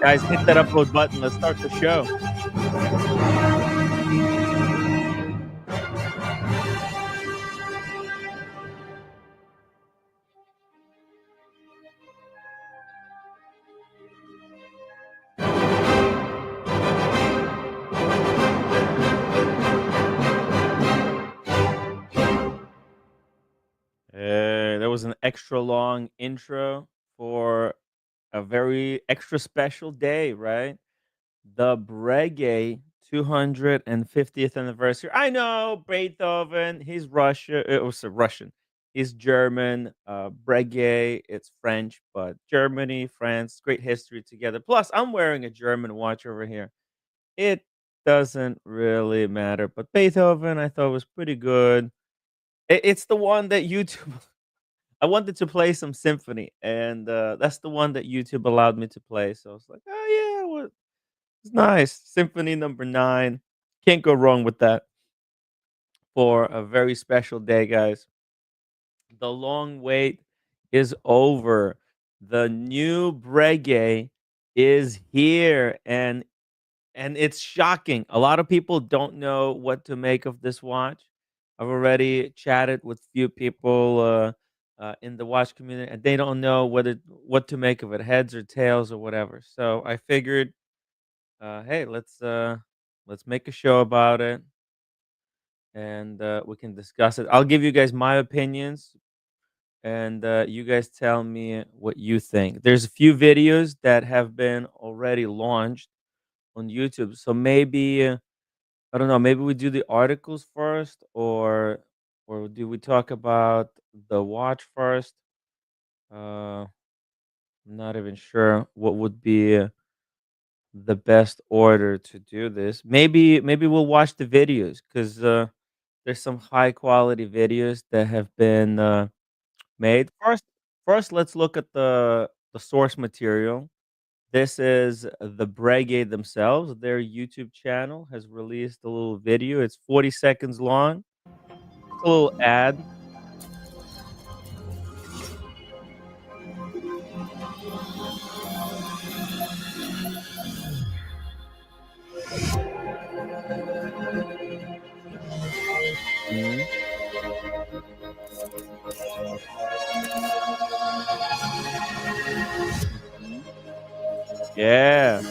Guys, hit that upload button. Let's start the show. That was an extra long intro for a very extra special day, right? The Breguet 250th anniversary. I know Beethoven, he's Russia. It was a Russian. He's German. Breguet, it's French, but Germany, France, great history together. Plus, I'm wearing a German watch over here. It doesn't really matter, but Beethoven, I thought was pretty good. It's the one that YouTube. I wanted to play some symphony, and that's the one that YouTube allowed me to play. So I was like, oh yeah, well, it's nice. Symphony number 9. Can't go wrong with that for a very special day, guys. The long wait is over. The new Breguet is here, and it's shocking. A lot of people don't know what to make of this watch. I've already chatted with few people in the watch community, and they don't know what to make of it, heads or tails or whatever. So I figured, hey, let's make a show about it, and we can discuss it. I'll give you guys my opinions, and you guys tell me what you think. There's a few videos that have been already launched on YouTube, so maybe. I don't know. Maybe we do the articles first, or do we talk about the watch first? I'm not even sure what would be the best order to do this. Maybe we'll watch the videos because there's some high quality videos that have been made. First, let's look at the source material. This is the Breguet themselves. Their YouTube channel has released a little video. It's 40 seconds long. Just a little ad. Mhm, mhm. Yeah.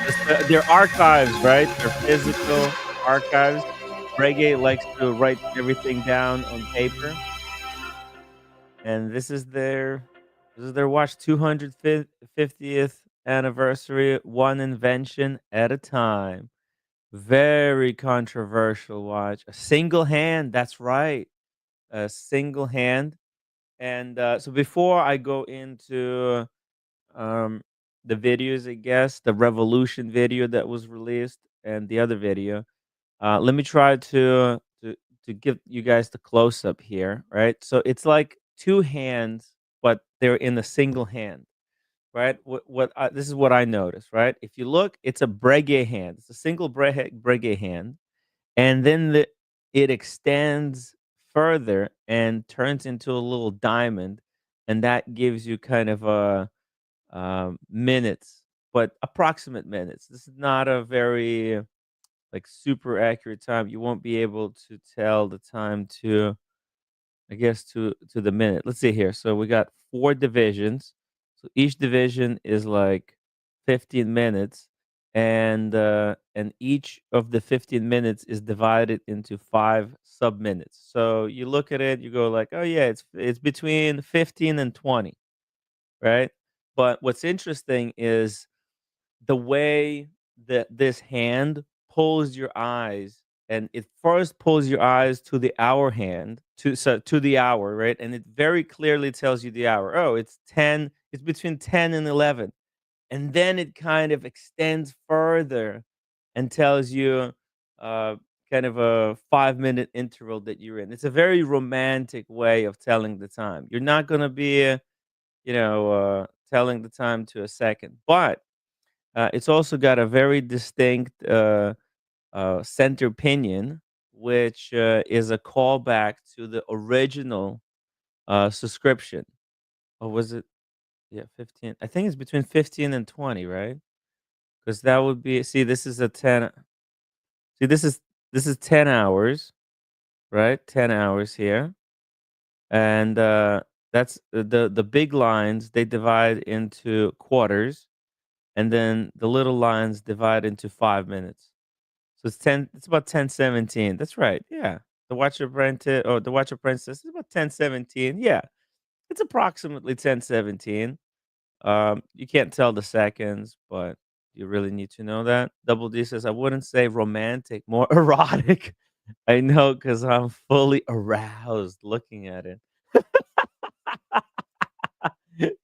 Just their archives, right? Their physical archives. Breguet likes to write everything down on paper, and this is their watch 250th anniversary, one invention at a time. Very controversial watch. A single hand, that's right. A single hand. And so before I go into um, the videos, I guess, the Revolution video that was released and the other video, let me try to give you guys the close up here, right? So it's like two hands, but they're in a single hand, right? This is what I noticed, right? If you look, it's a Breguet hand. It's a single Breguet hand, and then it extends further and turns into a little diamond, and that gives you kind of a minutes, but approximate minutes. This is not a very like super accurate time. You won't be able to tell the time to, I guess, to the minute. Let's see here. So we got 4 divisions. So each division is like 15 minutes, and each of the 15 minutes is divided into 5 sub minutes. So you look at it, you go like, "Oh yeah, it's between 15 and 20." Right? But what's interesting is the way that this hand pulls your eyes, and it first pulls your eyes to the hour hand, to the hour, right? And it very clearly tells you the hour. Oh, it's 10, it's between 10 and 11. And then it kind of extends further and tells you uh kind of a 5-minute interval that you're in. It's a very romantic way of telling the time. You're not going to be telling the time to a second, but it's also got a very distinct center pinion, which is a callback to the original subscription. Or was it? Yeah, 15. I think it's between 15 and 20, right? Because that would be, see, this is a 10. See, this is 10 hours, right? 10 hours here. And that's the big lines, they divide into quarters, and then the little lines divide into 5 minutes. So it's about 10:17. That's right. Yeah. The Watch Apprentice, or the Watch Apprentice is about 10:17. Yeah. It's approximately 10:17. You can't tell the seconds, but you really need to know that. Double D says, I wouldn't say romantic, more erotic. I know, because I'm fully aroused looking at it.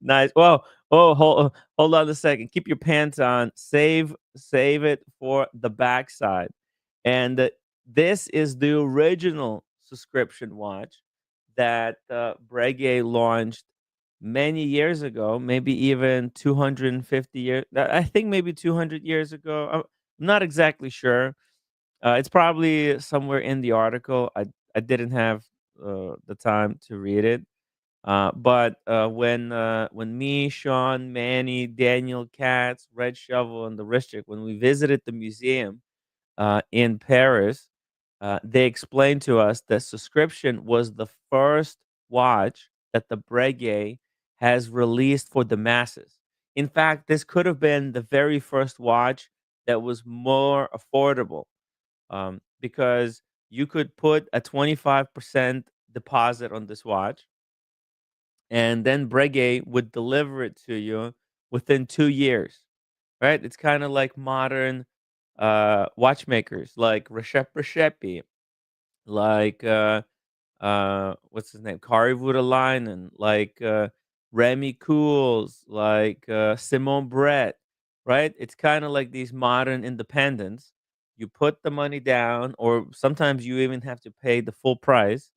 Nice. Well, oh, hold on a second. Keep your pants on. Save it for the backside. And this is the original subscription watch that Breguet launched many years ago, maybe even 250 years. I think maybe 200 years ago. I'm not exactly sure. It's probably somewhere in the article. I didn't have the time to read it. But when me, Sean, Manny, Daniel, Katz, Red Shovel, and the Ristrick, when we visited the museum in Paris, they explained to us that subscription was the first watch that the Breguet has released for the masses. In fact, this could have been the very first watch that was more affordable, because you could put a 25% deposit on this watch, and then Breguet would deliver it to you within 2 years, right? It's kinda like modern, watchmakers like Reshep, like, what's his name? Kari Voutilainen, like, Remy Kool's, like, Simon Brett, right? It's kinda like these modern independents. You put the money down, or sometimes you even have to pay the full price,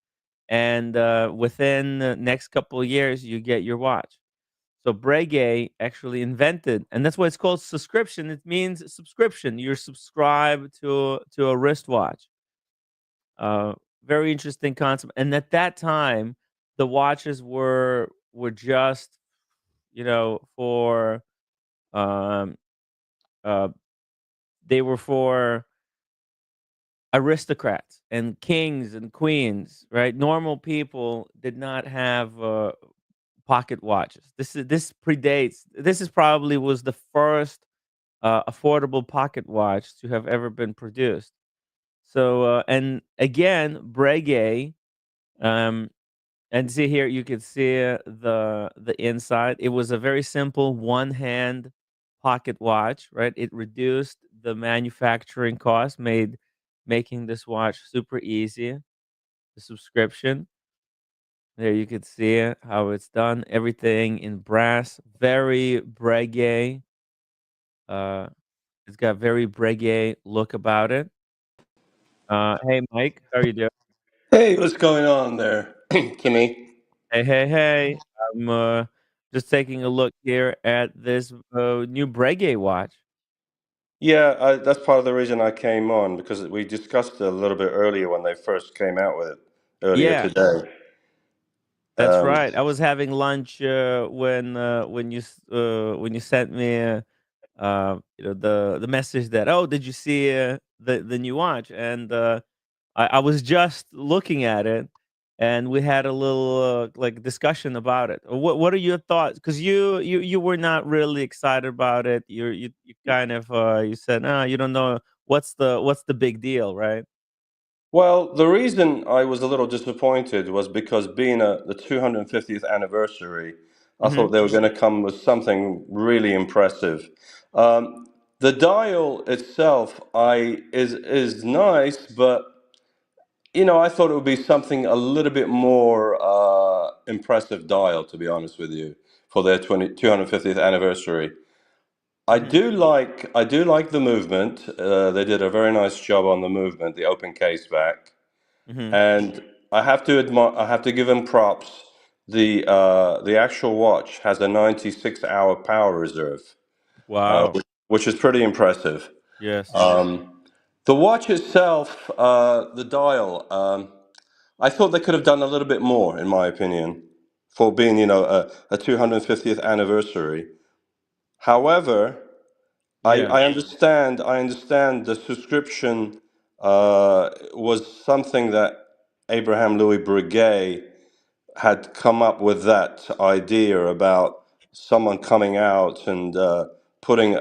and within the next couple of years, you get your watch. So Breguet actually invented, and that's why it's called subscription. It means subscription. You're subscribed to a wristwatch. Uh, Very interesting concept. And at that time, the watches were just, for um uh they were for aristocrats and kings and queens, right? Normal people did not have pocket watches. This predates. This is probably was the first affordable pocket watch to have ever been produced. So and again, Breguet. Um, and see here, you can see the inside. It was a very simple one hand pocket watch, right? It reduced the manufacturing cost, made making this watch super easy. The subscription. There you could see it, how it's done. Everything in brass, very Breguet. Uh, it's got very Breguet look about it. Hey, Mike, how are you doing? Hey, what's going on there, Kimmy? Hey, hey, hey. I'm just taking a look here at this new Breguet watch. Yeah, that's part of the reason I came on because we discussed it a little bit earlier when they first came out with it earlier Yeah, today. that's Um, right. I was having lunch when you sent me the message that, oh, did you see the new watch? And I was just looking at it, and we had a little like discussion about it. What are your thoughts? Because you were not really excited about it. You kind of you said, no, you don't know what's the big deal, right? well, the reason I was a little disappointed was because being the 250th anniversary, I Mm-hmm. thought they were going to come with something really impressive. The dial itself, is nice, but I thought it would be something a little bit more impressive dial, to be honest with you, for their 250th anniversary. Mm-hmm. I do like the movement. They did a very nice job on the movement, the open case back, Mm-hmm. and I have to give them props. The actual watch has a 96-hour power reserve, Wow. which is pretty impressive. Yes. Um, The watch itself, the dial, I thought they could have done a little bit more, in my opinion, for being, a 250th anniversary. However, Yeah. I understand the subscription was something that Abraham Louis Breguet had come up with that idea about someone coming out and putting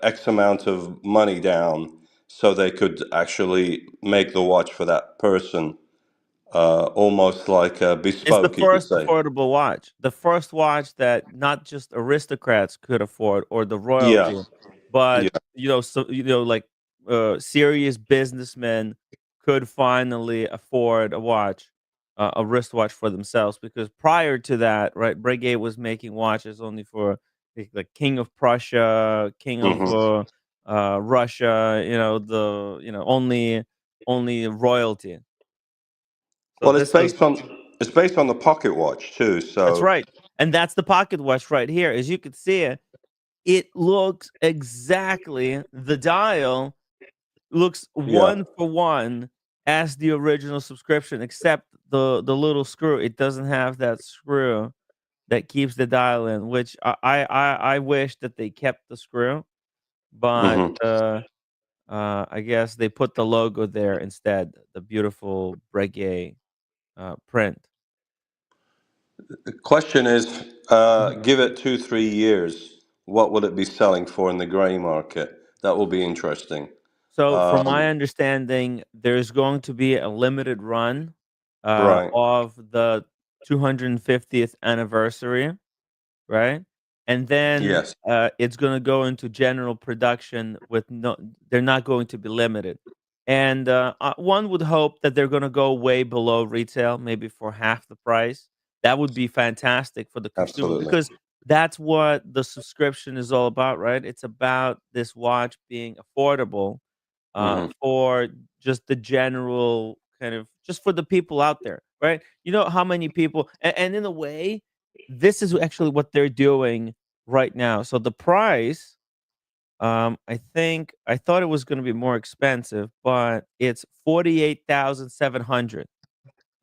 X amount of money down so they could actually make the watch for that person, almost like It's the bespoke, you could first say. affordable watch. The first watch that not just aristocrats could afford or the Yeah, royalty, but, yeah. like, serious businessmen could finally afford a watch, a wristwatch for themselves, because prior to that, right, Breguet was making watches only for the king of Prussia, king of, Hmm. Russia, only royalty. So Well, this was it's based on the pocket watch too. That's So right. And that's the pocket watch right here. As you can see, it looks exactly the dial looks yeah. one for one as the original subscription, except the little screw. It doesn't have that screw that keeps the dial in, which I wish that they kept the screw, but Hmm. I guess they put the logo there instead, the beautiful Breguet print. The question is, Mhm. give it 2, 3 years, what will it be selling for in the grey market? That will be interesting. So, from my Um, understanding, there's going to be a limited run right. of the 250th anniversary, right? And then Yes. it's going to go into general production with no, they're not going to be limited. And one would hope that they're going to go way below retail, maybe for half the price. That would be fantastic for the consumer Absolutely. because that's what the subscription is all about, right? It's about this watch being affordable Hmm. for just the general kind of just for the people out there, right? You know how many people, and in a way, this is actually what they're doing right now. So the price, I thought it was going to be more expensive, but it's 48,700.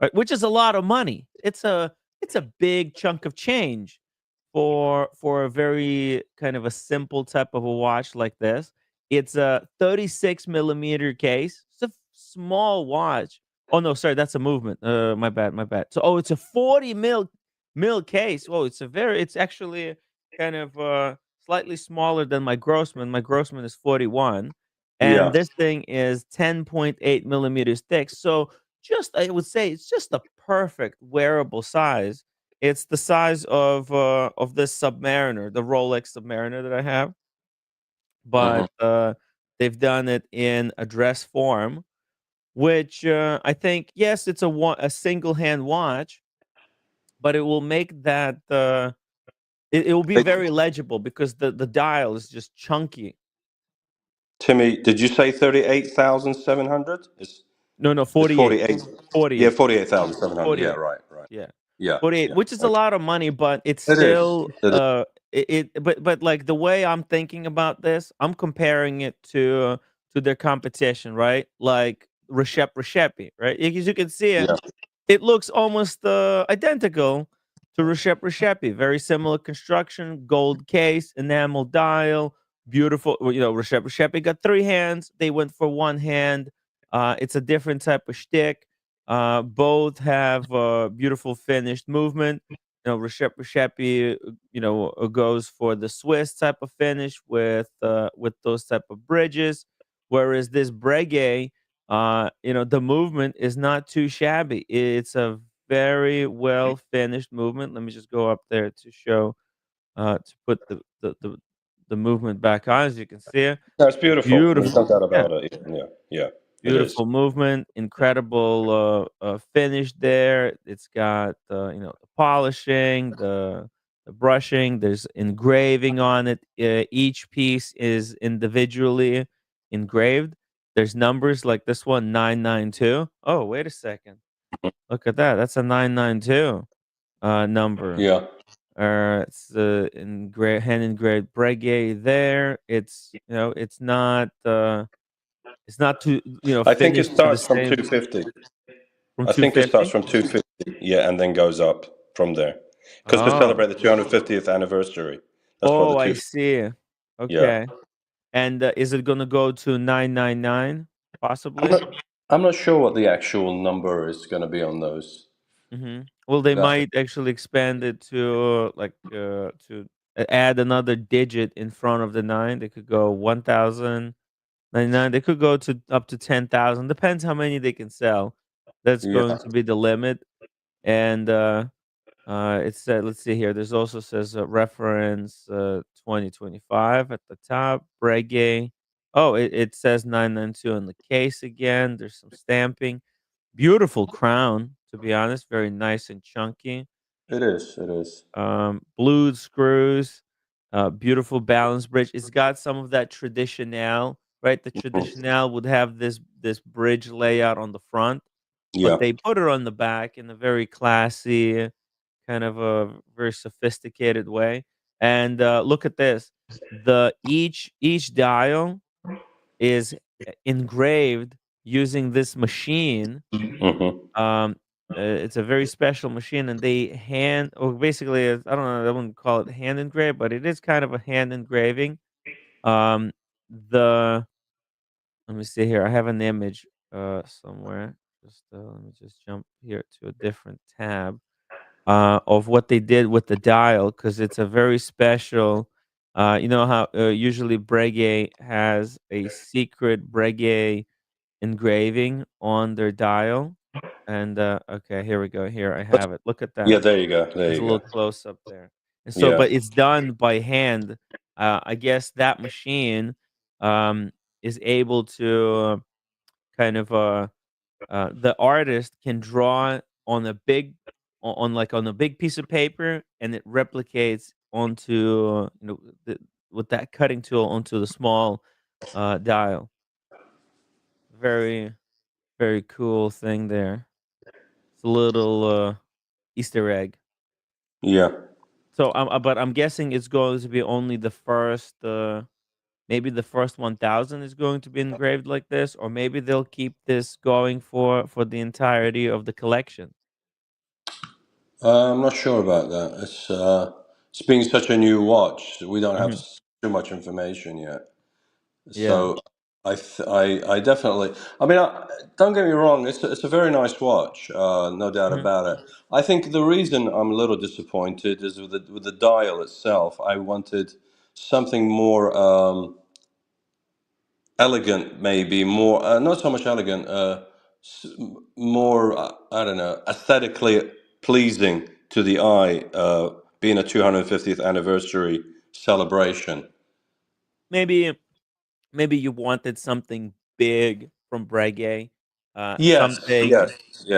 Right, which is a lot of money. It's a big chunk of change for a very kind of a simple type of a watch like this. It's a 36 millimeter case. It's a small watch. Oh no, sorry, that's a movement. My bad, my bad. So it's a 40 mil case. Oh, it's actually kind of slightly smaller than my Grossman. My Grossman is 41, and Yeah. this thing is 10.8 millimeters thick. So just I would say it's just a perfect wearable size. It's the size of this Submariner, the Rolex Submariner that I have, Hmm. but they've done it in a dress form, which I think yes, it's a single hand watch, but it will make that it will be very legible because the dial is just chunky. Timmy, did you say 38,700? No, no, It's 48, 48. Yeah, 48, 48,700. Yeah, 48. right, right. Yeah. Yeah, 48, yeah. which is a Okay. lot of money, but it's It is. still, It is. but, like, the way I'm thinking about this, I'm comparing it to their competition, right? Like, Reshep, right? As you can see Yeah. it looks almost, identical to Reshep. Very similar construction, gold case, enamel dial, beautiful well, Reshep got 3 hands, they went for 1 hand. It's a different type of shtick. Both have, beautiful finished movement. Reshep, goes for the Swiss type of finish with those type of bridges, whereas this Breguet the movement is not too shabby. It's a very well finished movement. Let me just go up there to show to put the movement back on. As you can see, No, it's beautiful. There's no beautiful. doubt Yeah, about it. Yeah, yeah, it is. beautiful movement, incredible finish there. It's got the polishing, the brushing. There's engraving on it. Each piece is individually engraved. There's numbers like this one 992. Oh, wait a second. Look at that. That's a 992 number. Yeah. It's the hand engraved Breguet there. It's it's not. It's not too, I think it finished to the starts from same 250. from I think it starts 250? from 250, yeah, and then goes up from there. Because we Oh. celebrate the 250th anniversary. That's what the Oh, I 250, see. yeah. Okay. And, is it gonna go to 999 I'm possibly? not, I'm not sure what the actual number is going to be on those. Mhm. Well, they That's, might actually expand it to, like, to add another digit in front of the 9. They could go 1,099. They could go to up to 10,000, depends how many they can sell. That's going yeah, to be the limit, and, it said, let's see here. There's also says reference 2025 at the top. Breguet. Oh, it says 992 on the case again. There's some stamping. Beautiful crown, to be honest. Very nice and chunky. it is. It is. Blued screws. Beautiful balance bridge. It's got some of that traditional, right? The Mhm. traditional would have this bridge layout on the front, but Yeah. they put it on the back in a very classy, kind of a very sophisticated way. And look at this: the each dial is engraved using this machine. Hmm. Um, it's a very special machine, and they hand, or basically, I don't know, I wouldn't call it hand engraved, but it is kind of a hand engraving. Um, the Let me see here. I have an image somewhere. Just let me just jump here to a different tab of what they did with the dial, because it's a very special. You know how usually Breguet has a secret Breguet engraving on their dial, and okay, here we go. Here I have it. Look at Yeah, that. there you go. There There's a you little go. close up there, and so, Yeah. but it's done by hand. I guess that machine um, is able to kind of the artist can draw on a big on a big piece of paper, and it replicates onto, with that cutting tool onto the small dial. Very, very cool thing there. It's a little Easter egg. Yeah. So, but I'm guessing it's going to be only the first, maybe the first 1,000 is going to be engraved like this, or maybe they'll keep this going for the entirety of the collection. I'm not sure about that. It's being such a new watch, we don't have Hmm. too much information yet. Yeah. So I definitely. I mean, don't get me wrong. It's a very nice watch, no doubt Hmm. about it. I think the reason I'm a little disappointed is with the dial itself. I wanted something more elegant, maybe more not so much elegant, more I don't know, aesthetically pleasing to the eye. Being a 250th anniversary celebration. Maybe maybe you wanted something big from Breguet, Yes, something yes,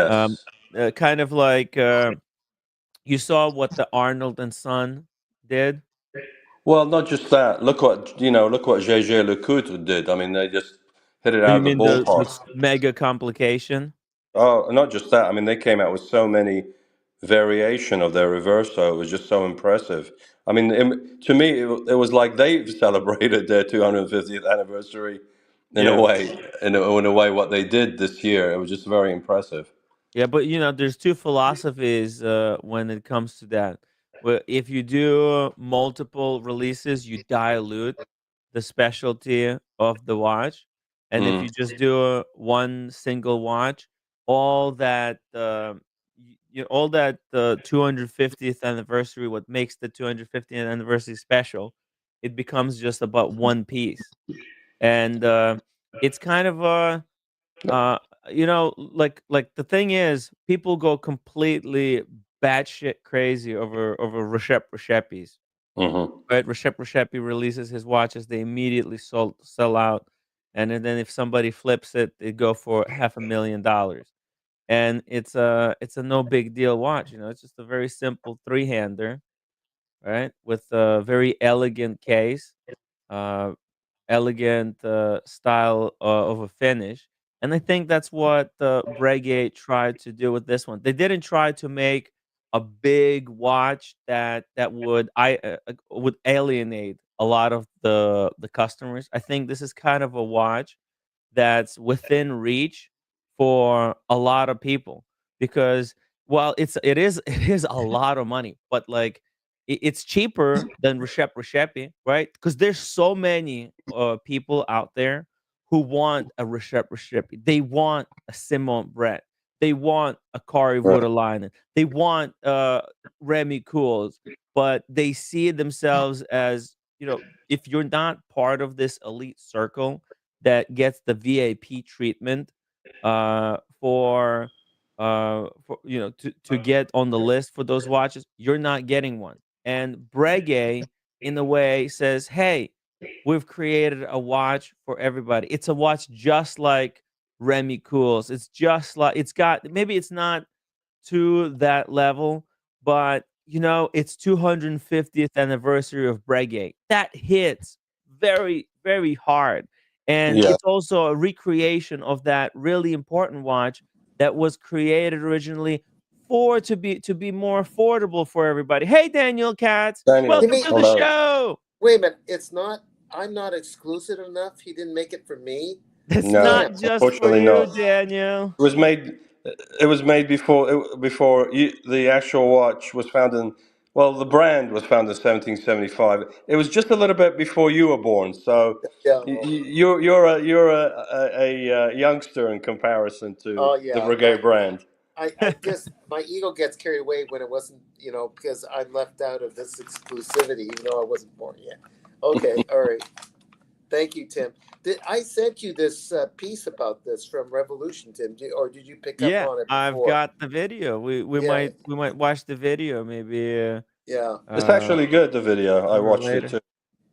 um, yes. kind of like you saw what the Arnold and Son did. Well, not just that. Look what JJ Lecoultre did. I mean, they just hit it Oh, out you of the mean ballpark. mega complication? Oh, not just that. I mean, they came out with so many variation of their reverso. It was just so impressive. I mean, to me, it was like they celebrated their 250th anniversary in a Yeah. way. In a way, what they did this year, it was just very impressive. Yeah, but there's two philosophies when it comes to that. Well, if you do multiple releases, you dilute the specialty of the watch, and if Mm, you just do one single watch, all that all that 250th anniversary, what makes the 250th anniversary special, it becomes just about one piece, and it's kind of a uh, like the thing is, people go completely batshit crazy over Reshepis, hmm. right? Reshepi releases his watches, they immediately sell out, and then if somebody flips it, they go for $500,000, and it's a no big deal watch. It's just a very simple three hander, right, with a very elegant case. Uh, Elegant style of a finish. And I think that's what Breguet tried to do with this one. They didn't try to make a big watch that would alienate a lot of the customers. I think this is kind of a watch that's within reach for a lot of people because while it is a lot of money, but like it's cheaper than Recepi, right? Because there's so many people out there who want a Recepi. They want a Simon Brett. They want a Kari Right. Voutilainen. They want Remy Cools, but they see themselves as, if you're not part of this elite circle that gets the VIP treatment for to get on the list for those watches, you're not getting one. And Breguet, in a way, says, "Hey, we've created a watch for everybody. It's a watch just like Remy Cool's. It's just like maybe it's not to that level, but it's 250th anniversary of Breguet. That hits very, very hard. And Yeah. it's also a recreation of that really important watch that was created originally to be more affordable for everybody. Hey Daniel Katz, Daniel, You welcome mean, to the hello. show. wait a minute? It's not. I'm not exclusive enough. He didn't make it for me. It's No, Damn. not just for unfortunately you, not. Daniel. It was made. It was made the actual watch was found in. Well, the brand was found in 1775. It was just a little bit before you were born. So Yeah. you're a youngster in comparison to Oh the yeah. Breguet brand. I just my ego gets carried away when it wasn't. Because I'm left out of this exclusivity, even though I wasn't born yet. Okay. All right. Thank you, Tim. I sent you this piece about this from Revolution, Tim, or did you pick up Yeah, on it I've before? got the video. We Yeah. might watch the video maybe Yeah. It's uh actually good. The video I sooner or watched it later. too.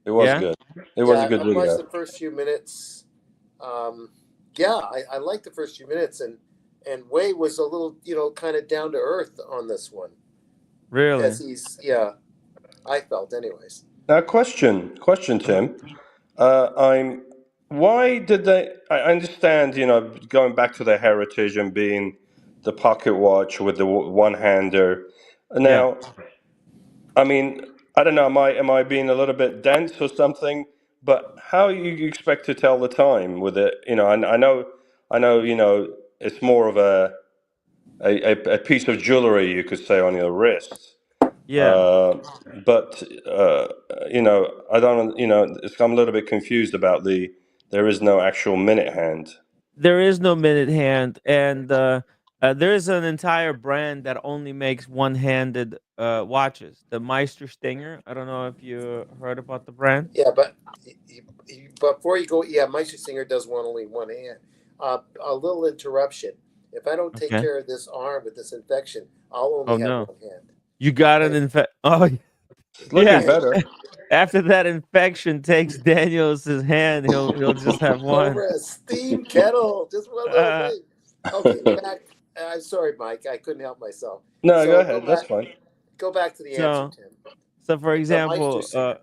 It was Yeah? good. It was a Yeah. good I watched video. the first few minutes. Um, yeah, I liked the first few minutes, and Way was a little, kind of down to earth on this one, as Really? yeah, I felt, anyways. Now, question, Uh-huh. Tim. I'm. Why did they? I understand, going back to their heritage and being the pocket watch with the one-hander. Yeah. Now, I mean, I don't know. Am I being a little bit dense or something? But how you expect to tell the time with it? I know. It's more of a piece of jewelry you could say on your wrist. Yeah. Uh, but I don't. I'm a little bit confused about the. There is no actual minute hand. There is no minute hand, and there is an entire brand that only makes one-handed watches. The Meister Stinger. I don't know if you heard about the brand. Yeah, but before you go, yeah, Meister Singer does want only one hand. A little interruption. If I don't take Okay. care of this arm with this infection, I'll Oh only have no. one hand. You got an And infect. Oh It's yeah. looking better. After that infection takes Daniel's his hand, he'll just have one. over a steam kettle, just one little Uh, thing. Okay, back. I'm sorry, Mike. I couldn't help myself. No, go So ahead. That's fine. go back to the answer, so Tim. so for The Meister example, singer.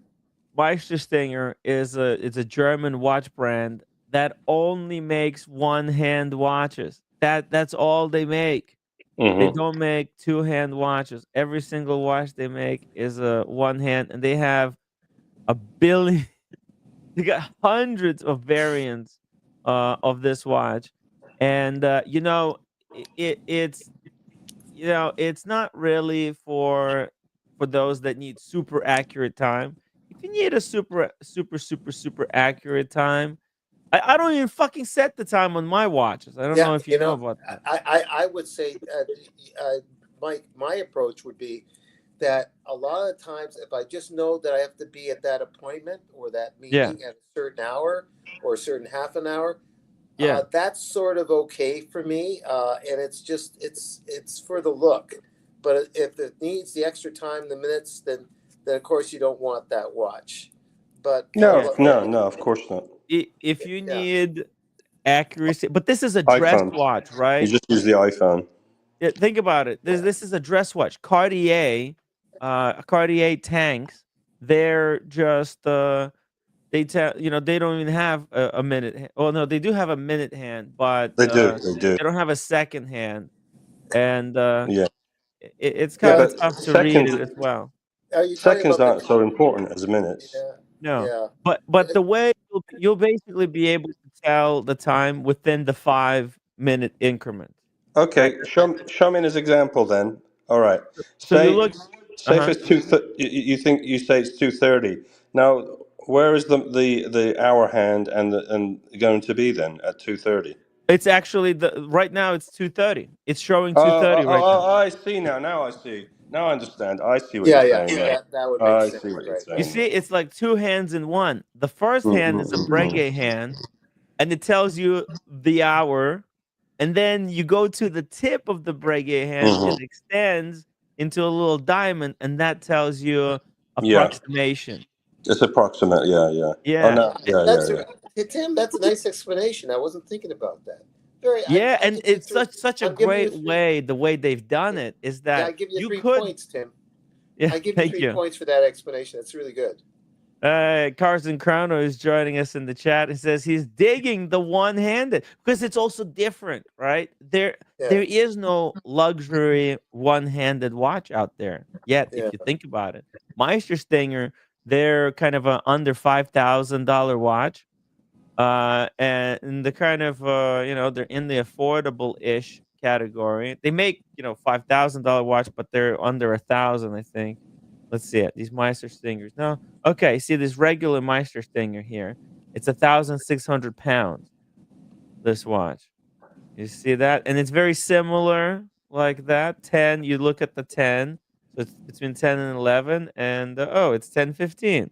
Meisterstinger is a German watch brand that only makes one-hand watches. That's all they make. They Hmm. don't make two-hand watches. Every single watch they make is a one hand, and they have a billion. They got hundreds of variants of this watch, and it's not really for those that need super accurate time. If you need a super super super super accurate time, I don't even fucking set the time on my watches. I don't Yeah, know if you know about that. I would say my approach would be that a lot of times if I just know that I have to be at that appointment or that Yeah, meeting at a certain hour or a certain half an hour, yeah. that's sort of okay for me, and it's just it's for the look. But if it needs the extra time, the minutes, then of course you don't want that watch. But Yeah, No, no, no. Of course not. if you yeah, need accuracy, but this is a dress iPhone. watch, You right? just use the iPhone. Yeah, think about it. This yeah, this is a dress watch. Cartier tanks. They're just they tell they don't even have a minute. Oh no, they do have a minute hand, but They do. They do. they don't have a second hand, and Yeah. it's Yeah, kind yeah. of but tough to read seconds it as well. Are you talking seconds about the? aren't so important as minutes. Yeah, No, yeah. but the way you'll basically be able to tell the time within the 5-minute increment, right? Okay, show me an example then. All right. So you Say look. say if Uh-huh. it's you think you say it's 2:30. Now, where is the hour hand and going to be then at 2:30? It's actually the right now it's 2:30. It's showing Oh, 2:30 right now. I see now. Now I see. Now I understand. I see what you're Yeah, yeah, saying. Yeah, that would make I sense, see what you're right? You saying. see, it's like two hands in one. The first hand is a Breguet Mm-hmm. hand, and it tells you the hour, and then you go to the tip of the Breguet hand, Hmm. it extends into a little diamond, and that tells you Yeah, approximation. it's approximate. Yeah, yeah. Oh Yeah. no. Yeah, yeah, That's yeah. hey, Tim. That's a nice explanation. I wasn't thinking about that. Very. Yeah, I and give you it's three. such a I'm giving you great three. way the way they've done Yeah, it is yeah. I that give you you three could. points, Tim. Yeah, I give you thank three you. points for that explanation. That's really good. Carson Chrono is joining us in the chat. He says he's digging the one-handed because it's also different, right? Yeah, there is no luxury one-handed watch out there yet, if yeah, you think about it. Meisterstinger, they're kind of a under $5,000 watch. And the kind of they're in the affordable-ish category. They make $5,000 watch, but they're under 1,000, I think. Let's see it. These Meister Stingers. No, okay. See this regular Meister Stinger here. It's 1,600 pounds. This watch. You see that, and it's very similar like that. 10. You look at the 10. So it's between 10 and 11, and oh, it's 10-15.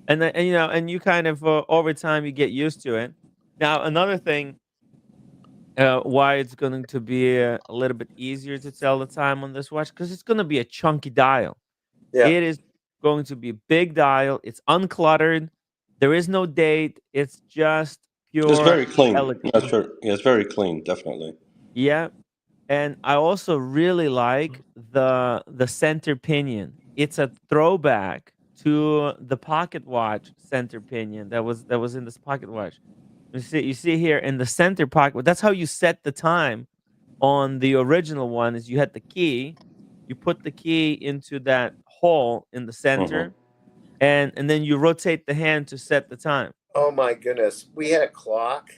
And you kind of over time you get used to it. Now another thing, why it's going to be a little bit easier to tell the time on this watch because it's going to be a chunky dial. yeah. It is going to be a big dial. It's uncluttered. There is no date. It's just It's pure very clean. elegance. That's sure. Yeah, it's very clean. Definitely. Yeah, and I also really like the center pinion. It's a throwback to the pocket watch center pinion that was in this pocket watch. You see here in the center pocket. That's how you set the time on the original one. Is you had the key, you put the key into that hole in the Hmm. center, and then you rotate the hand to set the time. Oh my goodness, we had a clock.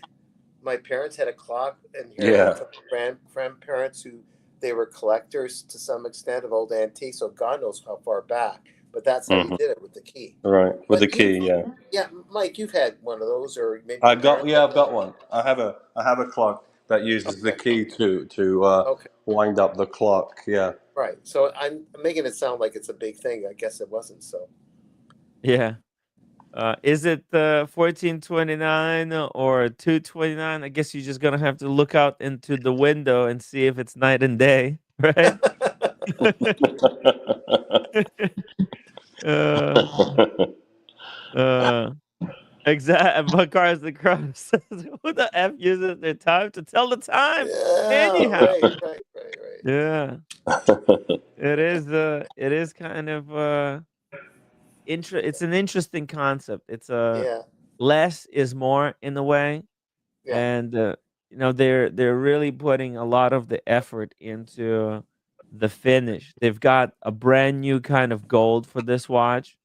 My parents had a clock inherited Yeah. from grandparents who they were collectors to some extent of old antiques. So God knows how far back, but that's how you Hmm. did it with the key. Right. With the But you, key. Yeah. yeah, Mike, you've had one of those, or maybe I your got. parents Yeah, had I've one. got one. I have a clock that uses the Okay, key to okay, wind up the clock. Yeah. right. So I'm making it sound like it's a big thing. I guess it wasn't. So Yeah. Is it 1429 or 229? I guess you're just gonna have to look out into the window and see if it's night and day, right? uh, uh, exact. But cars the crowd says, "Who the f uses their time to tell the time?" yeah, Anyhow, right, right, right, right. yeah, it is. It is kind of It's an interesting concept. It's a Yeah, less is more in a way, yeah. and they're really putting a lot of the effort into the finish. They've got a brand new kind of gold for this watch,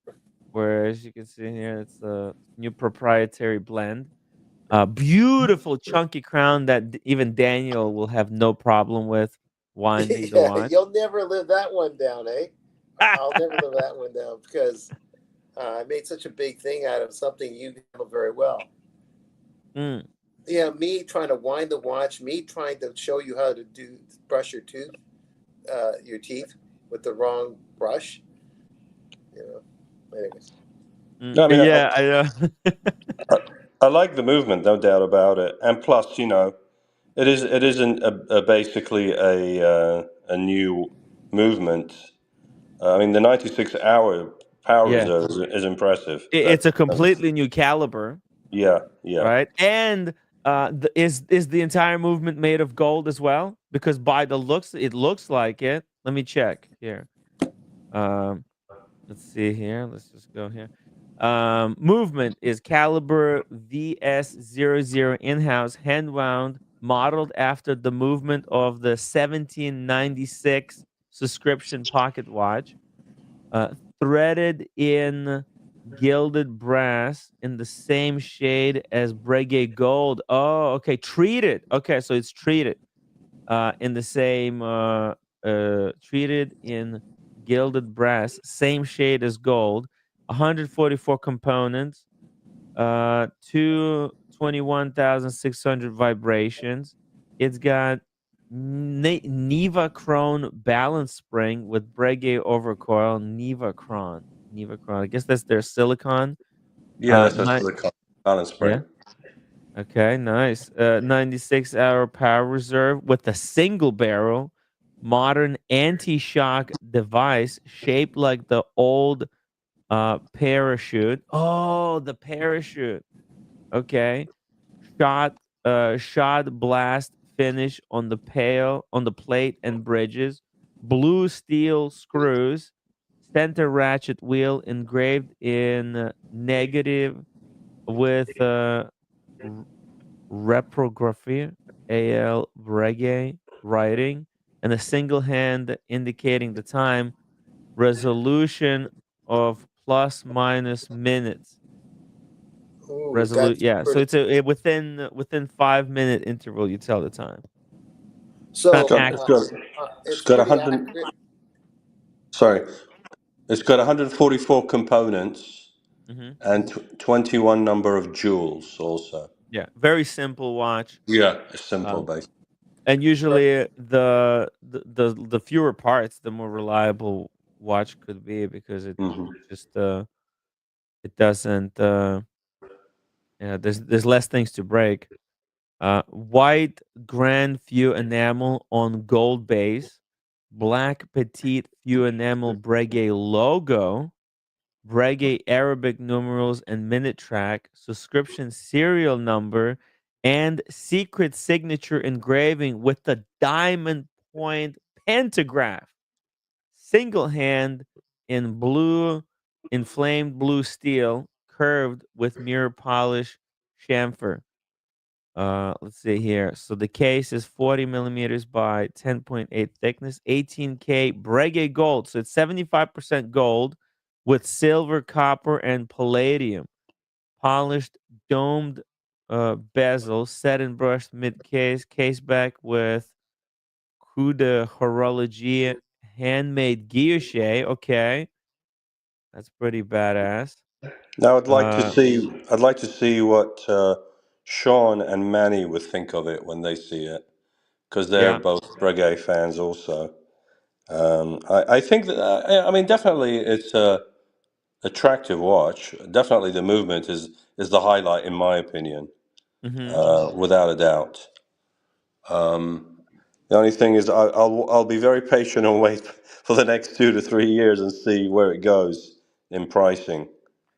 where as you can see here, it's a new proprietary blend. A beautiful chunky crown that even Daniel will have no problem with winding the Yeah, watch. you'll never live that one down, eh? I'll never live that one down because I made such a big thing out of something you handle very well. Mm, Yeah, me trying to wind the watch, me trying to show you how to do brush your teeth with the wrong brush. You know. Anyways, mm, No, I mean, yeah, I know. I like the movement, no doubt about it. And plus, it is basically a new movement. I mean, the 96-hour power Yeah. reserve is impressive. It's a completely new caliber, Yeah, yeah. right? And is the entire movement made of gold as well? Because by the looks, it looks like it. Let me check here. Um, let's see here. Let's just go here. Movement is caliber VS00 in-house, hand wound, modeled after the movement of the 1796 subscription pocket watch, uh, threaded in gilded brass in the same shade as Breguet gold. Oh, okay, treated. Okay, so it's treated in the same treated in gilded brass, same shade as gold. 144 components, 221,600 vibrations. It's got Neva Chrome balance spring with Breguet overcoil. Neva Chrome. I guess that's their silicon. Yeah, that's a Nine. silicon balance Yeah. spring. Okay. Nice. 96-hour power reserve with a single barrel, modern anti-shock device shaped like the old parachute. Oh, the parachute. Okay. Shot blast finish on the plate and bridges, blue steel screws, center ratchet wheel engraved in negative with r- reprography, AL Breguet writing, and a single hand indicating the time, resolution of plus minus minutes. Ooh, Resolute, that's yeah. So pretty. it's within 5 minute interval. You tell the time. Kind of So act. It's it's got pretty 100. accurate. Sorry, it's got 144 components Hmm. and 21 number of jewels also. Yeah, very simple watch. Yeah, it's simple, Um, basically. and usually the fewer parts, the more reliable watch could be because it Hmm. just it doesn't yeah, there's less things to break. White grand few enamel on gold base, black petite few enamel Breguet logo, Breguet Arabic numerals and minute track, subscription serial number, and secret signature engraving with the diamond point pantograph. Single hand in blue, inflamed blue steel, curved with mirror polish chamfer. Let's see here. So the case is 40 millimeters by 10.8 thickness, 18K Breguet gold. So it's 75% gold with silver, copper, and palladium. Polished domed bezel, set and brushed mid case, case back with coup de horologie, handmade guilloche. Okay, that's pretty badass. Now Uh, I'd like to see what Sean and Manny would think of it when they see it, because they're yeah. both Breguet fans also. I think that I mean definitely it's a attractive watch. Definitely the movement is the highlight in my opinion, Mm-hmm. without a doubt. The only thing is I'll be very patient and wait for the next 2 to 3 years and see where it goes in pricing,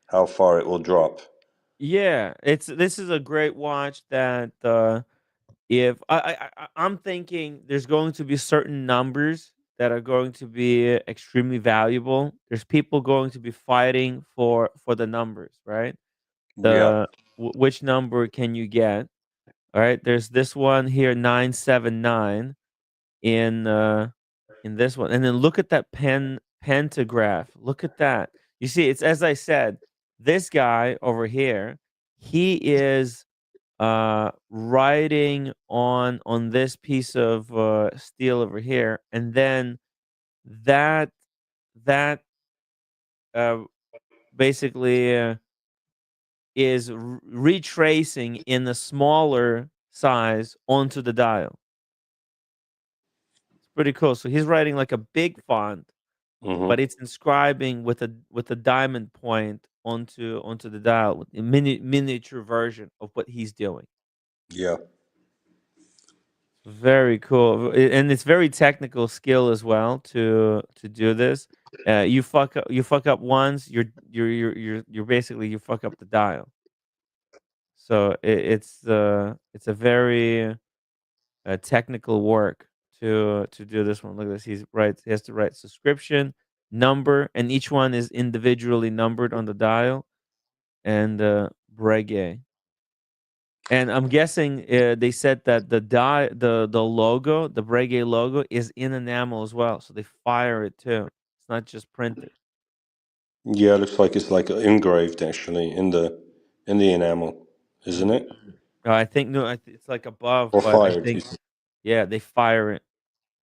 how far it will drop. Yeah, this is a great watch that if I'm thinking there's going to be certain numbers that are going to be extremely valuable. There's people going to be fighting for the numbers, right? Yeah. Which number can you get? All right, there's this one here 979 in this one. And then look at that pantograph. Look at that. You see, it's as I said, this guy over here, he is writing on this piece of steel over here, and then that that uh basically is retracing in a smaller size onto the dial. It's pretty cool. So he's writing like a big font, but Hmm. it's inscribing with a diamond point onto the dial with a miniature version of what he's doing. Yeah. Very cool, and it's very technical skill as well to do this. You fuck up once, you're basically you fuck up the dial. So it's a very technical work to do this one. Look at this. He has to write subscription number, and each one is individually numbered on the dial. And Breguet. And I'm guessing they said that the logo, the Breguet logo, is in enamel as well. So they fire it too. It's not just printed. Yeah, it looks like it's like engraved actually in the enamel, isn't it? I think no, it's like above, Or but I fired. think yeah, they fire it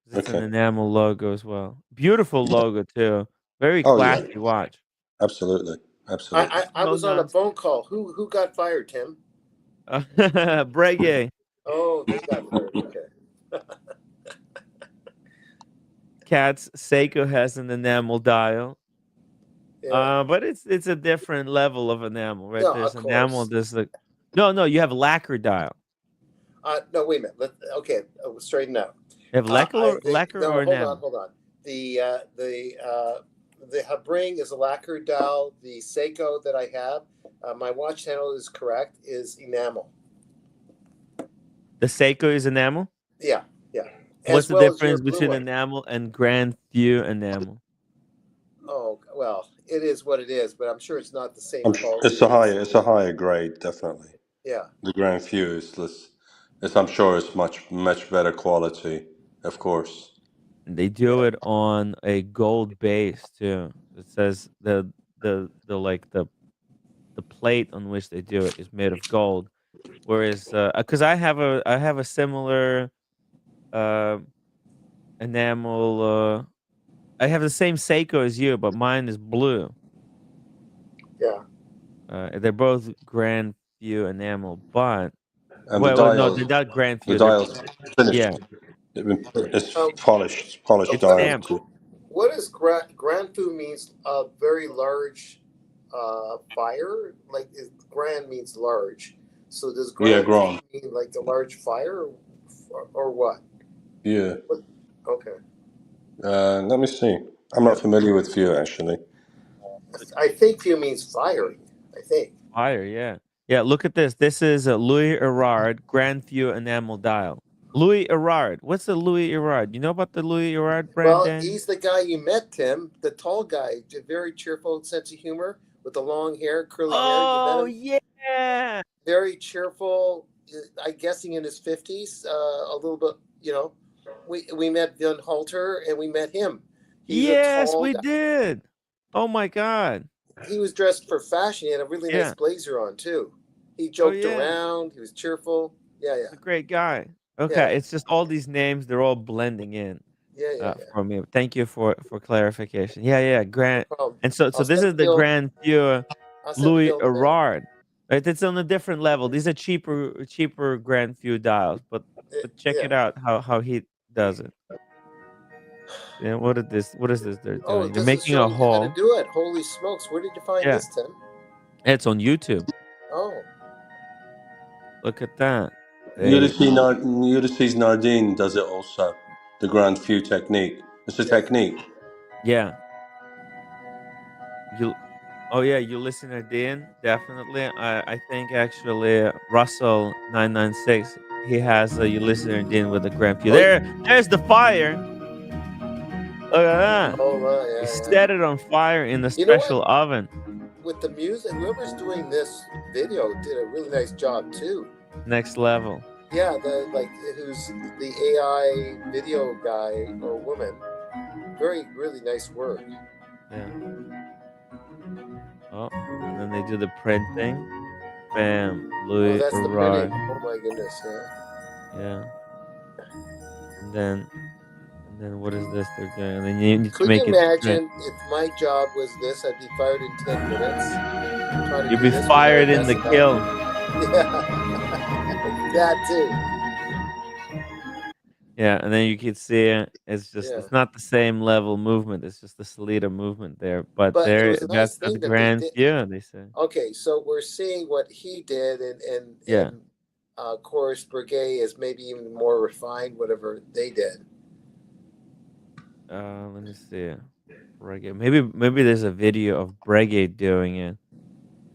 'cause it's an Okay. enamel logo as well. Beautiful logo too. Very Oh yeah, classy watch. absolutely, absolutely. I No was on a phone nonsense. call. Who got fired, Tim? Breguet. Oh, they got fired. Okay. Cat's Seiko has an enamel dial. Yeah. But it's a different level of enamel, right? No, There's of enamel, course. there's like no, you have lacquer dial. No, wait a minute. Okay, straighten out. You have lacquer No, or enamel? hold on. The Habring is a lacquer dial. The Seiko that I have, my watch handle is correct, is enamel. The Seiko is enamel? Yeah, yeah. What's As the well as your difference blue between one. enamel and Grand View enamel? Oh well, it is what it is, but I'm sure it's not the same It's a quality as. it's a higher grade, definitely. Yeah, The Grand View is less, I'm sure it's much better quality, of course. They do yeah, it on a gold base too. It says the like the plate on which they do it is made of gold. Whereas, because I have a similar uh, enamel. I have the same Seiko as you, but mine is blue. yeah. They're both Grand View enamel, but And well, no, they're not Grand the View. They're dial's finished. yeah, It's Um, polished it's what dial stamped. too. what is Grand Fu means? A very large fire. Like grand means large. So does Yeah, Grand Fu Grom. mean like a large fire, or what? Yeah. What? Okay. Let me see. I'm Yeah, not familiar with View actually. I think Fu means firing. I think. fire. Yeah, yeah. Look at this. This is a Louis Erard Grand View enamel dial. Louis Erard. What's the Louis Erard? You know about the Louis Erard brand, Well, Dan? he's the guy you met, Tim, the tall guy, very cheerful sense of humor with the long hair, curly hair. You met Oh him. yeah, Very cheerful. I'm guessing in his 50s, a little bit. We met Van Halter and we met him. He's a yes, tall we guy. did. Oh my god. He was dressed for fashion. He had a really nice Yeah. blazer on too. He Oh joked yeah. around. He was cheerful. Yeah, He's a great guy. yeah, Okay, it's just all these names, they're all blending in yeah. for me. Thank you for clarification. Yeah, yeah, No Grand problem. and so I'll this send is the the bill. Grand Pure I'll send the Louis bill today. Erard. Right? It's on a different level. These are cheaper Grand Few dials, but check Yeah. it out how he does it. Yeah, what is this they're Oh, doing? They're this is making a showing you how to hall. do it. Holy smokes! Where did you find Yeah. this, Tim? It's on YouTube. Oh, Look at that. They Ulysses Nardine does it also. The Grand View technique. It's a yeah. technique. yeah. You Oh yeah, you listen to Dean, definitely. I think actually Russell 996 he has a you listen to Dean with a Grand Prix. Oh, There's the fire. Look at that. oh, He yeah, yeah. set it on fire in the You know what? special oven. With the music, whoever's doing this video did a really nice job too. Next level. Yeah, the like who's the AI video guy or woman. Very, really nice work. Yeah. Oh, and then they do the printing. Bam. Oh, Louis that's the printing. Aurard. Oh my goodness, yeah. Yeah. And then what is this they're doing? And then you need to Could you make it straight. imagine if my job was this? I'd be fired in 10 minutes. Trying to You'll do be this without fired in the messing up. kiln. Yeah, that too. Yeah, and then you could see it. Yeah, It's not the same level movement. It's just the Salida movement there. But but it was a nice that's the thing that they grand did. view, they say. Okay, so we're seeing what he did, Yeah. and of course, Breguet is maybe even more refined, whatever they did. Let me see. Breguet. Maybe there's a video of Breguet doing it.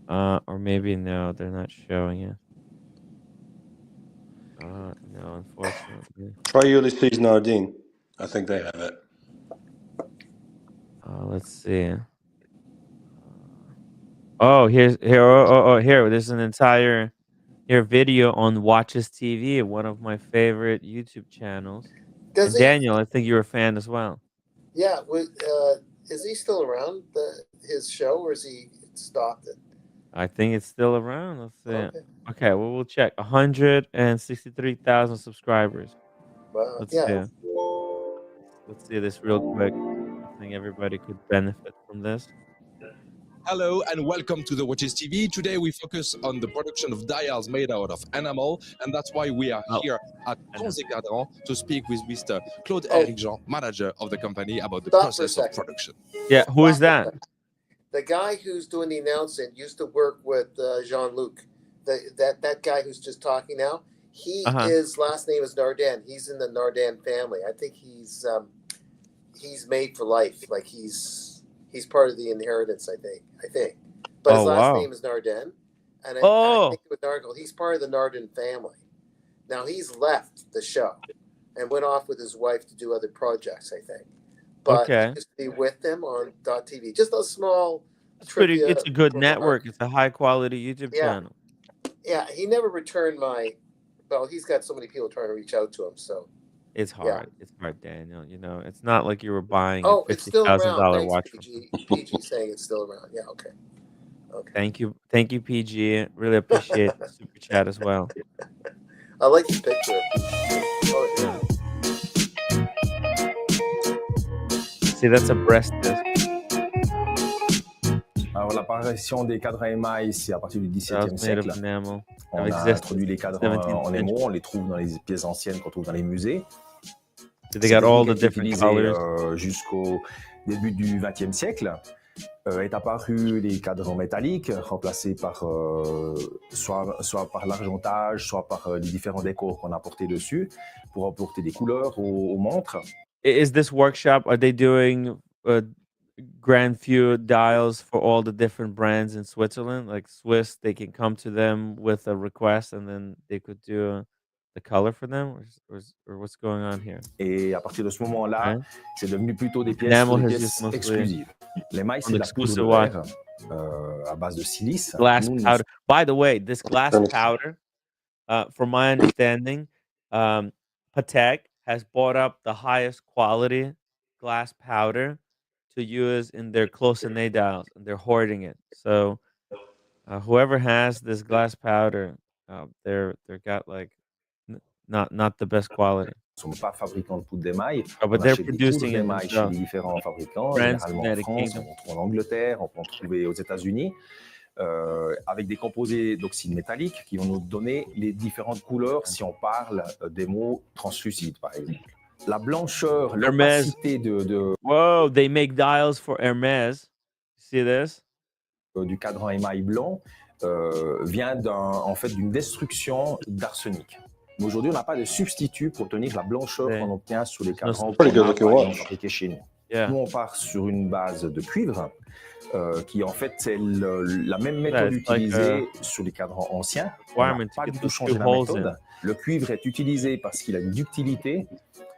Or maybe no, they're not showing it. No, unfortunately. Try Ulysses Nardine. I think they have it. Let's see. Oh, here. There's an entire here video on Watches TV, one of my favorite YouTube channels. Does And he? Daniel, I think you're a fan as well. Yeah. is he still around his show, or is he stopped it? I think it's still around. Let's see. Okay. Okay, well, we'll check. 163,000 subscribers. Well, Let's yeah. see. Let's see this real quick. I think everybody could benefit from this. Hello and welcome to the Watches TV. Today we focus on the production of dials made out of enamel, and that's why we are here at Tonze Cadran to speak with Mr. Claude Eric Jean, manager of the company, about the Stop for a process of second. production. Yeah, who is that? The guy who's doing the announcing used to work with Jean-Luc. That guy who's just talking now, his last name is Nardin. He's in the Nardin family. I think he's made for life. Like he's part of the inheritance. I think. But his last name is Nardin, and I think with Nargle, he's part of the Nardin family. Now he's left the show and went off with his wife to do other projects. I think. But he used to be with them on .tv. Just a small. It's a good network. It's a high quality YouTube channel. Yeah, he never returned my. Well, he's got so many people trying to reach out to him, so it's hard. Yeah. It's hard, Daniel. You know, it's not like you were buying a $50,000 watch. PG saying it's still around. Yeah, okay. Thank you, PG. Really appreciate the super chat as well. I like the picture. See, that's a breast disc. Alors, l'apparition des cadres émail, c'est à partir du XVIIe siècle. On a introduit les cadres en émeraude, on les trouve dans les pièces anciennes qu'on trouve dans les musées. They got all the different colors. Jusqu'au début du XXe siècle, est apparu les cadres métalliques, remplacés par soit par l'argentage, soit par les différents décors qu'on a apportés dessus, pour apporter des couleurs aux montres. Is this workshop, are they doing grand few dials for all the different brands in Switzerland? Like Swiss, they can come to them with a request and then they could do the color for them, or what's going on here? Et à partir de ce moment-là, c'est devenu plutôt des pièces exclusives. L'émail, c'est de la poudre verre à base de silice. Glass powder. By the way, this glass powder, from my understanding, Patek has bought up the highest quality glass powder to use in their close-in dials, and they're hoarding it. So whoever has this glass powder, they're got like not the best quality. Nous ne sommes pas fabricants de poudre d'émail. But they're producing d'émail chez les différents fabricants, généralement en France, on trouve en Angleterre, on peut en trouver aux États-Unis. Avec des composés d'oxyde métallique qui vont nous donner les différentes couleurs si on parle des mots translucides, par exemple. La blancheur, l'opacité de... Wow, they make dials for Hermès. See this? Du cadran émail blanc vient en fait d'une destruction d'arsenic. Mais aujourd'hui, on n'a pas de substitut pour obtenir la blancheur qu'on obtient sur les cadrans fabriqués chez nous. Nous, on part sur une base de cuivre, qui en fait c'est la même méthode utilisée sur les cadrans anciens. On n'a pas du tout changé la méthode. Le cuivre est utilisé parce qu'il a une ductilité.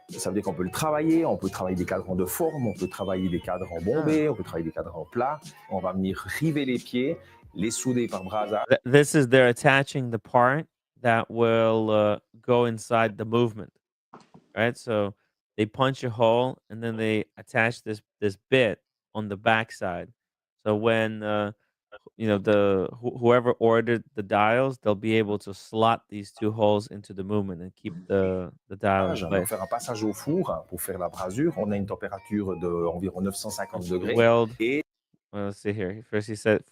Ça veut dire qu'on peut le travailler, on peut travailler des cadrans de forme, on peut travailler des cadrans bombés, on peut travailler des cadrans plats. On va venir river les pieds, les souder par brasage. This is they're attaching the part that will go inside the movement, right? So they punch a hole and then they attach this bit on the backside. So when whoever ordered the dials, they'll be able to slot these two holes into the movement and keep the dial in place. On va faire un passage au four pour faire la brasure. On a une température d'environ 950 degrés. Let's see here. First, he said,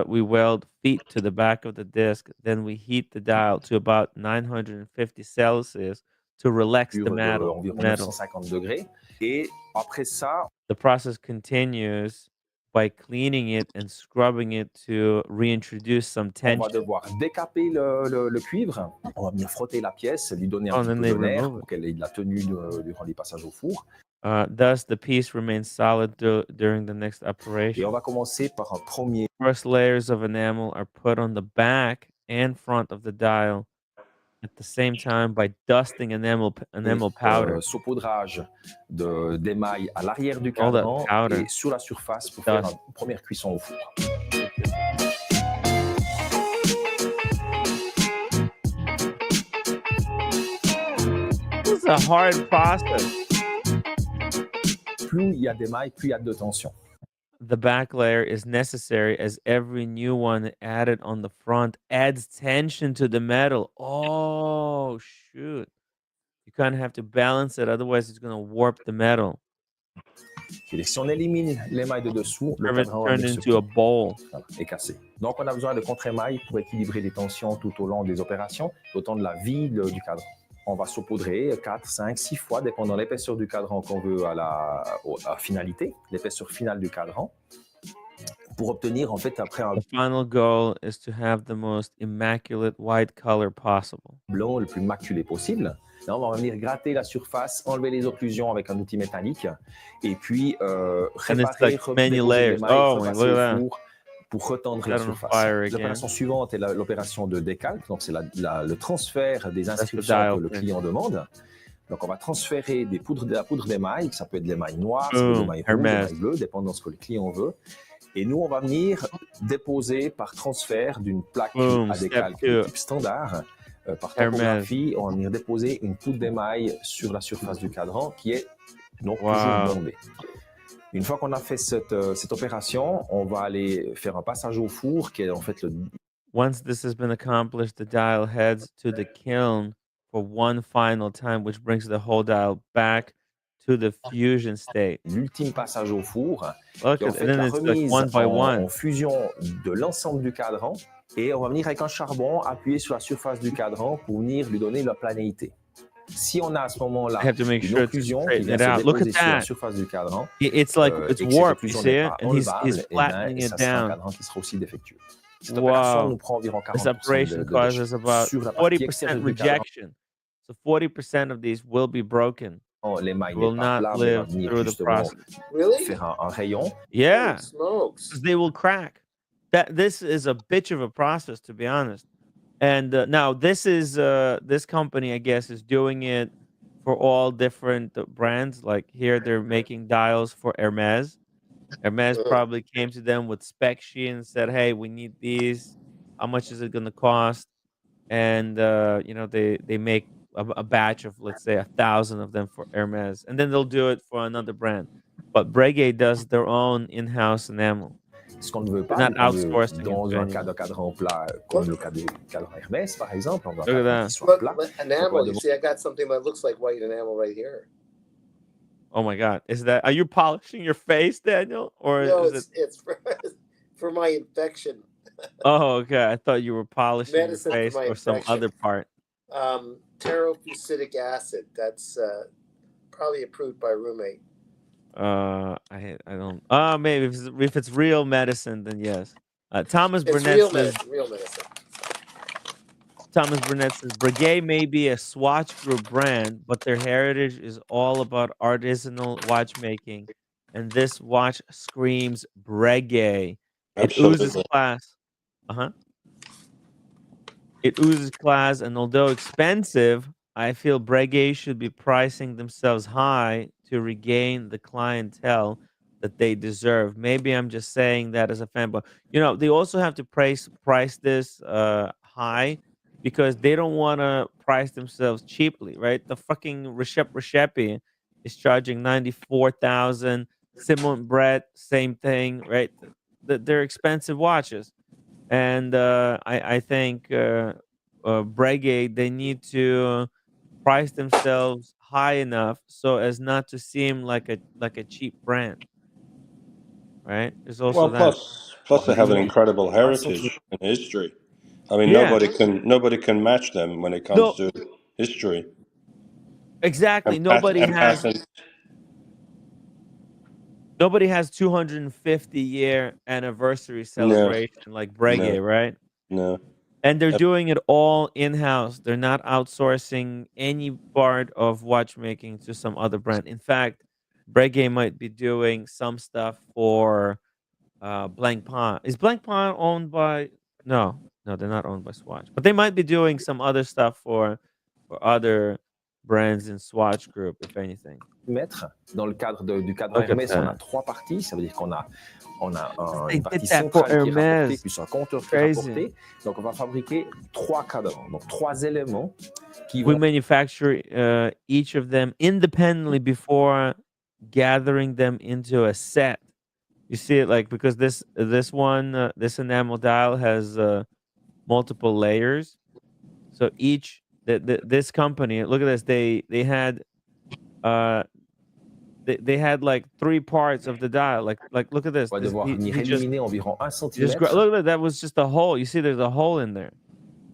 we weld feet to the back of the disc. Then we heat the dial to about 950 Celsius to relax the metal. Environ 950 degrés. Et après ça, the process continues by cleaning it and scrubbing it to reintroduce some tension. On va devoir décaper le cuivre. On va venir frotter la pièce, lui donner un petit peu d'air pour qu'elle ait de la tenue durant les passages au four. Thus, the piece remains solid during the next operation. Et on va commencer par un premier. First layers of enamel are put on the back and front of the dial at the same time by dusting enamel powder. Saupoudrage d'émail à l'arrière du cadran et sur la surface pour faire une première cuisson au four. This is a hard process. plus il y a d'émail, plus il y a de tension. The back layer is necessary as every new one added on the front adds tension to the metal. Oh, shoot. You kind of have to balance it, otherwise it's going to warp the metal. Si on élimine l'émail de dessous, le cadran va venir se et casser. Donc, on a besoin de contre-émail pour équilibrer les tensions tout au long des opérations, autant de la vie du cadran. On va saupoudrer 4, 5, 6 fois, dépendant de l'épaisseur du cadran qu'on veut à la finalité, l'épaisseur finale du cadran, pour obtenir en fait après un The final goal is to have the most immaculate white color possible. Blanc le plus maculé possible. Là, on va venir gratter la surface, enlever les occlusions avec un outil métallique, et puis réparer, redéposer les mailles, repasser au four pour retendre la surface. L'opération suivante est l'opération de décalque, donc c'est le transfert des inscriptions que le client demande. Donc, on va transférer de la poudre d'émail, ça peut être de l'émail noir, ça peut être de l'émail rouge, de l'émail bleu, dépendant de ce que le client veut. Et nous, on va venir déposer par transfert d'une plaque à décalque type standard, par topographie, on va venir déposer une poudre d'émail sur la surface du cadran qui est donc toujours bombée. Une fois qu'on a fait cette opération, on va aller faire un passage au four qui est en fait le... Once this has been accomplished, the dial heads to the kiln for one final time, which brings the whole dial back to the fusion state. L'ultime passage au four, Look, qui est en fait la remise en fusion de l'ensemble du cadran, et on va venir avec un charbon appuyer sur la surface du cadran pour venir lui donner la planéité. Si on a à ce moment-là une occlusion qui vient se déposer sur la surface du cadran, it's like it's warped, you see it, and he's flattening it down. C'est un cadran qui sera aussi défectueux. Cette opération nous prend environ 40% This operation causes about 40% rejection. So 40% of these will be broken. L'émail will not live through the process. Really? Faire un rayon. Yeah, smokes. They will crack. This is a bitch of a process, to be honest. And now this is this company, I guess, is doing it for all different brands. Like here, they're making dials for Hermes. Hermes probably came to them with spec sheet and said, "Hey, we need these. How much is it going to cost?" And you know, they make a batch of, let's say, 1,000 of them for Hermes, and then they'll do it for another brand. But Breguet does their own in-house enamel. Ce qu'on ne veut pas, not outsourcing dans un cas de cadran plat, comme le cas du cadran Hermès, par exemple, on va pas qu'il soit plat. Enamel, you see, I got something that looks like white enamel right here. Oh my God! Are you polishing your face, Daniel, or no? It's for my infection. Oh, okay. I thought you were polishing your face or some other part. Terofusidic acid. That's probably approved by a roommate. I don't. Maybe if it's real medicine, then yes. Thomas Burnett says real medicine. Thomas Burnett says Breguet may be a Swatch Group brand, but their heritage is all about artisanal watchmaking, and this watch screams Breguet. It oozes class. It oozes class, and although expensive, I feel Breguet should be pricing themselves high to regain the clientele that they deserve. Maybe I'm just saying that as a fan, but you know, they also have to price this high because they don't want to price themselves cheaply, right? The fucking Recepi is charging 94,000. Simon Brett, same thing, right? They're expensive watches, and I think Breguet, they need to price themselves high enough so as not to seem like a cheap brand, right? There's also plus they have an incredible heritage and history. I mean, nobody can match them when it comes to history. Exactly. Nobody has 250-year anniversary celebration like Breguet, right? No. And they're doing it all in-house. They're not outsourcing any part of watchmaking to some other brand. In fact, Breguet might be doing some stuff for Blancpain. Is Blancpain owned by... No, they're not owned by Swatch. But they might be doing some other stuff for other brands in Swatch Group, if anything. Dans le cadre du cadran Hermès, on a 3 parties. Ça veut dire qu'on a une partie centrale qui est rapportée, puis un compteur qui est rapporté. Donc, on va fabriquer 3 cadrans, donc 3 éléments qui vont... We manufacture each of them independently before gathering them into a set. You see it like because this one this enamel dial has multiple layers. So each this company, look at this. Uh they had like 3 parts of the dial. Like look at this. On va This devoir venir he just éliminer environ 1 look centimètre. at that. That was just a hole. You see, there's a hole in there.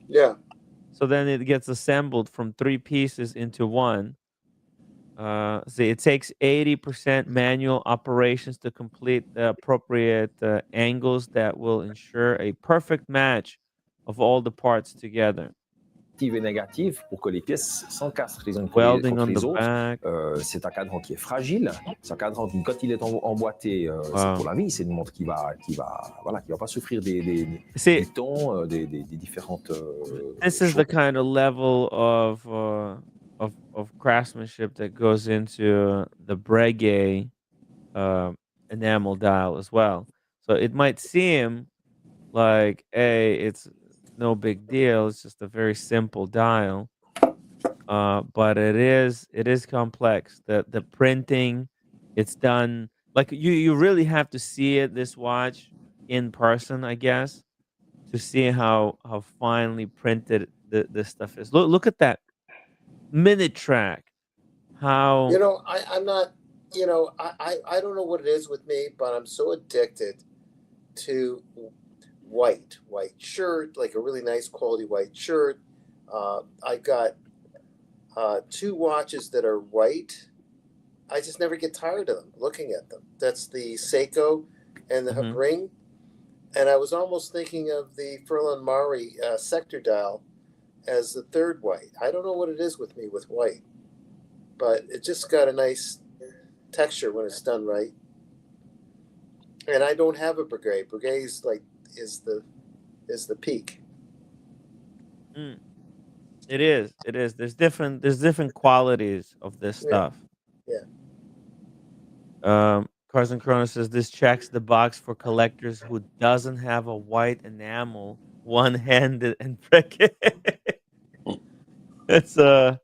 Yeah. So then it gets assembled from 3 pieces into one. See, it takes 80% manual operations to complete the appropriate angles that will ensure a perfect match of all the parts together. Et négative pour que les pièces s'encastrent les unes Welding contre on the les autres. back. C'est un cadran qui est fragile. C'est un cadran qui, quand il est emboîté, c'est pour la vie. C'est une montre qui va pas souffrir des tons, des différentes. This is the kind of level of craftsmanship that goes into the Breguet enamel dial as well. So it might seem like, hey, it's no big deal. It's just a very simple dial. But it is complex. The printing, it's done like you really have to see it, this watch, in person, I guess, to see how finely printed this stuff is. Look at that minute track. How You know, I'm not. You know, I don't know what it is with me, but I'm so addicted to white shirt, like a really nice quality white shirt. I got 2 watches that are white. I just never get tired of them, looking at them. That's the Seiko and the ring. And I was almost thinking of the Furlan Mari sector dial as the 3rd white. I don't know what it is with me with white, but it just got a nice texture when it's done right. And I don't have a Breguet. Breguet is the peak. It is. There's different qualities of this stuff. Yeah. Cars and Chrono says this checks the box for collectors who doesn't have a white enamel, one-handed, and Breguet. That's a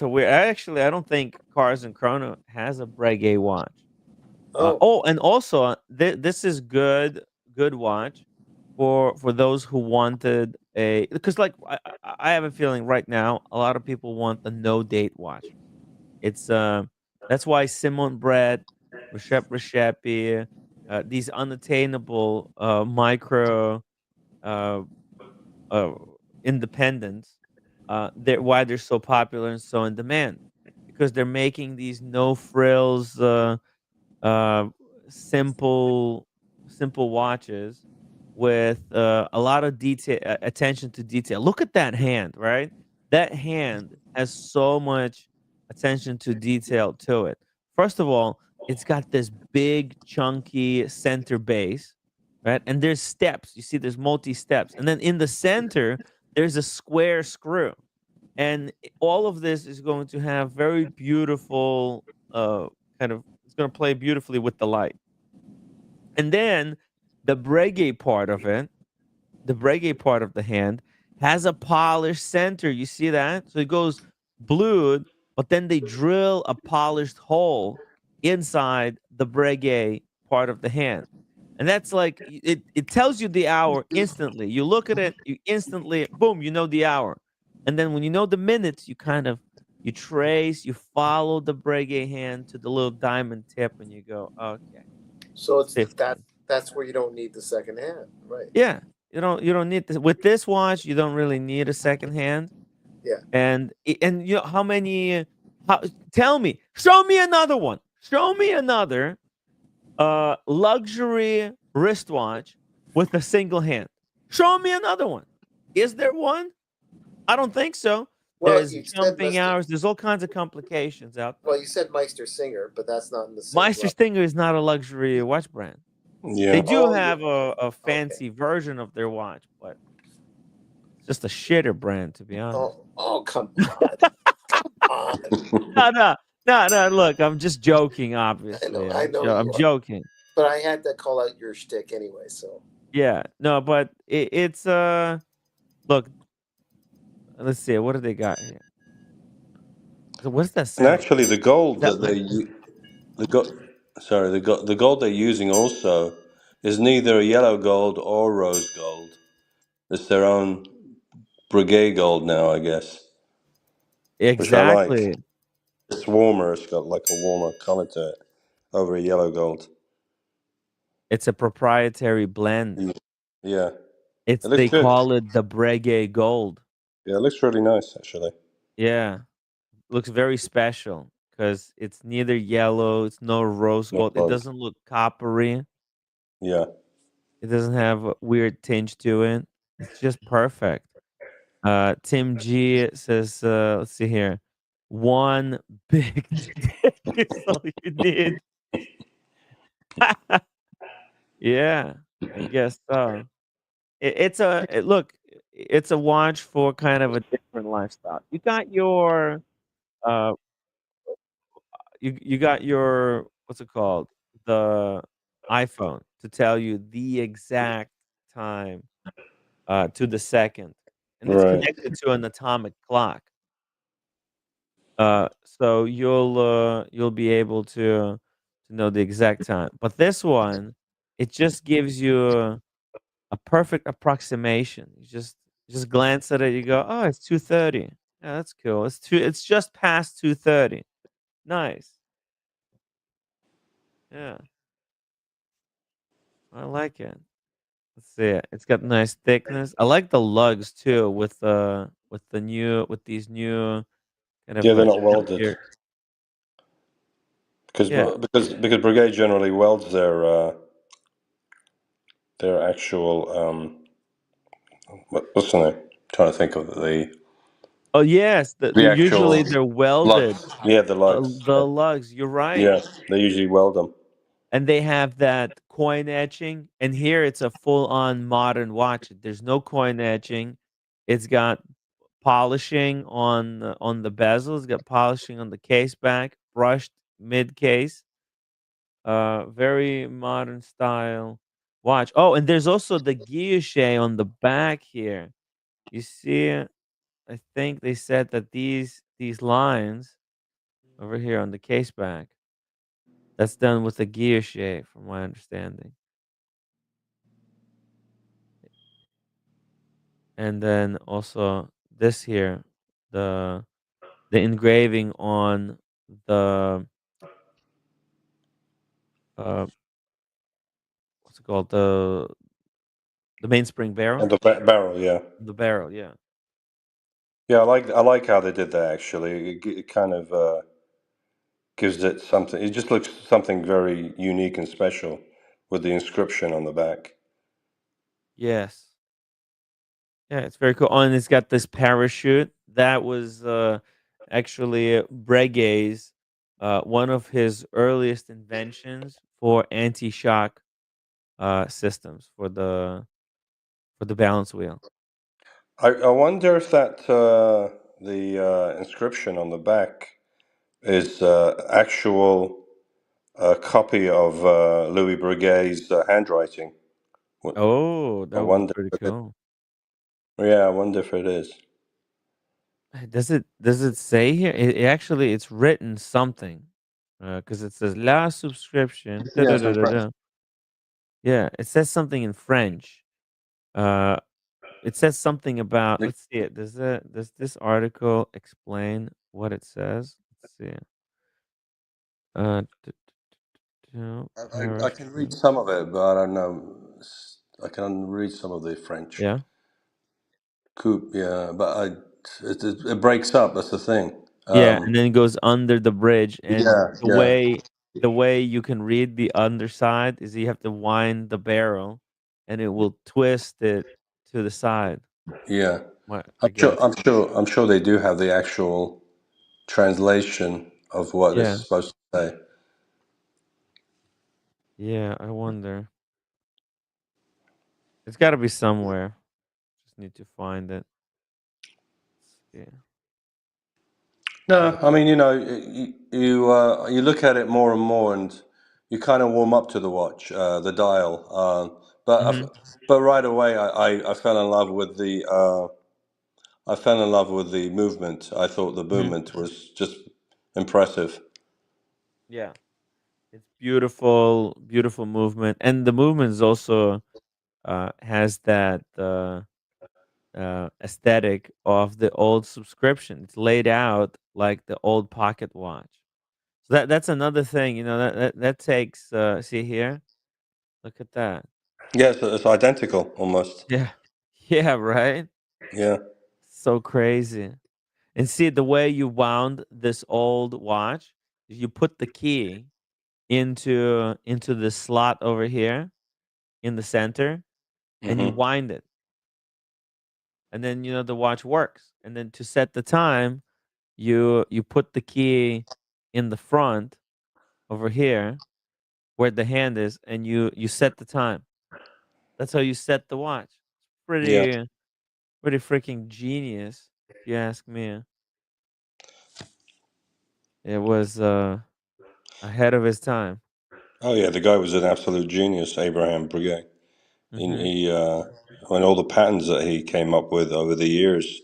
weird. I don't think Cars and Chrono has a Breguet watch. And also this is good watch for those who wanted because like I have a feeling right now a lot of people want the no date watch. It's that's why Simon Brett, Reshep, these unattainable micro uh, independents, they're so popular and so in demand because they're making these no frills, uh, simple watches with a lot of detail, attention to detail. Look at that hand, right? That hand has so much attention to detail to it. First of all, it's got this big, chunky center base, right? And there's steps. You see, there's multi steps, and then in the center, there's a square screw, and all of this is going to have very beautiful, kind of. It's going to play beautifully with the light. And then the Breguet part of it, the Breguet part of the hand, has a polished center. You see that? So it goes blued, but then they drill a polished hole inside the Breguet part of the hand. And that's like it tells you the hour instantly. You look at it, you instantly, boom, you know the hour. And then when you know the minutes, you trace, you follow the Breguet hand to the little diamond tip, and you go, okay. So it's that's where you don't need the second hand, right? Yeah, you don't need this with this watch. You don't really need a second hand. Yeah. And you know how many? Tell me, show me another one. Show me another luxury wristwatch with a single hand. Show me another one. Is there one? I don't think so. Well, There's jumping hours. There's all kinds of complications out there. Well, you said Meister Singer, but that's not in the same. Meister Singer is not a luxury watch brand. Yeah. They do have a fancy version of their watch, but it's just a shitter brand, to be honest. Oh come on. Come on. No. Look, I'm just joking. Obviously, I know. I'm joking. But I had to call out your shtick anyway. So yeah, no, but it's look. Let's see. What do they got here? So what's that And sound? actually, the Is gold that that my the go, sorry, the gold they're using also is neither yellow gold or rose gold. It's their own Breguet gold now, I guess, which I like. exactly? It's warmer. It's got like a warmer color to it over a yellow gold. It's a proprietary blend. Yeah, it It's looks they good. call it the Breguet Gold. Yeah, it looks really nice actually. Yeah, looks very special because it's neither yellow, it's no rose No gold. It rose. doesn't look coppery. Yeah, It doesn't have a weird tinge to it. It's just perfect. Tim G says, let's see here. One big dick is all you need. Yeah, I guess so. Look, it's a watch for kind of a different lifestyle. You got your uh you got your what's it called? The iPhone to tell you the exact time to the second. And it's right. connected to an atomic clock. So you'll be able to know the exact time. But this one, it just gives you a perfect approximation. You just glance at it, you go, "Oh, it's 2:30. Yeah, that's cool. It's just past 2:30. Nice. Yeah, I like it. Let's see it. It's got nice thickness. I like the lugs too with these new kind of Yeah, they're not welded chunkier. because Yeah. because Breguet generally welds their actual what's the name? Trying to think of Oh yes, the usually actual they're welded. lugs. Yeah, the lugs. The lugs. You're right. Yeah, they usually weld them. And they have that coin etching, and here it's a full-on modern watch. There's no coin etching. It's got polishing on the bezel. It's got polishing on the case back, brushed mid case. Very modern style watch. Oh, and there's also the guilloche on the back here. You see it? I think they said that these lines over here on the case back, that's done with a guilloche, from my understanding. And then also this here, the the engraving on the uh what's it called? The mainspring And barrel? the barrel, yeah. The barrel, yeah. Yeah, I like how they did that actually. It kind of gives it something. It just looks something very unique and special with the inscription on the back. Yes. Yeah, it's very cool. Oh, and it's got this parachute. That was actually Breguet's one of his earliest inventions for anti-shock systems for the balance wheel. I wonder if that the inscription on the back is actual copy of Louis Breguet's handwriting. Oh, I that would be wonder pretty if it, cool. yeah, I wonder if it is. Does it say here? It's written something. Because it says la subscription. Yeah, it's in French. Da-da-da-da-da. Yeah, it says something in French. Uh it says something about let's see it. Does this article explain what it says? Let's see. I can read Parachute. some of it, but I don't know. I can read some of the French. Yeah. Coupe, yeah, but it breaks up. That's the thing. Yeah, and then it goes under the bridge, and Yeah, yeah, the way you can read the underside is you have to wind the barrel, and it will twist it to the side. yeah. What I guess. I'm sure they do have the actual translation of what it's Yeah. supposed to say. Yeah, I wonder. It's got to be somewhere. Just need to find it. Yeah. No, I mean, you know, you look at it more and more, and you kind of warm up to the watch, the dial. But Mhm. but right away, I fell in love with I fell in love with the movement. I thought the Mhm. movement was just impressive. Yeah. It's beautiful, beautiful movement, and the movement is also has that aesthetic of the old subscription. It's laid out like the old pocket watch. So that's another thing, that takes. See here, look at that. Yes, it's identical almost. Yeah, yeah, right. Yeah. So crazy. And see the way you wound this old watch. You put the key into the slot over here in the center, and you Hmm. wind it, and then the watch works. And then to set the time, you put the key in the front over here where the hand is, and you set the time. That's how you set the watch. Yeah. Pretty freaking genius, if you ask me. It was ahead of his time. Oh yeah, the guy was an absolute genius, Abraham Breguet. Hmm. And all the patterns that he came up with over the years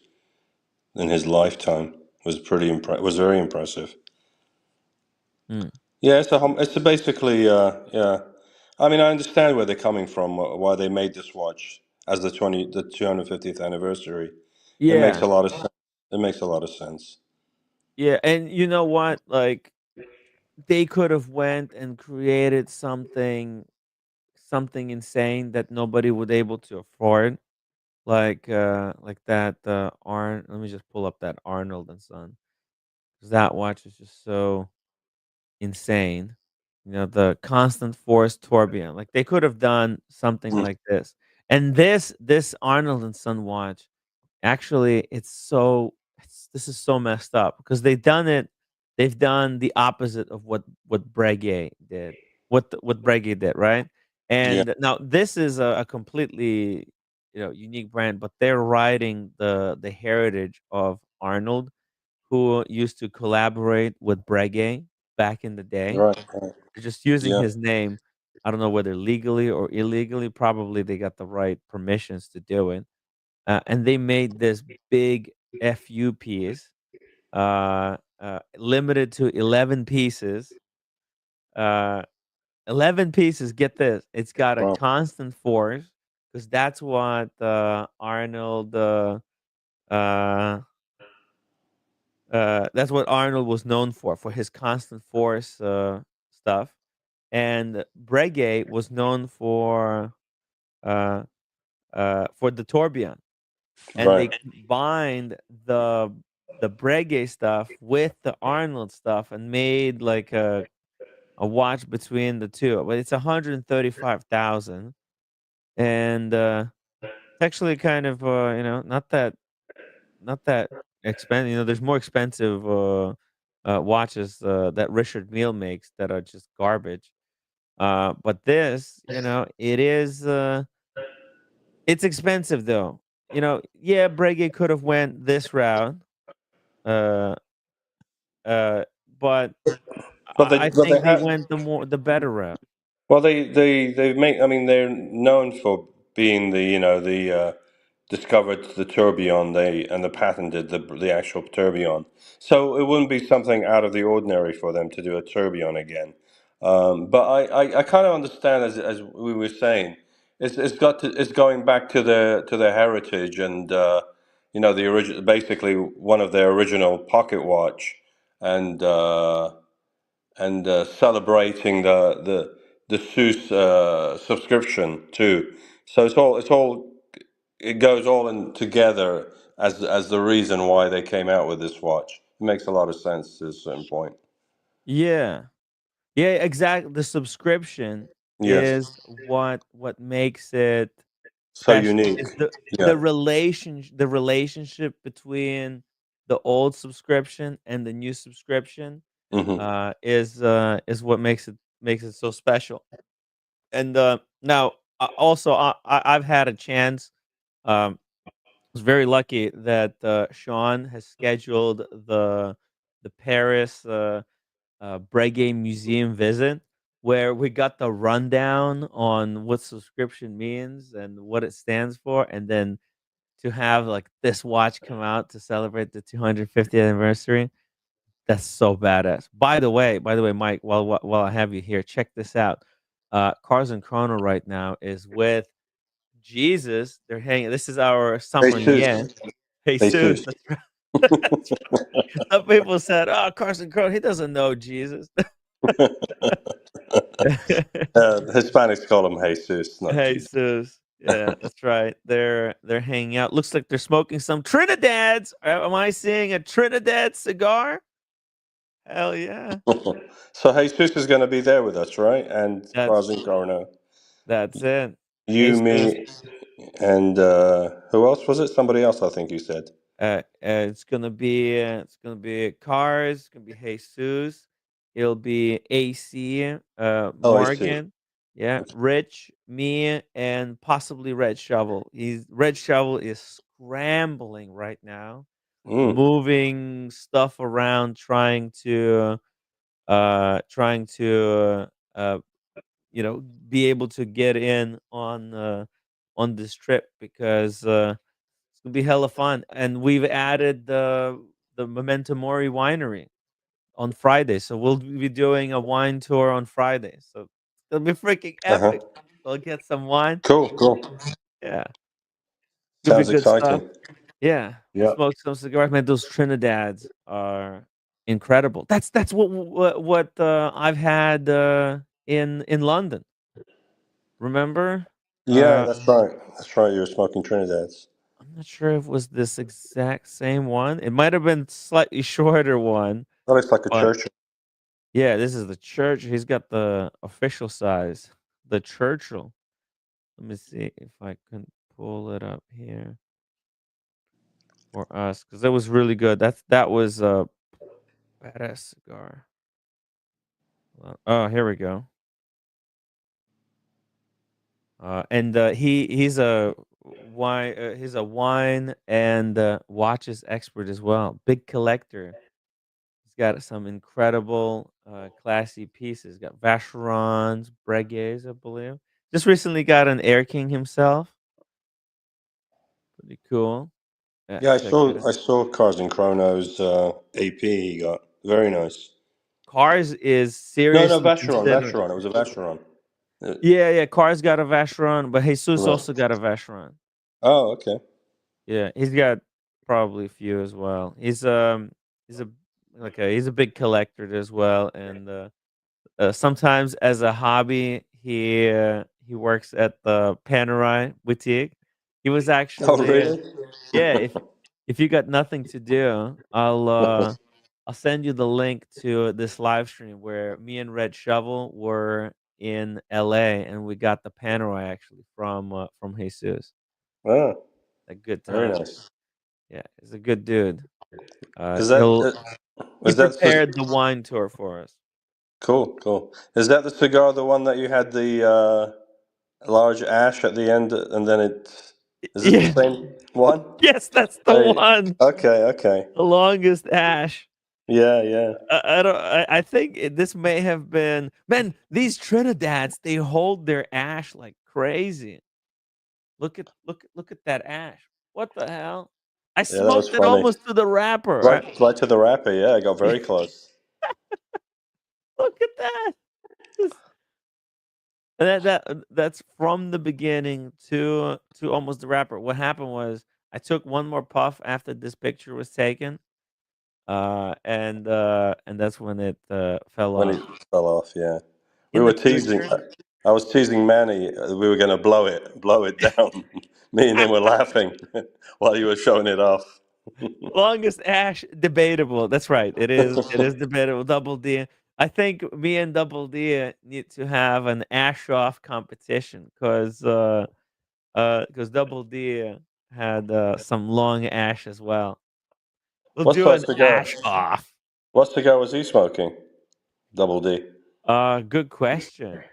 in his lifetime was was very impressive. Mm. Yeah, it's basically yeah. I mean, I understand where they're coming from, why they made this watch as the 250th anniversary. It makes Yeah, a lot of sense. It makes a lot of sense. yeah, and you know what? Like they could have went and created something insane that nobody would able to afford, like that Arn. Let me just pull up that Arnold and Son, 'cause that watch is just so insane. The constant force tourbillon. Like they could have done something Mm. like this. And this Arnold and Son watch, actually, this is so messed up because they've done the opposite of what Breguet did. What Breguet did, right? Yeah, And now this is a completely, unique brand, but they're riding the heritage of Arnold, who used to collaborate with Breguet back in the day. right, right. They're just using Yeah, his name. I don't know whether legally or illegally. Probably they got the right permissions to do it. And they made this big FU piece, limited to 11 pieces. Uh, 11 pieces. Get this. It's got a wow, constant force because that's what Arnold. Uh, that's what Arnold was known for his constant force stuff. And Breguet was known uh, for the tourbillon, and right, they combined the Breguet stuff with the Arnold stuff and made like a watch between the two. But it's 135,000, and it's actually kind of not that expensive. There's more expensive watches that Richard Mille makes that are just garbage. But this, it's expensive though. Yeah, Breguet could have went this route, uh, uh, but but I they think they have. went the better route. Well, they make. I mean, they're known for being the discovered the tourbillon. They patented the actual tourbillon. So it wouldn't be something out of the ordinary for them to do a tourbillon again. But I kind of understand, as we were saying, it's going back to their heritage, and the original, basically one of their original pocket watch, and celebrating the Seuss subscription too. So it goes all in together as the reason why they came out with this watch. It makes a lot of sense to a certain point. Yeah, yeah, exactly. The subscription Yes, is what makes it so special. unique. Is the Yeah. the relationship between the old subscription and the new subscription Hmm. is what makes it so special. And now, also, I've had a chance. I was very lucky that Sean has scheduled the Paris Breguet Museum visit, where we got the rundown on what subscription means and what it stands for, and then to have like this watch come out to celebrate the 250th anniversary. That's so badass. By the way, Mike, while I have you here, check this out. Cars and Chrono right now is with Jesus. They're hanging. This is our sommelier, Jesus. Jesus. Jesus. That's right. That's right. Some people said, "Oh, Carson Crowe, he doesn't know Jesus." The Hispanics call him Jesus, not Jesus. Jesus. Yeah, that's right. They're hanging out. Looks like they're smoking some Trinidad's. Am I seeing a Trinidad cigar? Hell yeah. So Jesus is going to be there with us, right? And That's Quasi Corona. that's it. You, Jesus. me, and who else was it? Somebody else, I think you said. It's gonna be Cars. It's gonna be Jesus. It'll be AC. Oh, I see. Morgan. Yeah, Rich, me, and possibly Red Shovel. Red Shovel is scrambling right now, Mm. moving stuff around, trying to be able to get in on this trip because it's gonna be hella fun. And we've added the Memento Mori winery on Friday, so we'll be doing a wine tour on Friday. So it'll be freaking Uh-huh. epic. We'll get some wine. Cool, cool. Yeah, it'll be Sounds good stuff. exciting. Yeah, we'll Yeah. smoke some cigars. Man, those Trinidad's are incredible. That's what I've had in London. Remember? Yeah, Uh, that's right. That's right. You were smoking Trinidad's. I'm not sure if it was this exact same one. It might have been slightly shorter one, That looks like a but church. yeah, this is the church. He's got the official size, the Churchill. Let me see if I can pull it up here for us because that was really good. That was a badass cigar. Oh, here we go. And he's a wine and watches expert as well. Big collector. He's got some incredible, classy pieces. Got Vacherons, Breguets, I believe. Just recently got an Air King himself. Pretty cool. Yeah, Yeah, I check it saw out. I saw Cars and Chrono's AP he got. Very nice. Cars is No, no, seriously Vacheron, considered. Vacheron. It was a Vacheron. Uh, Yeah, yeah. Cars got a Vacheron, but Jesus right. also got a Vacheron. Oh, okay. Yeah, he's got probably a few as well. He's a he's a big collector as well, and sometimes as a hobby, he works at the Panerai boutique. He was Oh, actually really? yeah. If you got nothing to do, I'll send you the link to this live stream where me and Red Shovel were in LA and we got the Panerai actually from Jesus. Ah, A good very time. nice. Yeah, he's a good dude. Is that He'll he is that prepared the wine tour for us. cool? Cool. Is that the cigar, the one that you had the large ash at the end, and then it? Is it the Yeah. same one? Yes, that's the Hey, one. okay, okay. The longest ash. Yeah, yeah. I don't. I think this may have been. Man, these Trinidad's they hold their ash like crazy. Look at that ash. What the hell? I Yeah, that was smoked it funny. almost to the wrapper. Right, right to the wrapper. Yeah, I got very close. Look at that. Just- that's from the beginning to almost the wrapper. What happened was I took one more puff after this picture was taken, and that's when it fell When off. it fell off. Yeah, we In were the teasing. future, I was teasing Manny. We were going to blow it down. Me and him were laughing while you were showing it off. longest ash debatable. That's right. It is debatable. Double D. I think me and Double D need to have an ash off competition because Double D had some long ash as well. We'll What do sort of an cigar? ash off. What cigar was he smoking? Double D. Good question.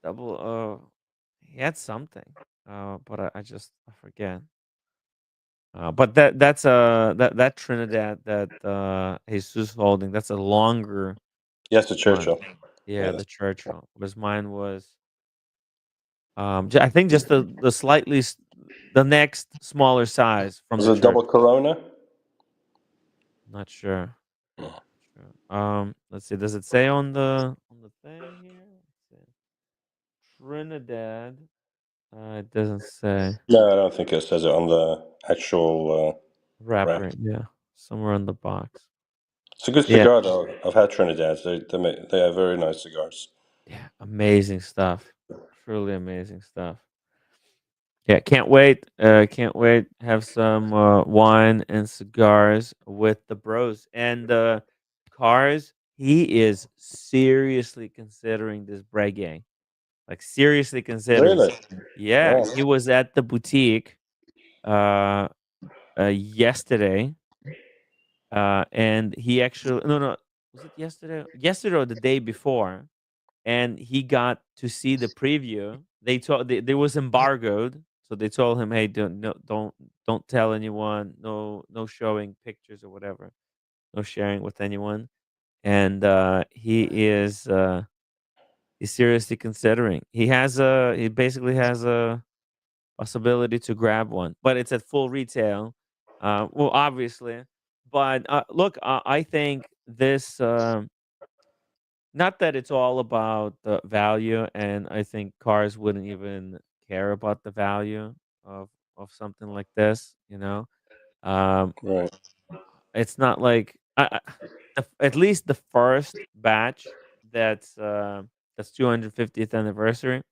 Double. He had something. But I forget. But that Trinidad that Jesus holding, that's a longer Yes, the one. Churchill. Yeah, Yeah. the Churchill. Whereas mine was I think just the slightly the next smaller size from Was the it a church. double Corona? Not sure. No, Sure. Let's see. Does it say on the thing here? Let's see. Trinidad. It doesn't say. I don't think it says it on the actual wrap. Wrapper. Yeah, somewhere on the box. It's a good Yeah, cigar, though. I've had Trinidad. They have very nice cigars. yeah, amazing stuff. Truly amazing stuff. Yeah, can't wait. Can't wait. Have some wine and cigars with the bros and cars. He is seriously considering this Breguet. Like seriously considering. Really? Yeah, Wow. he was at the boutique uh, yesterday, and he actually no, was it yesterday? Yesterday or the day before, and he got to see the preview. They was embargoed, so they told him, "Hey, don't tell anyone. No showing pictures or whatever. No sharing with anyone." And he's seriously considering. He basically has a possibility to grab one, but it's at full retail. Well, obviously, but look, I think this. Not that it's all about the value, and I think cars wouldn't even care about the value of something like this. Um, Right. it's not like at least the first batch that's 250th anniversary.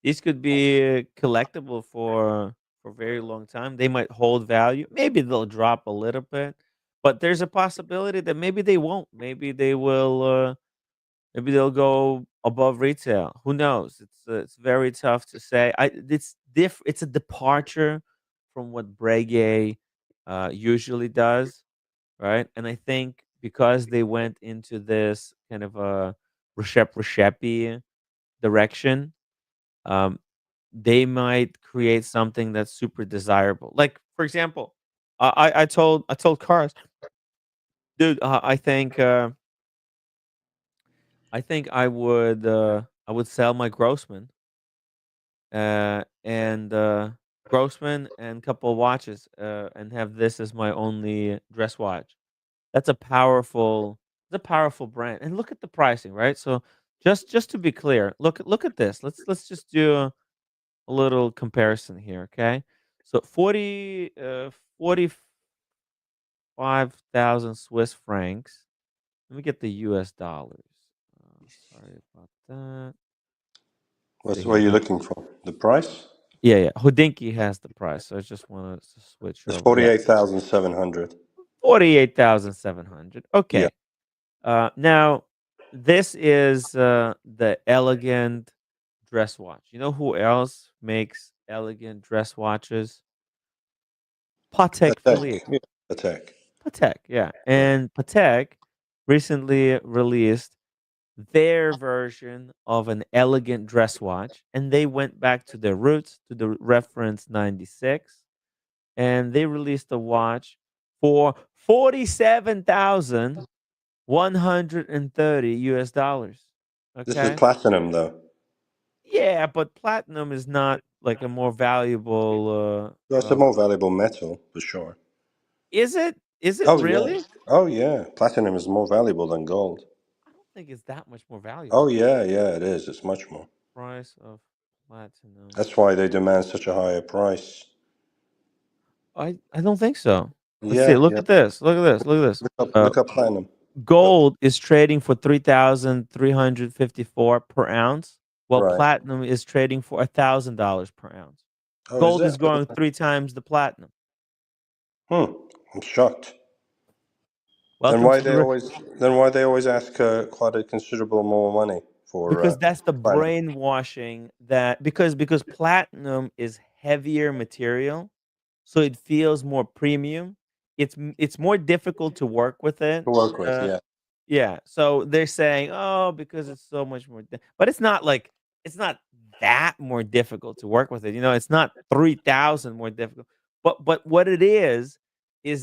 These could be collectible for a very long time. They might hold value. Maybe they'll drop a little bit, but there's a possibility that maybe they won't. Maybe they will. Maybe they'll go above retail. Who knows? It's very tough to say. It's a departure from what Breguet usually does, right? And I think because they went into this kind of a Reshep direction, um, they might create something that's super desirable. Like for example, I told Cars, dude, I think I would sell my Grossman and Grossman and couple of watches and have this as my only dress watch. That's a powerful brand. And look at the pricing, right? So just to be clear, look at this. Let's just do a little comparison here, okay? So 45,000 Swiss francs. Let me get the US dollars. Sorry about that. See What are here. you looking for? The price? Yeah, yeah. Hodinky has the price, so I just want to switch It's over. Yeah, 48,700. 48,700. Yeah. Okay. Now this is the elegant dress watch. You know who else makes elegant dress watches? Patek Attack. Philippe. Yeah. Attack. Patek, yeah. Right. And Patek recently released their version of an elegant dress watch, and they went back to their roots, to the reference 96, and they released a watch for 47,130 US dollars. This is Okay? platinum, though. Yeah, but platinum is not like a more valuable That's a more valuable metal, for sure. is it? Is it Oh, yeah. really? Oh, yeah. Platinum is more valuable than gold. I don't think it's that much more Oh, valuable. yeah, yeah, it is. It's much more. Price of platinum. That's why they demand such a higher price. I don't think so. Let's see. Yeah, Look yeah. at this. Look at this. Look at this. Look up platinum. Gold is trading for 3,354 per ounce, while Right. platinum is trading for $1,000 per ounce. Oh, is Gold it? is going 3 times the platinum. Hmm. I'm shocked. Then Welcome why to they the always ask quite a considerable more money for because that's the platinum? brainwashing that because platinum is heavier material, so it feels more premium. It's more difficult to work with it. To work with, Uh, yeah. yeah, so they're saying, "Oh, because it's so much more," but it's not like it's not that more difficult to work with it. It's not 3,000 more difficult. But what it is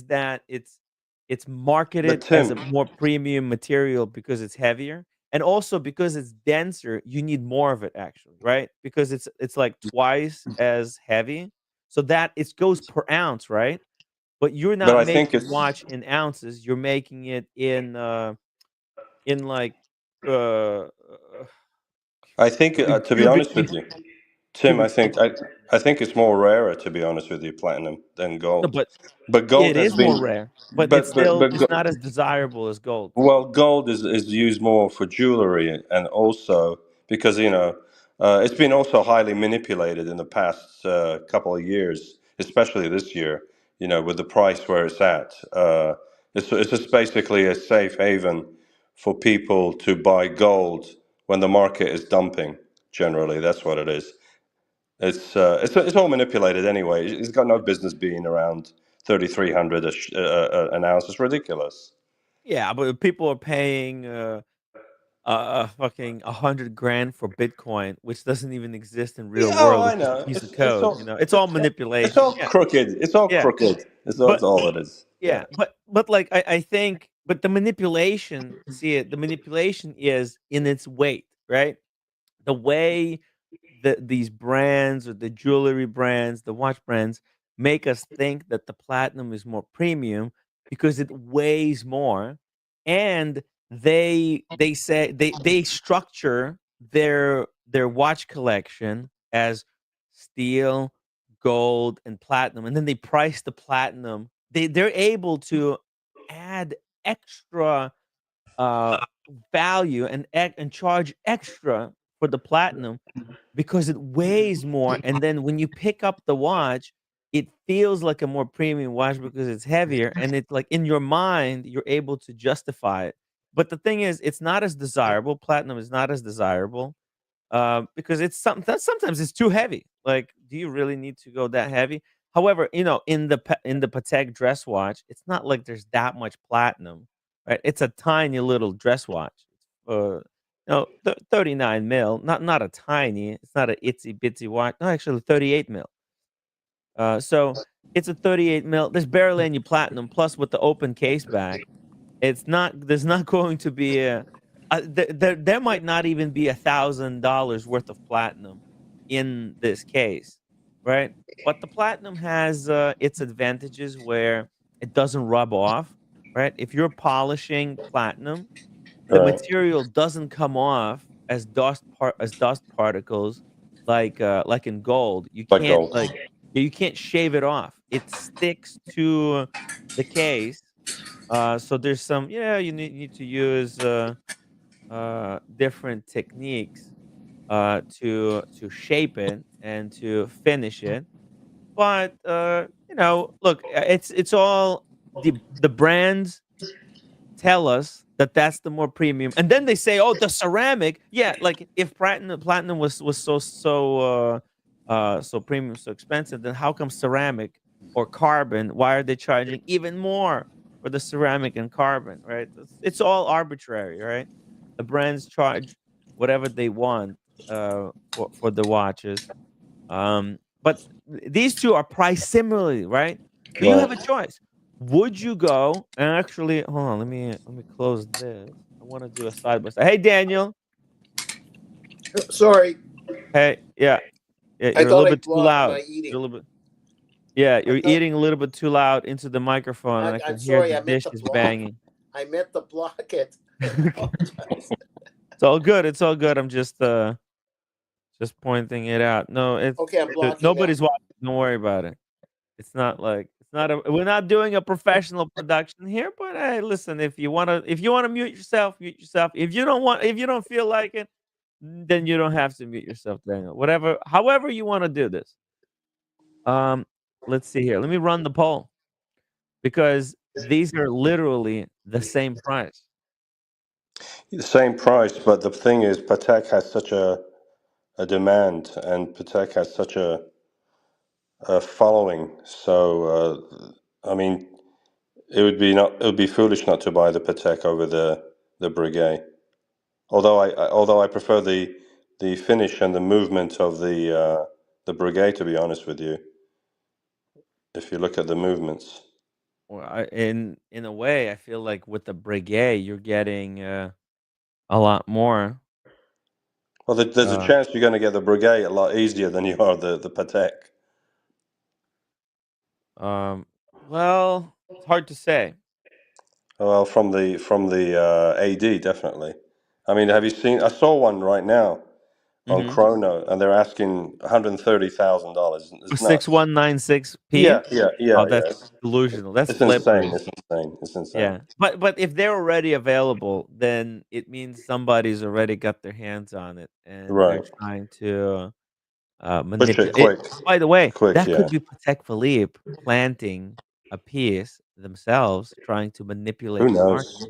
that it's But marketed as a Tim, more premium material because it's heavier, and also because it's denser, you need more of it actually, right? Because it's like twice as heavy, so that it goes per ounce, right? But you're But not I think making it's. watch in ounces, you're making it in like uh I think, to be honest with you, Tim, cubic feet. I think it's more rarer, to be honest with you, platinum than No, gold. but But yeah, gold it has is more been, rare, but it's still it's not go- as desirable as gold. well, gold is used more for jewelry, and also because it's been also highly manipulated in the past couple of years, especially this year. With the price where it's at, it's just basically a safe haven for people to buy gold when the market is dumping. Generally, that's what it is. It's all manipulated anyway. It's got no business being around 3,300 an ounce. It's ridiculous. Yeah, but people are paying fucking 100 grand for Bitcoin, which doesn't even exist in real Yeah, oh, world. I It's just a know. piece of code. It's all It's manipulation. all Yeah, crooked. It's all yeah. crooked. That's But all it is. Yeah. yeah, but like I think, but the manipulation, see it, the manipulation is in its weight, right? The way that these brands or the jewelry brands, the watch brands make us think that the platinum is more premium because it weighs more, and they say they structure their watch collection as steel, gold, and platinum, and then they price the platinum. They're able to add extra uh value and charge extra for the platinum because it weighs more, and then when you pick up the watch, it feels like a more premium watch because it's heavier, and it's like in your mind, you're able to justify it. But the thing is, it's not as desirable. Platinum is not as desirable because it's something that sometimes it's too heavy. Like, do you really need to go that heavy? However, in in the Patek dress watch, it's not like there's that much platinum, right? It's a tiny little dress watch. No, 39 mil, not a tiny. It's not a itsy bitsy watch. No, actually 38 mil. So it's a 38 mil. There's barely any platinum. Plus, with the open case back, it's not there's not going to be there might not even be $1,000 worth of platinum in this case, right? But the platinum has its advantages where it doesn't rub off, right? If you're polishing platinum, the Right. material doesn't come off as dust particles like in gold. You Like can't gold. you can't shave it off. It sticks to the case, so there's some, you need to use different techniques to shape it and to finish it. But look, it's all the brands tell us that that's the more premium, and then they say, "Oh, the ceramic." Yeah, like if platinum was so premium, so expensive, then how come ceramic or carbon? Why are they charging even more for the ceramic and carbon? Right? It's all arbitrary, right? The brands charge whatever they want for the watches, but these 2 are priced similarly, right? So you have Right. a choice. Would you go and actually hold on, let me close this. I wanna do a side by side. Hey, Daniel. Sorry, Hey, yeah, yeah, I you're a thought little I bit too blocked loud. my You're eating. a little bit Yeah, I you're thought eating a little bit too loud into the microphone, and I I'm can hear sorry. the I meant to dishes block. banging. I meant to block it. I apologize. It's all good, it's all good. I'm just pointing it out. No, Okay, I'm blocking now. nobody's watching, don't worry about it. It's not a we're not doing a professional production here, but hey, listen, if you wanna mute yourself. If you don't feel like it, then you don't have to mute yourself, Daniel. However you wanna do this. Um, let's see here. Let me run the poll because these are literally the same price. The same price, but the thing is, Patek has such a demand, and Patek has such a following. So, I mean, it would be foolish not to buy the Patek over the Breguet. Although I prefer the finish and the movement of the Breguet, to be honest with you. If you look at the movements, Well, in a way, I feel like with the Breguet, you're getting a lot more. Well, there's a chance you're going to get the Breguet a lot easier than you are the Patek. Well, it's hard to say. Well, from the AD, definitely. I mean, have you seen? I saw one right now on Mm-hmm. Chrono, and they're asking $130,000. For It's nuts. 6196p? Yeah, yeah, yeah, Oh, that's yeah. delusional. That's It's insane. flippery. It's insane. It's insane. Yeah. But if they're already available, then it means somebody's already got their hands on it and they're Right. trying to Push it manipulate it. quick. By the way, Quick, that yeah. could be Patek Philippe planting a piece themselves, trying to Who manipulate the market. knows?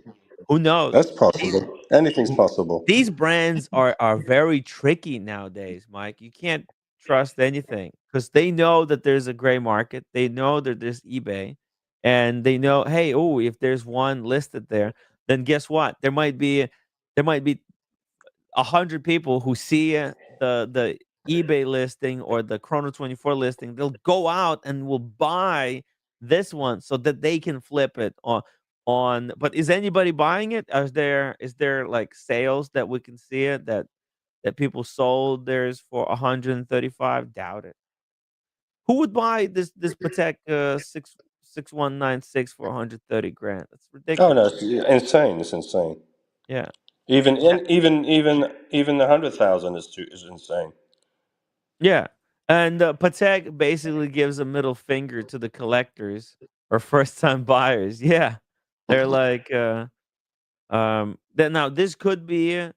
Who knows? That's These possible. Anything's w- possible. these brands are very tricky nowadays, Mike. You can't trust anything because they know that there's a gray market. They know that there's eBay, and they know, hey, oh, if there's one listed there, then guess what? There might be 100 people who see the eBay listing or the Chrono 24 listing. They'll go out and will buy this one so that they can flip it on. But is anybody buying it? Is there like sales that we can see it that people sold theirs for 135? Doubt it. Who would buy this Patek 6196 for 130 grand? That's Oh no, ridiculous. it's insane. It's insane. Yeah. Even Yeah. even 100,000 is insane. Yeah, and, Patek basically gives a middle finger to the collectors or first-time buyers. Yeah. They're like, then now this could be,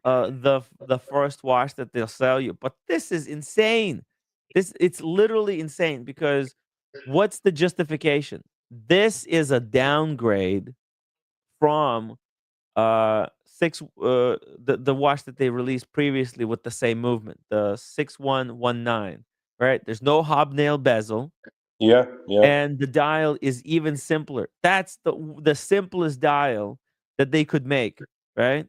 the first watch that they'll sell you, but this is insane. It's literally insane because what's the justification? This is a downgrade from the watch that they released previously with the same movement, the 6119, right? There's no hobnail bezel, Yeah, yeah. and the dial is even simpler. That's the simplest dial that they could make, right?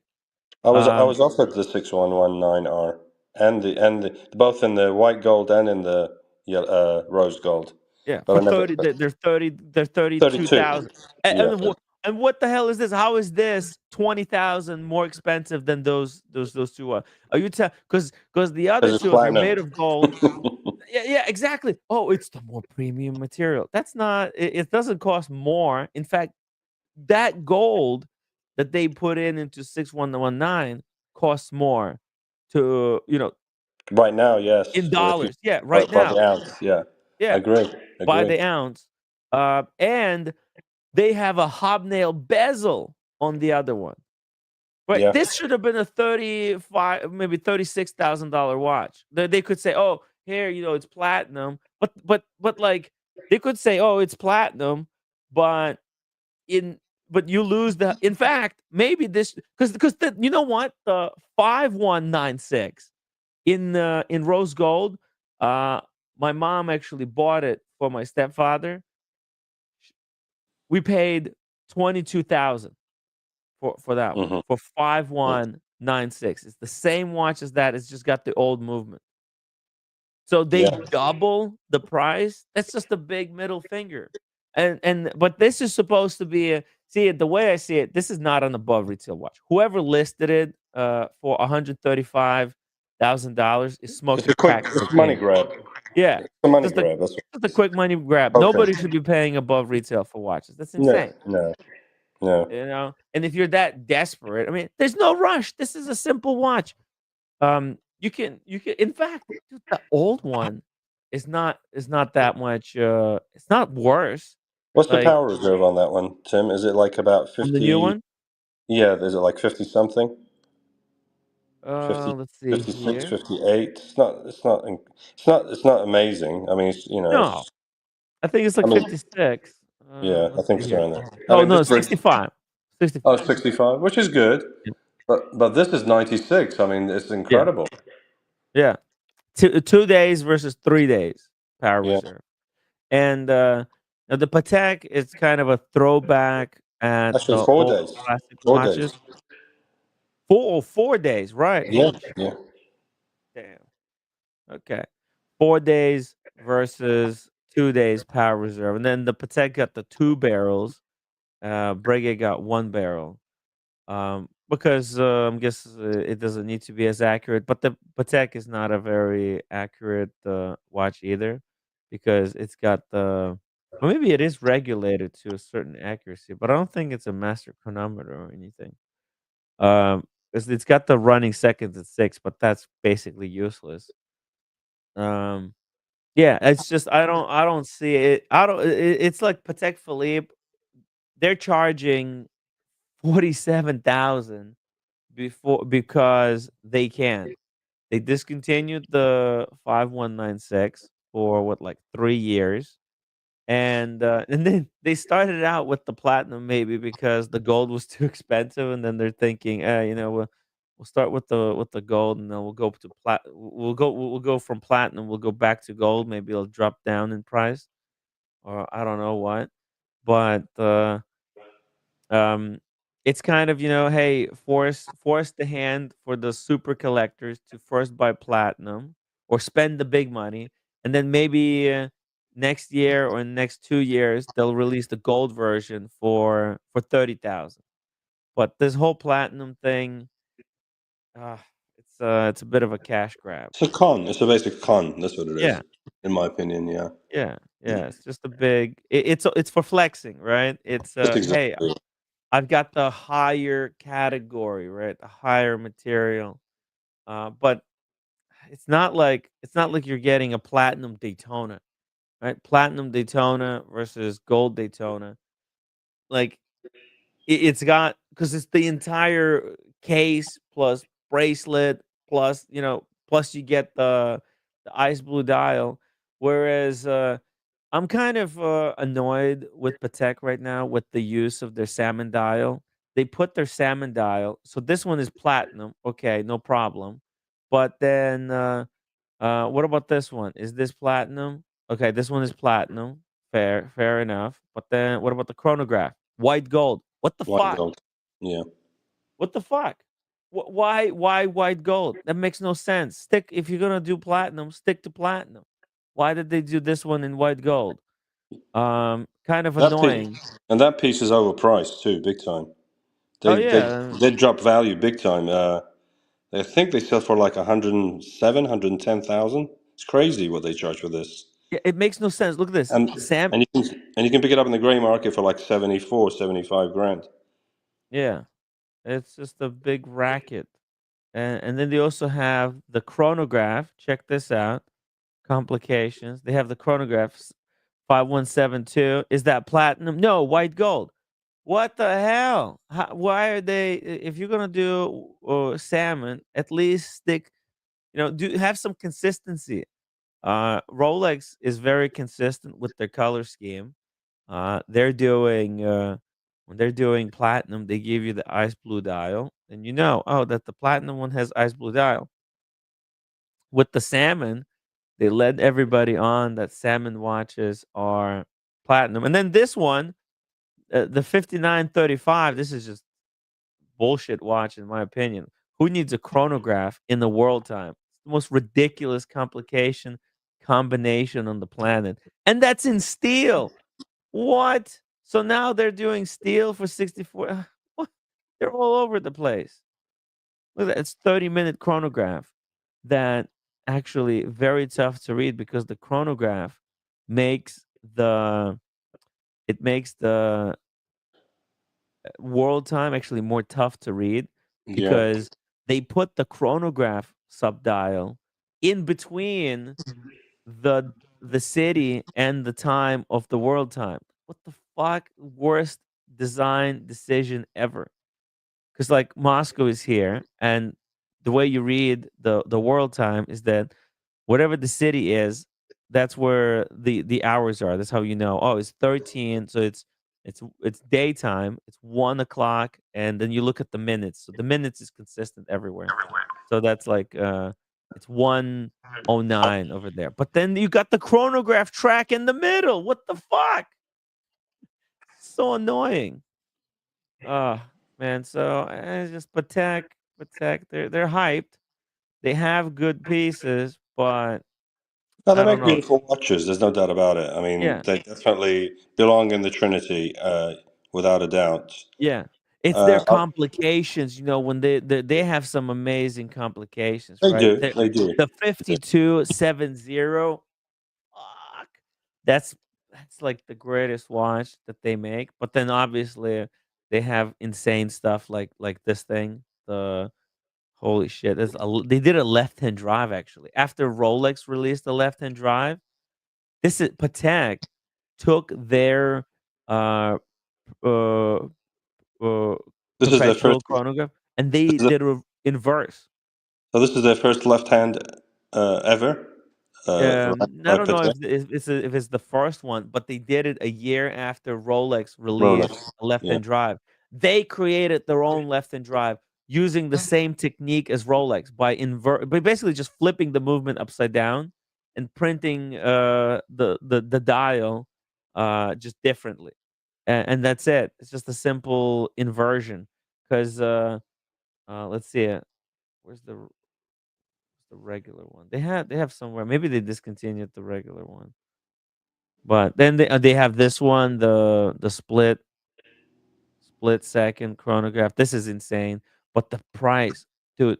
I Um, was offered the 6119R and the both in the white gold and in the rose gold, yeah, but for I never 30, they're 32. 32,000. Yeah. And what the hell is this? How is this 20,000 more expensive than those two are? Are you tell because the other Because it's two, if they're platinum. made of gold. Yeah, yeah, exactly. Oh, it's the more premium material. That's not it doesn't cost more. In fact, that gold that they put into 6119 costs more to, Right now, yes. in If you dollars. Yeah, right by the now. ounce, yeah. Yeah, Agree. by Agree. the ounce. And they have a hobnail bezel on the other one. Right, Yeah. this should have been a 35, maybe $36,000 watch. They could say, "Oh, here, it's platinum," but like they could say, "Oh, it's platinum," but in but you lose the. In fact, maybe this because you know what, the 5196 in rose gold. Uh, my mom actually bought it for my stepfather. We paid 22,000 for that one, Hmm. for 5196. It's the same watch as that, it's just got the old movement. So they Yeah. double the price. That's just a big middle finger. And but this is supposed to be see it the way I see it, this is not an above retail watch. Whoever listed it for $135,000 is It's smoking a quick crack it's a money cocaine. grab. Yeah. It's a money Just a grab. That's just a quick money grab. okay. Nobody should be paying above retail for watches. That's No, insane. no, no. And if you're that desperate, I mean, there's no rush. This is a simple watch. You can in fact, dude, the old one is not that much, it's not worse. What's the Like, power reserve on that one, Tim? Is it like about on the new 50? one, Yeah, is it like 50 something? 50, let's see 56, here. 58? It's not amazing. I mean, No, I think it's I like mean, 56. yeah, I Let's think see so. here. In there. I Oh, mean, no, this brick. 65. 65. Oh, 65, which is good. Yeah. But this is 96. I mean, it's Yeah. incredible. Yeah. 2 days versus 3 days power Yeah. reserve. And now the Patek is kind of a throwback at Actually, the four old days. classic 4 days. watches. 4 days, right? Yeah, Holy yeah, damn. Okay. 4 days versus 2 days power reserve. And then the Patek got the two barrels. Breguet got one barrel. because I guess it doesn't need to be as accurate. But the Patek is not a very accurate watch either, because it's got the. Well, maybe it is regulated to a certain accuracy, but I don't think it's a master chronometer or anything. Um, it's got the running seconds at 6, but that's basically useless. Um, yeah, it's just I don't see it. It's like Patek Philippe. They're charging 47,000 before because they can. They discontinued the 5196 for what, like 3 years, and then they started out with the platinum maybe because the gold was too expensive, and then they're thinking, we'll start with the gold, and then we'll go to we'll go from platinum, we'll go back to gold. Maybe it'll drop down in price, or I don't know what, but um, it's kind of, hey, force the hand for the super collectors to first buy platinum or spend the big money, and then maybe next year or in the next 2 years they'll release the gold version for 30,000. But this whole platinum thing, uh, it's a bit of a cash grab. It's a con. It's a basic con. That's what it is, Yeah, in my opinion. Yeah. yeah, yeah. It's just a big. It's for flexing, right? It's That's hey, exactly. I've got the higher category, right? The higher material. But it's not like you're getting a platinum Daytona, right? Platinum Daytona versus gold Daytona. Like it's got, because it's the entire case plus bracelet plus, plus you get the ice blue dial. Whereas I'm kind of annoyed with Patek right now with the use of their salmon dial. They put their salmon dial, so this one is platinum. Okay, no problem. But then, what about this one? Is this platinum? Okay, this one is platinum. Fair enough. But then, what about the chronograph? White gold. What the White fuck? gold. Yeah. What the fuck? Why white gold? That makes no sense. Stick If you're gonna do platinum, stick to platinum. Why did they do this one in white gold? Kind of That piece, annoying. and that piece is overpriced too, big time. Oh They they yeah, they drop value big time. I think they sell for like 107, 110,000. It's crazy what they charge for this. yeah. It makes no sense. Look at this, And Sam. you can pick it up in the gray market for like 74, 75 grand. Yeah, it's just a big racket. And then they also have the chronograph. Check this out. Complications. They have the chronographs 5172. Is that platinum? No, white gold. What the hell? Why are they? If you're gonna do salmon, at least stick. Do have some consistency. Rolex is very consistent with their color scheme. They're doing when they're doing platinum, they give you the ice blue dial, and oh, that the platinum one has ice blue dial. With the salmon, they led everybody on that salmon watches are platinum, and then this one, the 5935. This is just bullshit watch, in my opinion. Who needs a chronograph in the world time? It's the most ridiculous complication combination on the planet, and that's in steel. What? So now they're doing steel for 64. What? They're all over the place. Look at that. It's 30-minute chronograph that actually very tough to read, because the chronograph makes the it makes the world time actually more tough to read, Yeah. because they put the chronograph subdial in between the city and the time of the world time. What the fuck? Worst design decision ever. Because like Moscow is here, and the way you read the world time is that whatever the city is, that's where the hours are. That's how you know. Oh, it's 13, so it's daytime. It's 1 o'clock, and then you look at the minutes. So the minutes is consistent everywhere. So that's like it's 109 over there. But then you got the chronograph track in the middle. What the fuck? So annoying. Man. So it's just Patek. They're hyped. They have good pieces, but No, they I don't make know. beautiful watches. There's no doubt about it. I mean, Yeah, they definitely belong in the Trinity, without a doubt. yeah. It's their Uh, complications, when they have some amazing complications, they right? do, they do. The 5270, fuck, that's that's like the greatest watch that they make. But then obviously they have insane stuff like this thing. The Holy shit, they did a left-hand drive actually. After Rolex released the left-hand drive, this is Patek took their uh uh uh, This is their first. perpetual chronograph, and they This is did a inverse. so this is their first left hand ever, right, I by don't know Patek. if it's the first one, but they did it a year after Rolex released Rolex. a Yeah. left-hand drive. They created their own left-hand drive using the same technique as Rolex by basically just flipping the movement upside down and printing the dial just differently, and that's it. It's just a simple inversion. Because let's see, where's the regular one? They have somewhere. Maybe they discontinued the regular one. But then they have this one, the split second chronograph. This is insane. But the price, dude,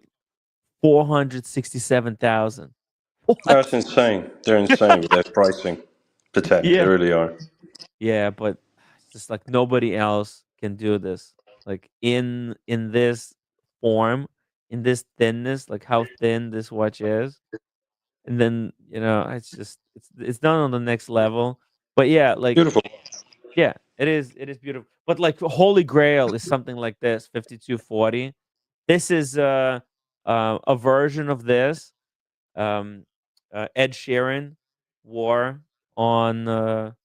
467,000. That's What? insane. They're insane with their pricing. Patek, they Yeah. really are. Yeah, but it's just like nobody else can do this. Like in this form, in this thinness, like how thin this watch is. And then, it's done on the next level. But yeah, like, Beautiful. yeah, it is beautiful. But like Holy Grail is something like this, 5240. This is a version of this. Um Ed Sheeran wore on the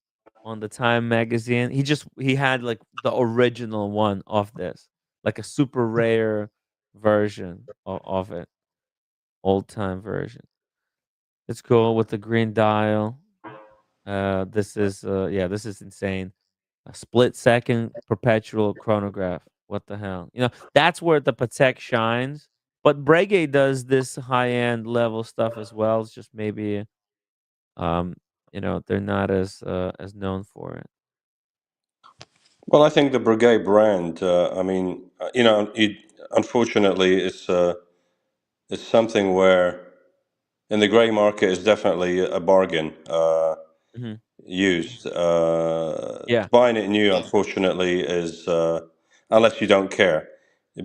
Time magazine. He had like the original one of this, like a super rare version of it, old time version. It's cool with the green dial. This is insane. A split second perpetual chronograph. What the hell? That's where the Patek shines. But Breguet does this high end level stuff as well. It's just maybe um, they're not as known for it. Well, I think the Breguet brand. I mean, unfortunately, it's something where in the grey market is definitely a bargain. Hmm. Used. Yeah, Buying it new, unfortunately, is unless you don't care.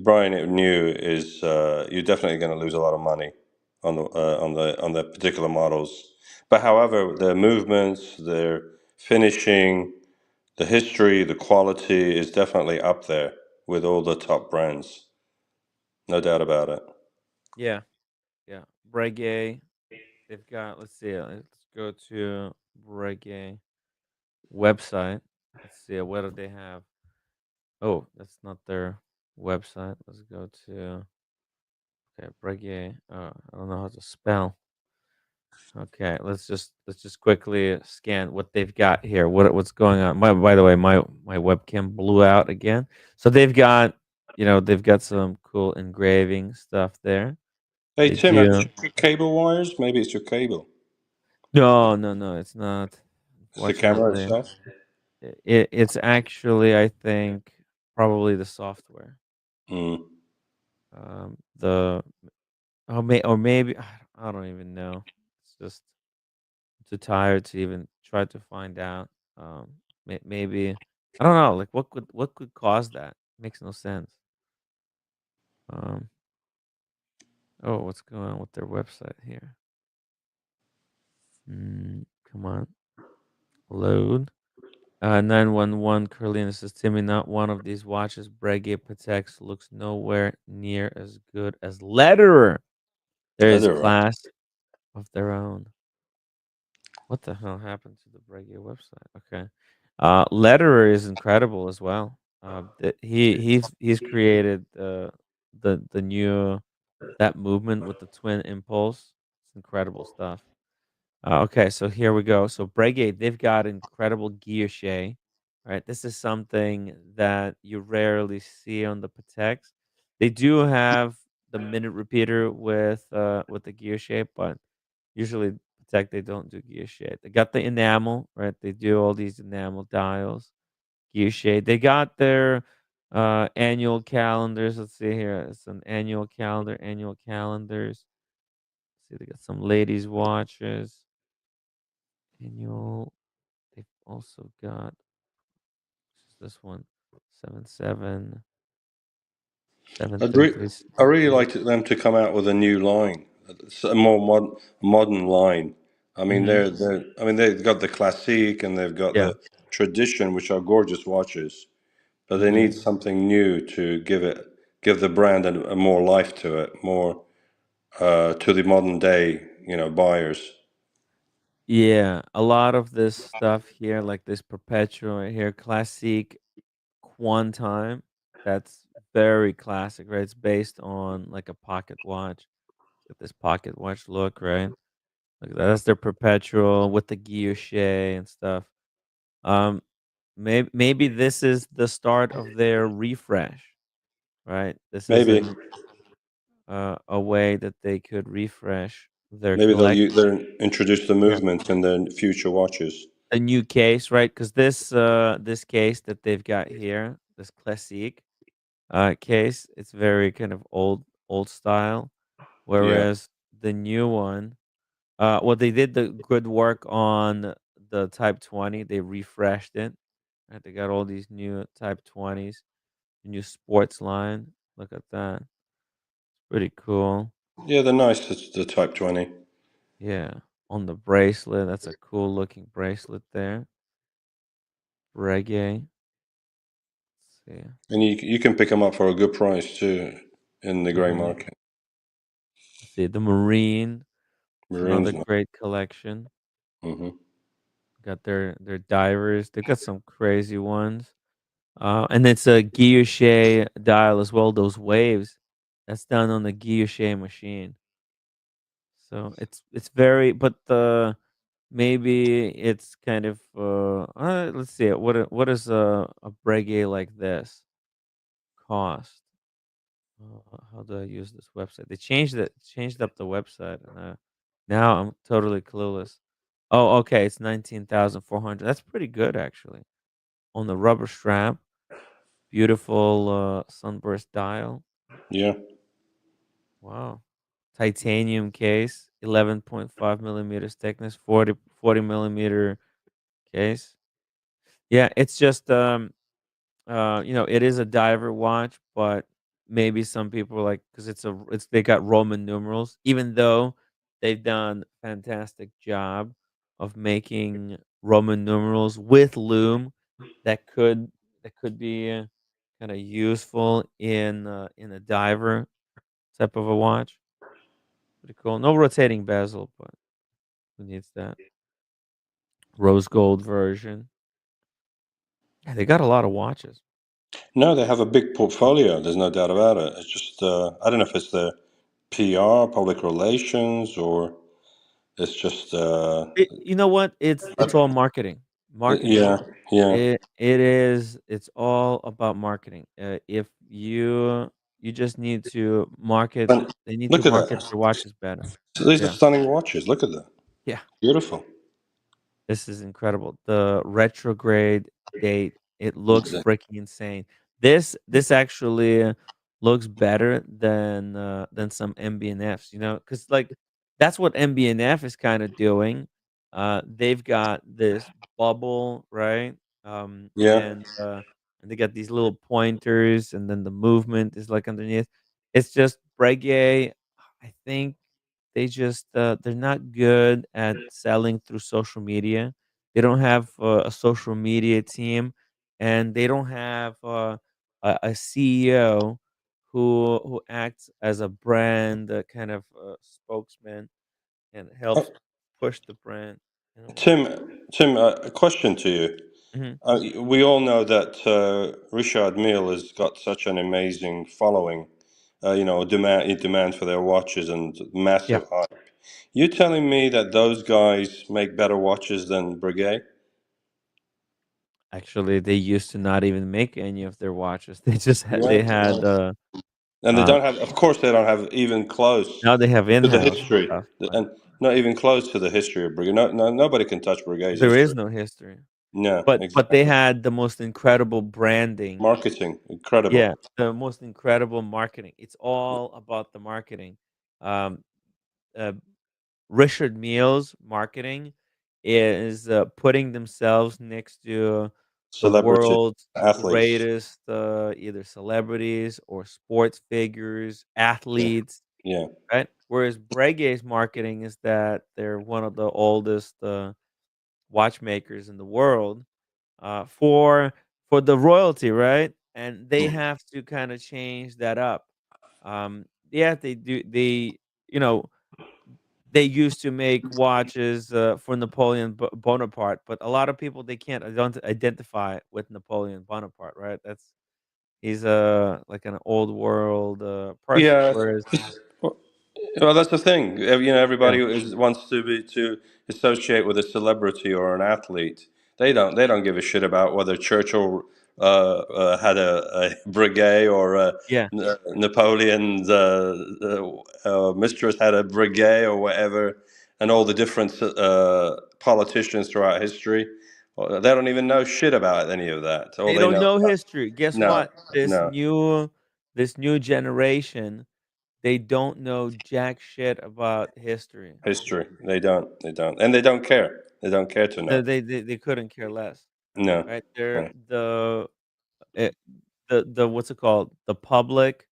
Buying it new is you're definitely going to lose a lot of money on the particular models. But however, their movements, their finishing, the history, the quality is definitely up there with all the top brands. No doubt about it. yeah, yeah. Breguet. They've got. Let's see. Let's go to Breguet website. Let's see. What do they have? Oh, that's not their website. Let's go to Breguet. I don't know how to spell. Okay, let's just quickly scan what they've got here. What's going on? By the way, my webcam blew out again. So they've got some cool engraving stuff there. Hey They Tim, have you do. checked your cable wires? Maybe it's your cable. No, no, no, it's not. It's the camera Unfortunately, itself. it's actually, I think, probably the software. Mm. The or maybe I don't even know. It's just too tired to even try to find out. Maybe I don't know. Like, what could cause that? Makes no sense. Um. Oh, what's going on with their website here? Come on, load. 911 Carlina says, Timmy, not one of these watches. Breguet Patex looks nowhere near as good as Lederer. There is Leather. class of their own. What the hell happened to the Breguet website? Okay. Lederer is incredible as well. He's created the new that movement with the twin impulse. It's incredible stuff. Okay, so here we go. So Breguet, they've got incredible guilloche, right? This is something that you rarely see on the Pateks. They do have the minute repeater with the guilloche, but usually Patek they don't do guilloche. They got the enamel, right? They do all these enamel dials, guilloche. They got their Annual calendars. Let's see here. It's an annual calendar. Annual calendars. See, they got some ladies' watches. Annual. They've also got this one, 77 I really 733. like them to come out with a new line, a more modern line. I mean, Mm-hmm. they've got the classique and they've got Yeah. the tradition, which are gorgeous watches, but they Mm-hmm. need something new to give the brand a more life to it, more to the modern day, buyers. Yeah, a lot of this stuff here, like this perpetual right here, classic quantime. That's very classic, right? It's based on like a pocket watch. Get this pocket watch look, right? Like that's their perpetual with the guilloche and stuff. Um, maybe this is the start of their refresh, right? This is Maybe, a way that they could refresh their maybe collection. they'll introduce the Yeah, movement in the future watches. a new case, right? Because this case that they've got here, this classique case, it's very kind of old style, Yeah, whereas the new one, well, they did the good work on the Type 20. They refreshed it. Right? They got all these new Type 20s, new sports line. Look at that. Pretty cool. yeah, they're nice. It's the Type 20. Yeah. On the bracelet, that's a cool looking bracelet there. Breguet. See. And you can pick them up for a good price too in the grey Mm-hmm. market. See the Marine. It's Marines. another great collection. Mm-hmm. Got their divers. They got some crazy ones. And it's a guilloche dial as well. Those waves, that's done on the guilloche machine. So it's very, but the maybe it's kind of let's see what is a Breguet like this cost? How do I use this website? They changed up the website, and now I'm totally clueless. Oh, okay, it's 19,400. That's pretty good actually. On the rubber strap, beautiful sunburst dial. Yeah. Wow. Titanium case, 11.5 millimeters thickness, 40 millimeter case. Yeah, it's just it is a diver watch, but maybe some people are like, because it's they got Roman numerals, even though they've done fantastic job of making Roman numerals with loom that could be kind of useful in a diver type of a watch. Pretty cool. No rotating bezel, but who needs that? Rose gold version. Yeah, they got a lot of watches. No, they have a big portfolio. There's no doubt about it. It's just I don't know if it's the PR, public relations, or it's just You know what? It's all marketing. Marketing. yeah, yeah. It's all about marketing. If you just need to market, And they need to look at market that. their watches better. These are Yeah. stunning watches. Look at that. Yeah. Beautiful. This is incredible. The retrograde date, it looks freaking insane. This actually looks better than some MBNFs, because like that's what MBNF is kind of doing. They've got this bubble, right? Yeah. And they got these little pointers, and then the movement is like underneath. It's just Breguet. I think they're not good at selling through social media. They don't have a social media team, and they don't have a CEO who acts as a brand kind of spokesman and Uh, helps push the brand. You know. Tim, a question to you. Mhm. We all know that Richard Mille has got such an amazing following. Demand for their watches and Yeah, massive hype. You telling me that those guys make better watches than Breguet? actually, they used to not even make any of their watches. They just had Yeah. they had And they uh don't have, of course, they don't have even close now they have to the in-house history, stuff, but and not even close to the history of Breguet. No, nobody can touch Breguet's there is history. no history. Yeah, but they exactly. had the most incredible branding. Marketing, incredible. Yeah, the most incredible marketing. It's all about the marketing. Um, uh, Richard Meals marketing is putting themselves next to the Celebrity world's athletes. greatest either celebrities or sports figures, Yeah, athletes, yeah, right? Whereas Breguet's marketing is that they're one of the oldest watchmakers in the world for the royalty, right? And they mm. have to kind of change that up. Yeah, they do. You know, they used to make watches for Napoleon Bonaparte, but a lot of people they can't don't identify with Napoleon Bonaparte, right? He's like an old world person, Yeah. whereas Well, that's the thing. yeah, Everybody wants to associate with a celebrity or an athlete. They don't give a shit about whether Churchill had a Breguet or yeah, Napoleon's mistress had a Breguet or whatever, and all the different politicians throughout history. Well, they don't even know shit about any of that. All they they don't know, know history. Guess no, what? This no new generation, they don't know jack shit about history. history. They don't, and they don't care. They don't care to know. They couldn't care less, No. right? They're No. eh, the what's it called? The public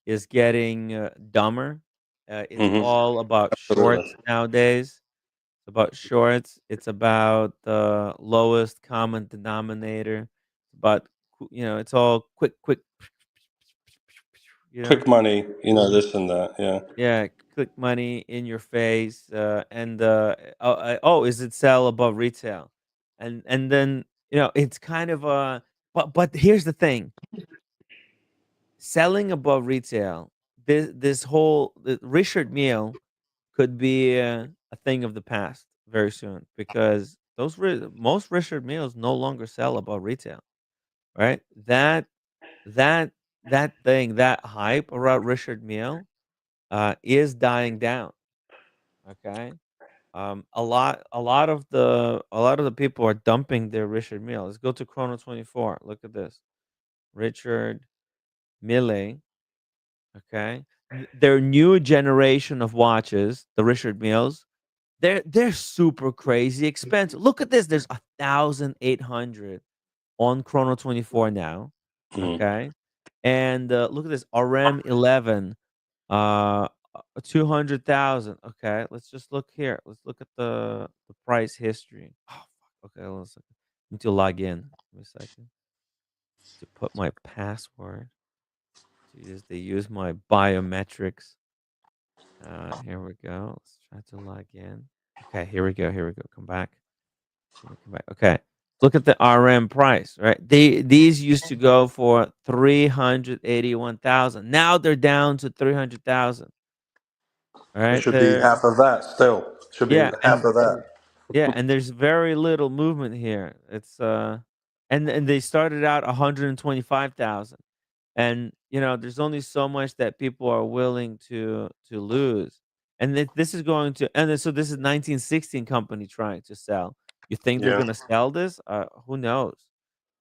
is getting dumber. It's all about Absolutely. shorts nowadays. It's about shorts. It's about the lowest common denominator. But it's all quick, quick. You know, Quick money, this and that. Yeah. yeah, quick money in your face. And is it sell above retail? And then it's kind of a. But here's the thing: selling above retail. This whole Richard Mille could be a thing of the past very soon because most Richard meals no longer sell above retail, right? That that thing, that hype around Richard Mille is dying down. Okay, a lot of the people are dumping their Richard Mille. Let's go to Chrono 24. Look at this, Richard Mille. Okay, their new generation of watches, the Richard Milles. They're super crazy expensive. Look at this. There's 1,800 on Chrono 24 now. Mhm. Okay. And look at this RM11 uh 200,000. Okay, let's just look here. Let's look at the price history. Oh fuck. Okay, hold on a second. I need to log in. Give me a second to put my password. Jeez, they use my biometrics. Here we go. Let's try to log in. Okay, here we go. Here we go. Come back. Let me come back. Okay. Look at the RM price, right? These used to go for 381,000. Now they're down to 300,000. All It right. should be half of that still. Should be Yeah, half of that. and there's very little movement here. It's and they started out 125,000. And there's only so much that people are willing to lose. And this is going to and then, so this is 1916 company trying to sell. You think they're Yeah. going to sell this? Who knows?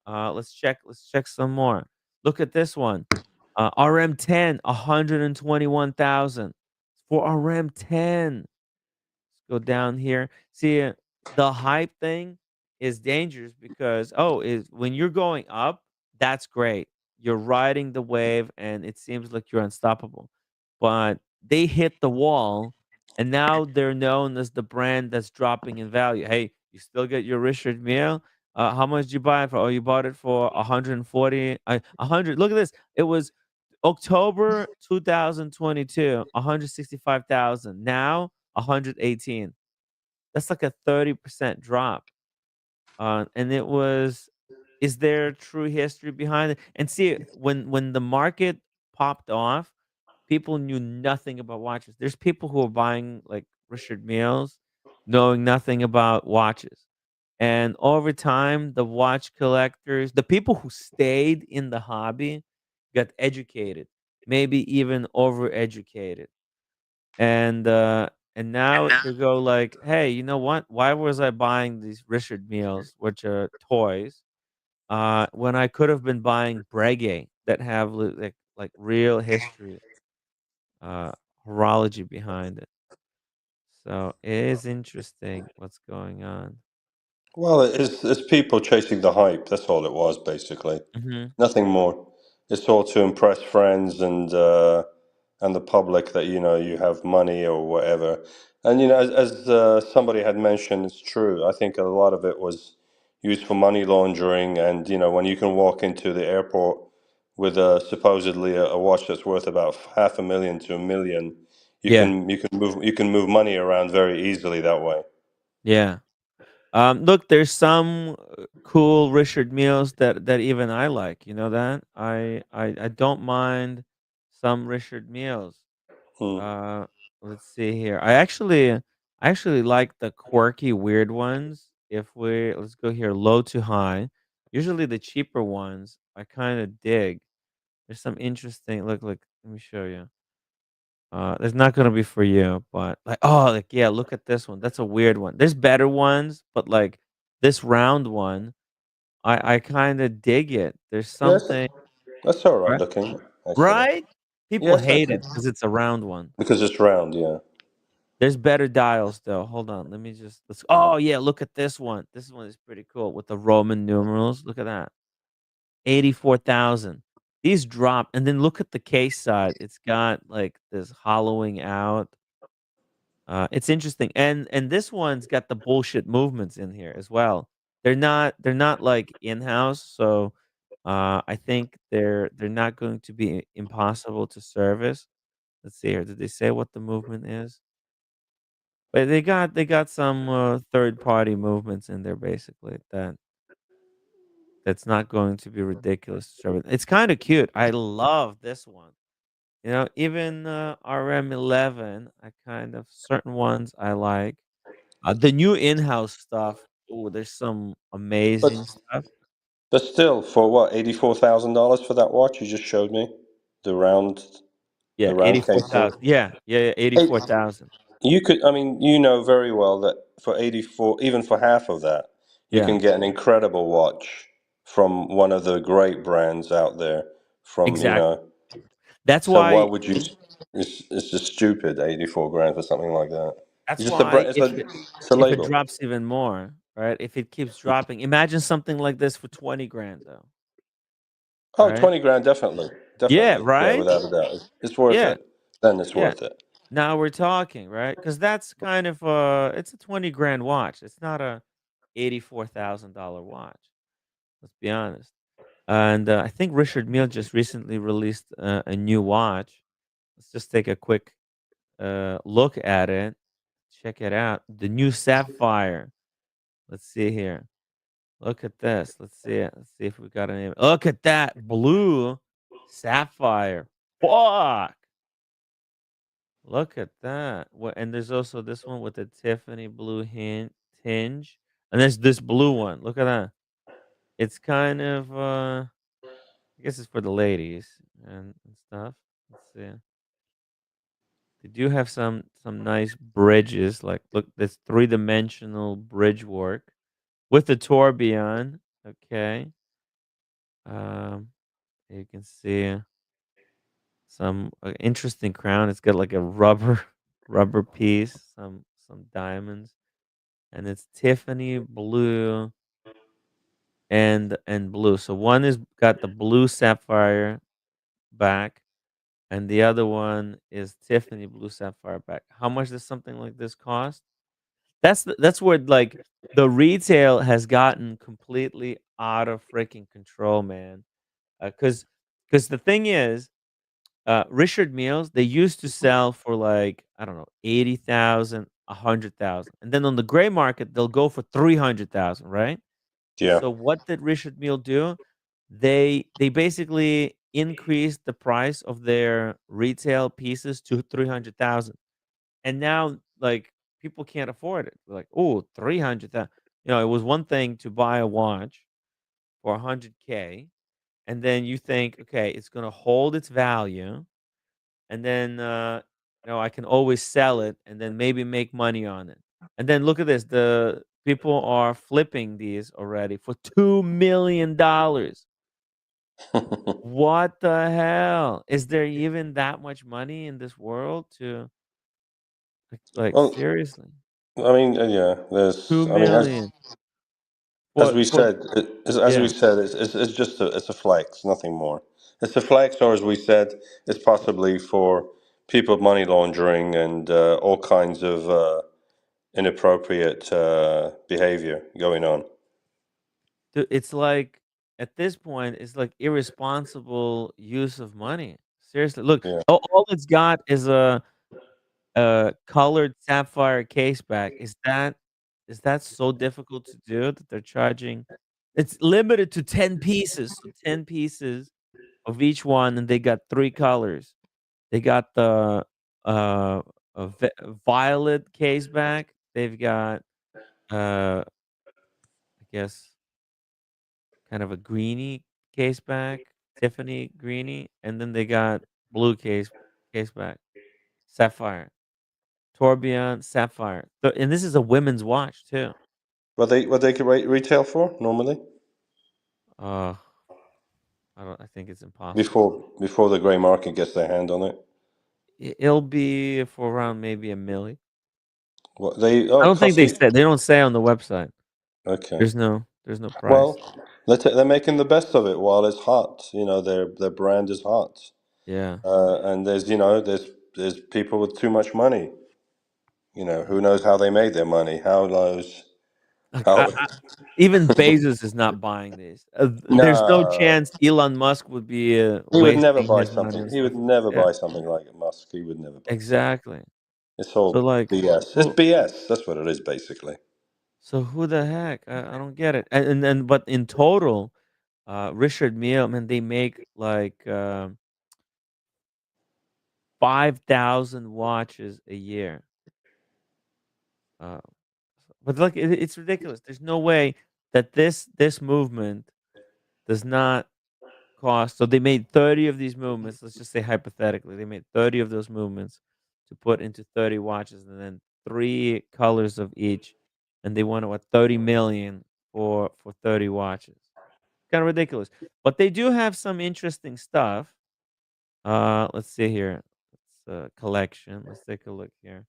Let's check some more. Look at this one. RM10 121,000 for RM10. Go down here. See, the hype thing is dangerous because is when you're going up, that's great. You're riding the wave and it seems like you're unstoppable. But they hit the wall and now they're known as the brand that's dropping in value. Hey, you still get your Richard Mille? How much did you buy it for? Oh, you bought it for 140, 100. Look at this. It was October 2022, 165,000. Now 118. That's like a 30% drop. And it was is there true history behind it? And see, when the market popped off, people knew nothing about watches. There's people who are buying like Richard Milles, knowing nothing about watches. And over time, the watch collectors, the people who stayed in the hobby, got educated, maybe even overeducated. And And now it could go like, "Hey, you know what? Why was I buying these Richard Meals, which are toys, when I could have been buying Breguet that have like real history, uh, horology behind it." So it is interesting what's going on. Well, it's people chasing the hype. That's all it was, basically. Mhm. Nothing more. It's all to impress friends and the public that you have money or whatever. And as somebody had mentioned, it's true. I think a lot of it was used for money laundering. And when you can walk into the airport with supposedly a watch that's worth about 500,000 to 1 million, you Yeah. can you can move money around very easily that way. Yeah. Look, there's some cool Richard Meals that even I like. You know that I don't mind some Richard Meals. Hmm. Uh, let's see here. I actually like the quirky, weird ones. If we let's go here, low to high. Usually the cheaper ones I kind of dig. There's some interesting. Look. Let me show you. It's not gonna be for you, but like yeah, look at this one. That's a weird one. There's better ones, but like this round one, I kind of dig it. There's Yes, something that's all right right, looking, actually. right? People Yes, I hate it think. because it's a round one. Because it's round, yeah. There's better dials though. Hold on, let me just. Oh yeah, look at this one. This one is pretty cool with the Roman numerals. Look at that, 84,000. These drop, and then look at the case side. It's got like this hollowing out. It's interesting, and this one's got the bullshit movements in here as well. They're not like in-house, so, I think they're not going to be impossible to service. Let's see here, did they say what the movement is? But they got some, third party movements in there basically that's not going to be ridiculous to service. It's kinda cute. I love this one. Even, RM11, I kind of certain ones I like. The new in-house stuff, oh, there's some But amazing stuff. but still, for what, $84,000 for that watch you just showed me, the round Yeah, the round casing. 84,000. Yeah, Hey, 84,000. you could, I mean, you know very well that for 84, even for half of that, you Yeah, can get an incredible watch from one of the great brands out there. From exactly. That's so why why would you? It's just stupid, 84 grand for something like that. that's It's just a why brand. if it It's a if it label. drops even more, right? If it keeps dropping, imagine something like this for 20 grand though, Oh, right? 20 grand, definitely. Yeah, Definitely. Yeah, right? without a doubt. It's worth Yeah, it. Then it's yeah. worth it. Now we're talking, right? Because that's kind of it's a 20 grand watch. It's not a $84,000 watch. Let's be honest. And I think Richard Mille just recently released a new watch. Let's just take a quick look at it. Check it out. The new Sapphire. Let's see here. Look at this. Let's see it. Let's see if we got any. Look at that blue Sapphire. Fuck. Look at that. What? And there's also this one with the Tiffany blue tinge. And there's this blue one. Look at that. It's kind of I guess it's for the ladies and stuff. Let's see. They do have some nice bridges. Like, look, this three-dimensional bridge work with the tourbillon. Okay. Um, you can see some interesting crown. It's got like a rubber rubber piece, some diamonds, and it's Tiffany blue and blue. So one is got the blue sapphire back, and the other one is Tiffany blue sapphire back. How much does something like this cost? That's where like the retail has gotten completely out of freaking control, man. Because the thing is, Richard Meals they used to sell for like I don't know 80,000, 100,000, and then on the gray market they'll go for 300,000, right? Yeah. So what did Richard Mille do? They basically increased the price of their retail pieces to 300,000. And now like people can't afford it. They're like, "Oh, 300,000." It was one thing to buy a watch for 100K and then you think, "Okay, it's going to hold its value." And then I can always sell it and then maybe make money on it. And then look at this, the people are flipping these already for $2 million. What the hell? Is there even that much money in this world to like Well, seriously? I mean, yeah, Two there's. I mean, million as for we for said, as we yeah. said, it's just it's a flex, nothing more. It's a flex, or as we said, it's possibly for people money laundering and all kinds of inappropriate behavior going on. It's like at this point, it's like irresponsible use of money. Seriously, look, Yeah. all it's got is a colored sapphire case back. Is that so difficult to do that they're charging? It's limited to 10 pieces, so 10 pieces of each one, and they got 3 colors. They got the, uh, violet case back. They've got, I guess, kind of a greeny case back, Tiffany greeny, and then they got blue case back, sapphire. Tourbillon Sapphire. And this is a women's watch too. What they could retail for normally Uh, I think it's impossible. before the grey market gets their hand on it. It'll be for around maybe a milli. What they I don't think costing? they don't say on the website. Okay. There's no price. Well, they're making the best of it while it's hot. You know, their brand is hot, Yeah. and there's people with too much money. You know, who knows how they made their money? How knows Like how? even Bezos is not buying these. There's no No, chance Elon Musk would be he would never wasting buy his money something. on He would stuff. never Yeah, buy something like Musk. He would never buy something. exactly. It's So all like BS. It's who BS. That's what it is, basically. so who the heck? I don't get it. And then but in total, Richard Mille, man, they make like 5,000 watches a year. Uh, but like it's ridiculous. There's no way that this movement does not cost. So they made 30 of these movements. Let's just say hypothetically, they made 30 of those movements to put into 30 watches, and then 3 colors of each, and they want what 30 million for 30 watches. Kind of ridiculous. But they do have some interesting stuff. Let's see here. Collection. Let's take a look here.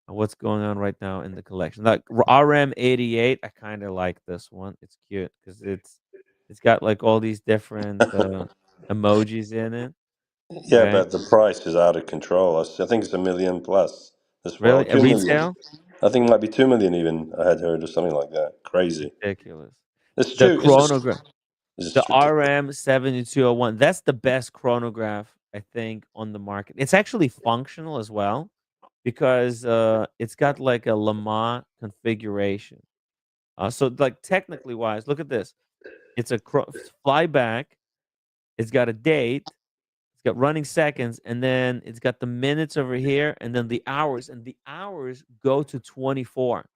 What's going on right now in the collection? Like RM88, I kind of like this one. It's cute because it's got like all these different emojis in it, Yeah, right? but the price is out of control. I think it's 1 million plus as well. Really, a 2 million. retail? I think it might be 2 million even. I had heard or something like that. Crazy. Ridiculous. It's The too. chronograph, It's the just ridiculous. RM7201. That's the best chronograph I think on the market. It's actually functional as well because it's got like a Lama configuration. So like technically wise, look at this. It's a flyback. It's got a date. It's got running seconds, and then it's got the minutes over here, and then the hours, and the hours go to 24.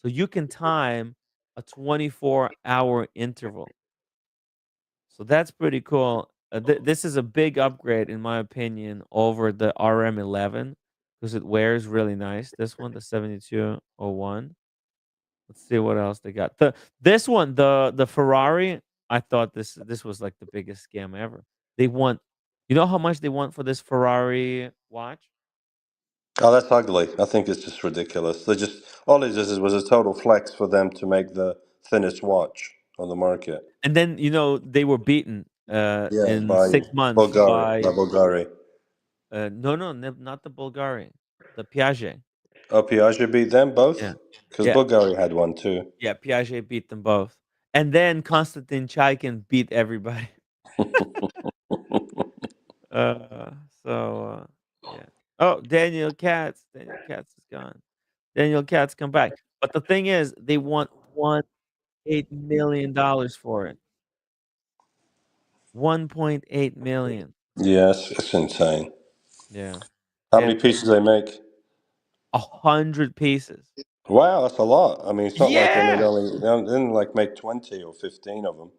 So you can time a 24-hour interval. So that's pretty cool. This is a big upgrade, in my opinion, over the RM11 because it wears really nice. This one, the 7201. Let's see what else they got. This one, the Ferrari, I thought this was like the biggest scam ever. They want you know how much they want for this Ferrari watch? Oh, that's ugly. I think it's just ridiculous. They just all it is was a total flex for them to make the thinnest watch on the market. And then, they were beaten Yeah, in by 6 months Bulgari, by by Bulgari. no, not the Bulgari, the Piaget. Oh, Piaget beat them Yeah. both because Yeah. Bulgari had one too. Yeah, Piaget beat them both. And then Konstantin Chaikin beat everybody. Uh, so, yeah. Oh, Daniel Katz is gone. Daniel Katz come back. But the thing is, they want $1.8 million for it. 1.8 million. Yes, it's insane. Yeah. How many And pieces they make? 100 pieces. Wow, that's a lot. I mean, it's not like they made Yeah. they didn't like make 20 or 15 of them.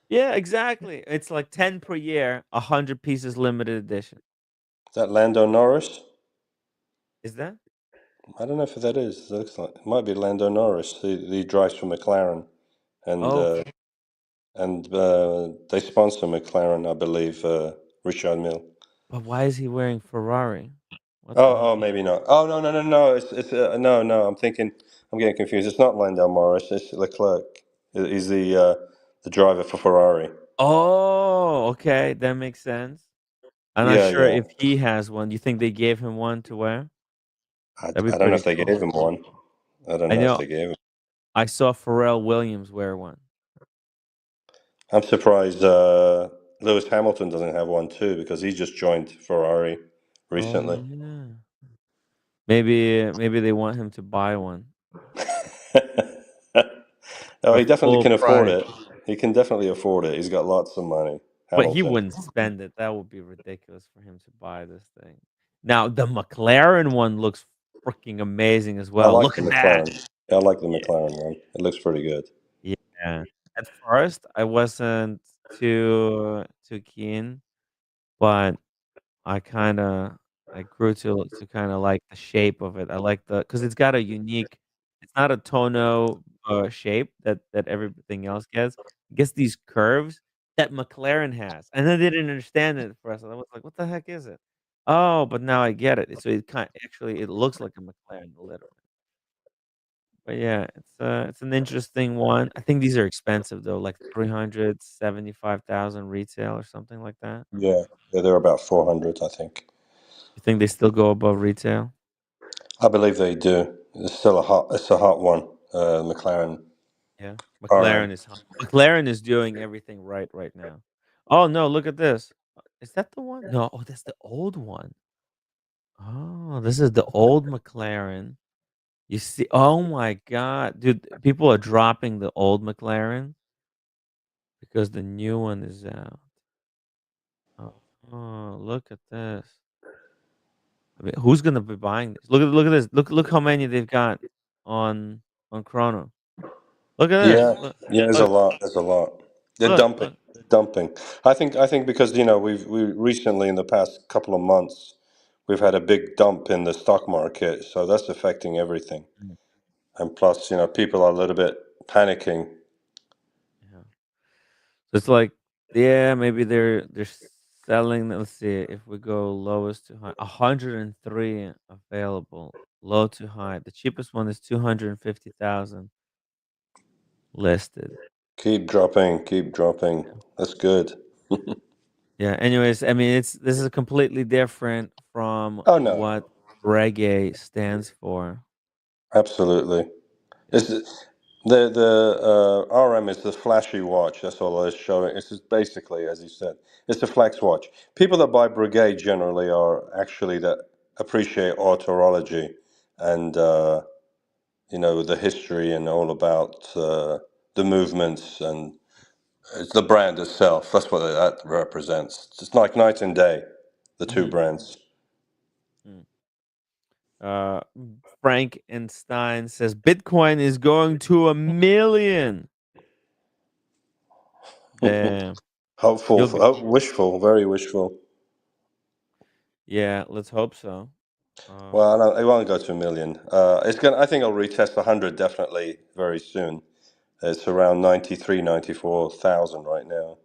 Yeah, exactly. It's like 10 per year, 100 pieces limited edition. Is that Lando Norris? Is that? I don't know if that is. It looks like it might be Lando Norris. He drives for McLaren, and Oh, they sponsor McLaren, I believe. Richard Mille. but why is he wearing Ferrari? What the heck? Oh, maybe not. Oh, no, no, no, no. It's no, no. I'm thinking. I'm getting confused. It's not Lando Norris. It's Leclerc. He's the driver for Ferrari. Oh, okay, that makes sense. I'm not Yeah, sure yeah. if he has one. You think they gave him one to wear? That'd be I don't know pretty if they cool. gave him one. I don't I know if know they gave him. I saw Pharrell Williams wear one. I'm surprised Lewis Hamilton doesn't have one too because he just joined Ferrari Oh, recently. yeah. Maybe they want him to buy one Oh, for he definitely full can afford price. it. He can definitely afford it. He's got lots of money, But he Hamilton. wouldn't spend it. That would be ridiculous for him to buy this thing. Now, the McLaren one looks freaking amazing as I well. like Look the at that. McLaren. I like the Yeah. McLaren one. It looks pretty good. Yeah. At first, I wasn't too keen, but I grew to kinda like the shape of it. I like the because it's got a unique it's not a tonneau, shape that everything else gets. It gets these curves that McLaren has, and I didn't understand it at first. I was like, "What the heck is it?" Oh, but now I get it. So actually, it looks like a McLaren a little bit. But yeah, it's an interesting one. I think these are expensive though, like 375,000 retail or something like that. Yeah, yeah, they're about 400, I think. You think they still go above retail? I believe they do. It's a hot one. McLaren Yeah. RM. McLaren is doing everything right now. Oh, no, look at this. Is that the one? No, oh, that's the old one. Oh, this is the old McLaren. You see oh my god, dude, people are dropping the old McLaren because the new one is out. Oh, look at this. I mean, who's gonna be buying this? Look at this. Look how many they've got on Chrono. Look at this. Yeah, yeah, there's a Look, lot. There's a lot. They're look, dumping, look. dumping. I think because we recently in the past couple of months we've had a big dump in the stock market, so that's affecting everything. Mm, And plus, people are a little bit panicking. yeah. So it's like, yeah, maybe they're selling. Let's see if we go lowest to high, 103 available, low to high. The cheapest one is 250,000 listed. Keep dropping, keep dropping. Yeah. That's good. Yeah. Anyways, I mean, this is completely different from Oh no, what Breguet stands for. absolutely. Yeah. It's the RM is the flashy watch. That's all it's showing. It's just basically, as you said, it's a flex watch. People that buy Breguet generally are actually that appreciate autorology and the history and all about the movements, and it's the brand itself. That's what that represents. It's like night and day, the two Hmm. brands. Uh, Frankenstein says Bitcoin is going to 1,000,000. Damn. Hopeful, You'll be wishful, very wishful. Yeah, let's hope so. Well, Um, it won't go to 1 million. It's gonna. I think I'll retest 100 definitely very soon. It's around 93, 94,000 right now.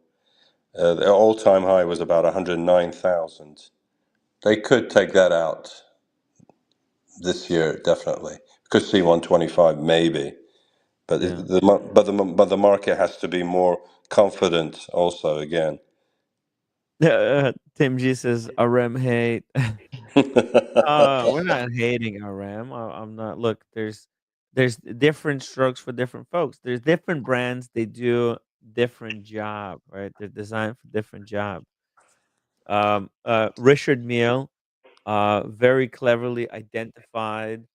The all-time high was about 109,000. They could take that out this year, definitely. Could see 125 maybe, but yeah. the market has to be more confident also again. Tim G says RM hate. We're not hating RM. I'm not. Look, there's different strokes for different folks. There's different brands. They do different job, right? They're designed for different job. Richard Mille very cleverly identified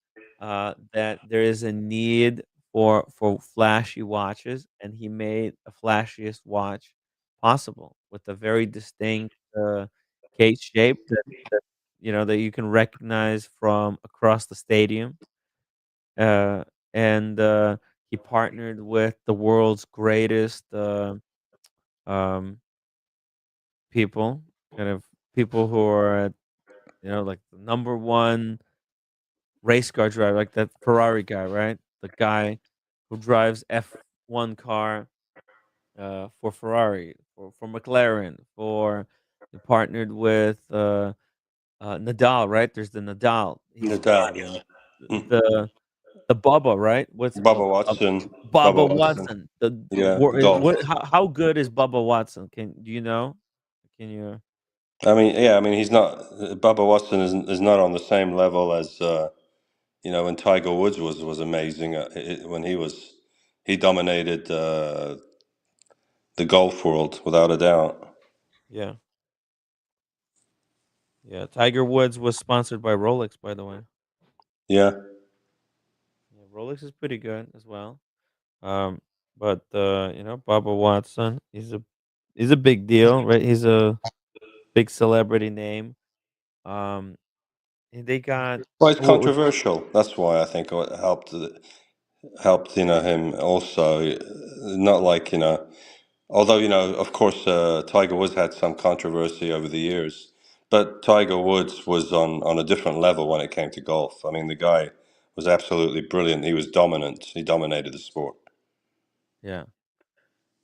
that there is a need for flashy watches, and he made a flashiest watch possible with a very distinct case shape that that you can recognize from across the stadium. Uh, and he partnered with the world's greatest um, people, kind of people who are like the number one race car driver, like that Ferrari guy, right? The guy who drives F1 car for Ferrari, for McLaren, for he partnered with Nadal, right? There's the Nadal. He's Nadal, yeah. the the Bubba, right? What's it Bubba called? Watson. Bubba Bubba Watson. Watson. The Yeah, golf. what? How good is Bubba Watson? Do you know? Can you? I mean, yeah, I mean, he's not. Bubba Watson is not on the same level as when Tiger Woods was amazing. When he dominated the golf world without a doubt. Yeah, yeah. Tiger Woods was sponsored by Rolex, by the way. Yeah, Yeah, Rolex is pretty good as well. Um, but Bubba Watson, he's a big deal, right? He's a big celebrity name. Um, and they got well, it's what? controversial. That's why I think it helped him also. Not like although of course Tiger Woods had some controversy over the years, but Tiger Woods was on a different level when it came to golf. I mean, the guy was absolutely brilliant. He was dominant. He dominated the sport. Yeah.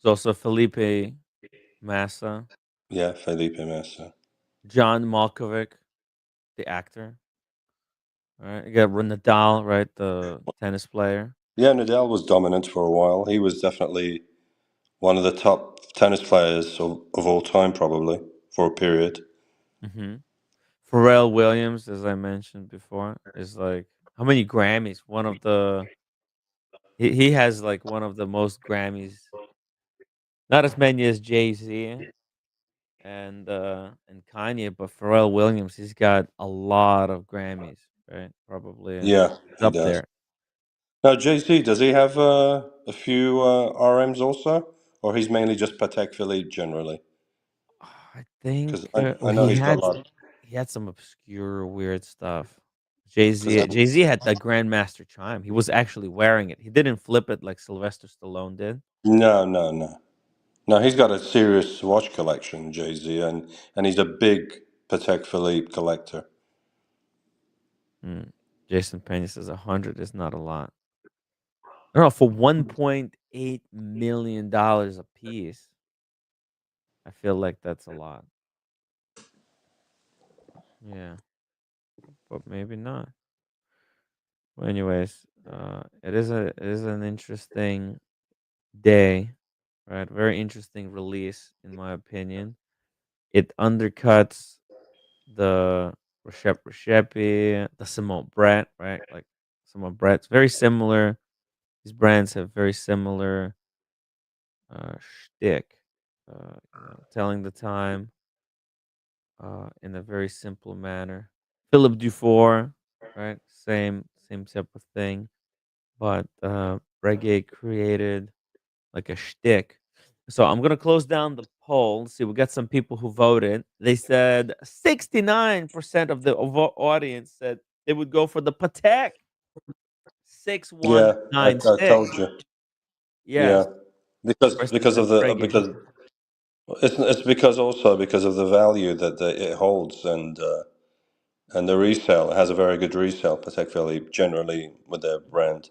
There's also Felipe Massa, Yeah, Felipe Massa. John Malkovich, the actor. All right, you got Nadal, right, the tennis player. Yeah, Nadal was dominant for a while. He was definitely one of the top tennis players of all time, probably for a period. hmm Pharrell Williams, as I mentioned before, is like how many Grammys? He has like one of the most Grammys. Not as many as Jay Z and Kanye, but Pharrell Williams, he's got a lot of Grammys, right? Probably Yeah, he's he up does. there. Now, JC, does he have a few RMs also, or he's mainly just Patek Philippe generally? I think Because I know he's got a lot. he had some obscure weird stuff. Because Jay-Z had the Grandmaster chime. He was actually wearing it. He didn't flip it like Sylvester Stallone did. no, no, no, no, he's got a serious watch collection, Jay Z, and he's a big Patek Philippe collector. Mm. Jason Pena says 100 is not a lot. I don't know, for $1.8 million a piece, I feel like that's a lot. Yeah, but maybe not. Well, anyways, it is an interesting day, right? Very interesting release, in my opinion. It undercuts the Recepi, the Simone Brett, right? Like Simone Brett's very similar. These brands have very similar shtick. Telling the time in a very simple manner. Philip Dufour, right? Same type of thing, but Breguet created like a shtick. So I'm gonna close down the poll. Let's see, we got some people who voted. They said 69% of the audience said they would go for the Patek Yeah, I 6196. told you. Yeah, Yes, versus because the of the Breguet. because it's because also because of the value that it holds and the resale. It has a very good resale, Patek Philippe, generally with their brand.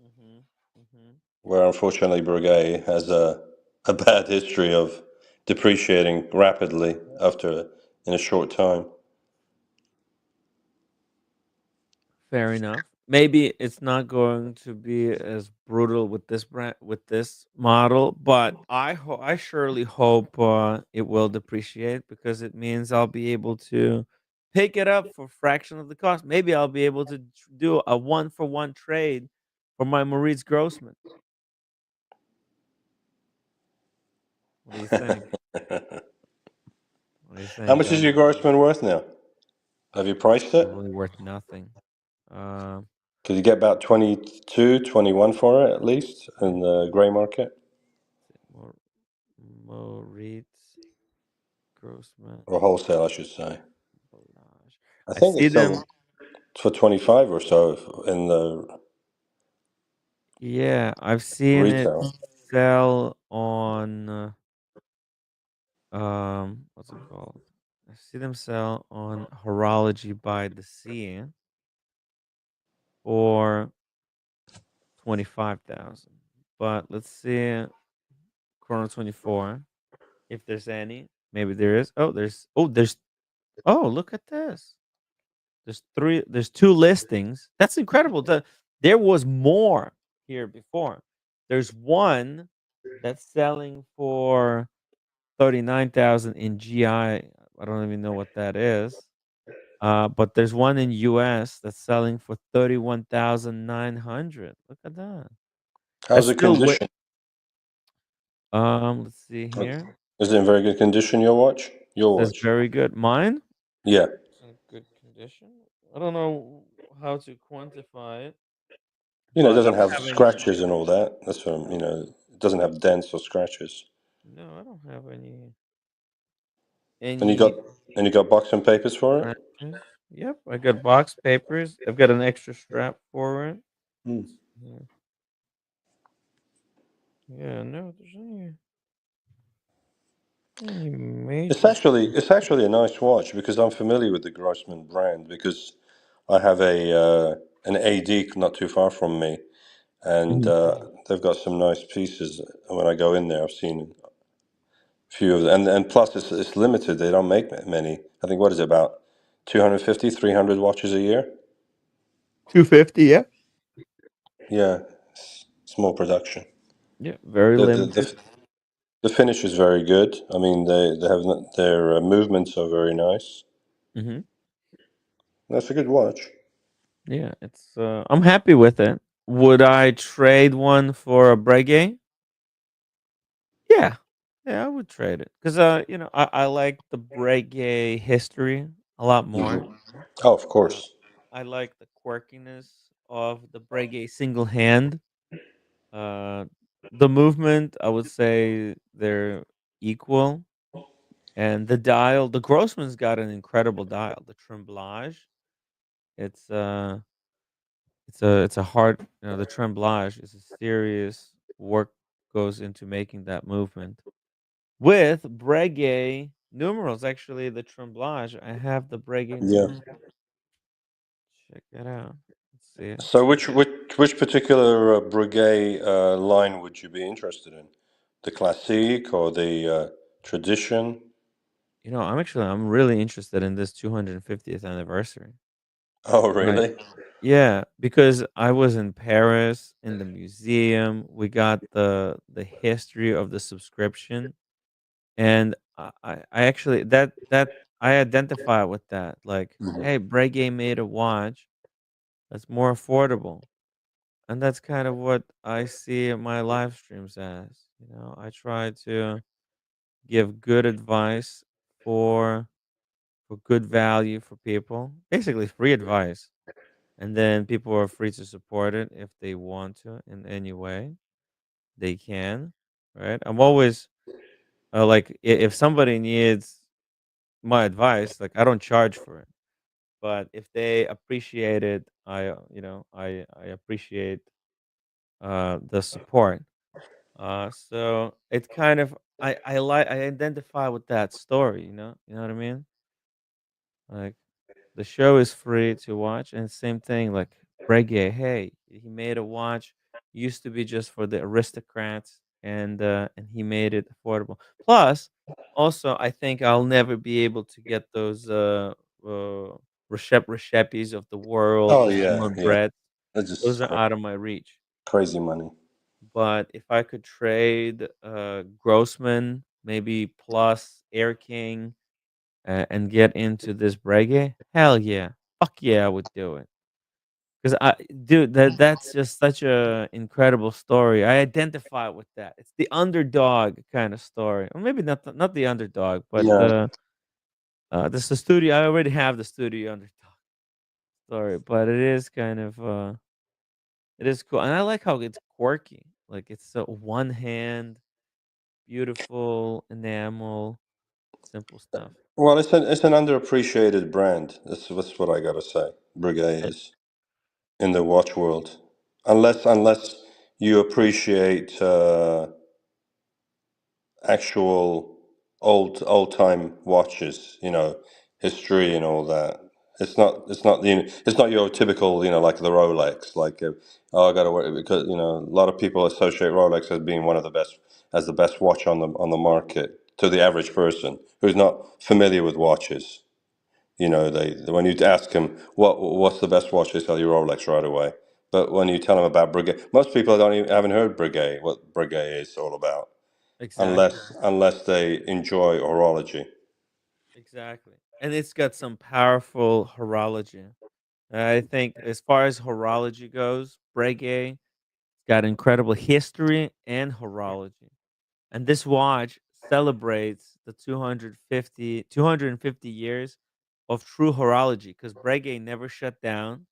hmm hmm Where unfortunately Breguet has a bad history of depreciating rapidly after in a short time. Fair enough. Maybe it's not going to be as brutal with this brand, with this model, but I surely hope it will depreciate because it means I'll be able to pick it up for a fraction of the cost. Maybe I'll be able to do a one for one trade for my Maurice Grossman. What do you think? What do you How think, much is guys? your Grossman worth now? Have you priced it? Probably worth nothing. Uh, Could you get about 22, 21 for it at least in the grey market Maurice Grossman. or wholesale, I should say. Ballage. I I think see it's them. still for 25 or so in the Yeah, I've seen it retail. sell on what's it called? I see them sell on Horology by the Sea. for 25,000. But let's see Chrono 24 if there's any. Maybe there is. Oh, look at this. There's two listings. That's incredible. There was more here before. There's one that's selling for 39,000 in GI. I don't even know what that is. But there's one in US that's selling for 31,900. Look at that. How's That's the still condition? let's see here. Is it in very good condition, your watch? Your Says watch? very good. Mine? Yeah. It's in good condition. I don't know how to quantify it, It but I doesn't don't have have any. scratches and all that. That's from, it doesn't have dents or scratches. No, I don't have And you got any and you got box and papers for it? scratches. Yep, I got box papers. I've got an extra strap for it. Hmm. Yeah, yeah. No, there's any It's major. actually it's actually a nice watch because I'm familiar with the Grossman brand because I have an AD not too far from me, and Mhm. they've got some nice pieces. And when I go in there, I've seen a few of them, and plus it's limited. They don't make many. I think what is it, about 250, 300 watches a year? 250. Yeah. Yeah, small production. Yeah, very The the limited. the, the finish is very good. I mean, they have their movements are very nice. Hmm. That's a good watch. Yeah, it's. I'm happy with it. Would I trade one for a Breguet? Yeah, yeah, I would trade it because I like the Breguet history a lot more. Oh, of Uh, course. I like the quirkiness of the Breguet single hand. Uh, the movement, I would say they're equal, and the dial. The Grossman's got an incredible dial. The tremblage. It's it's a hard. The tremblage is a serious work goes into making that movement. With Breguet numerals, actually, the tremblage, I have the Breguet Yeah. numeral. Check it out. Let's see. So which particular Breguet line would you be interested in? The classique or the tradition? I'm really interested in this 250th anniversary. Oh, Right. really? Yeah, because I was in Paris in the museum. We got the history of the subscription, and I actually that I identify with that. Like, Mhm. hey, Breguet made a watch that's more affordable. And that's kind of what I see my live streams as. I try to give good advice for good value for people, basically free advice, and then people are free to support it if they want to in any way they can. Right? I'm always like, if somebody needs my advice, like I don't charge for it, but if they appreciate it, I appreciate the support. So it kind of I identify with that story, You know what I mean? Like the show is free to watch, and same thing like Breguet. Hey, he made a watch used to be just for the aristocrats, and he made it affordable. Plus, also I think I'll never be able to get those uh Recipes of the world, Oh, the yeah, Simon yeah. Brett. That's Those just are out of my reach. crazy money. But if I could trade Grossman, maybe plus Air King, and get into this Breguet, hell yeah, fuck yeah, I would do it. Because dude, that's just such a incredible story. I identify with that. It's the underdog kind of story, or maybe not the underdog, but Yeah. this the studio. I already have the studio underdog story, but it is kind of it is cool, and I like how it's quirky. Like it's so one hand beautiful enamel, simple stuff. Well, it's an underappreciated brand. That's what I gotta say. Breguet Eh, is in the watch world, unless you appreciate actual old time watches, history and all that. It's not your typical, like the Rolex. Like, oh, I got to wear it because a lot of people associate Rolex as being one of the best, as the best watch on the market to the average person who's not familiar with watches. They when you ask them what's the best watch, they tell you Rolex right away. But when you tell them about Breguet, most people haven't heard Breguet, what Breguet is all about, Exactly. unless they enjoy horology. Exactly. And it's got some powerful horology. I think as far as horology goes, Breguet got incredible history and horology. And this watch celebrates the 250 years of true horology because Breguet never shut down.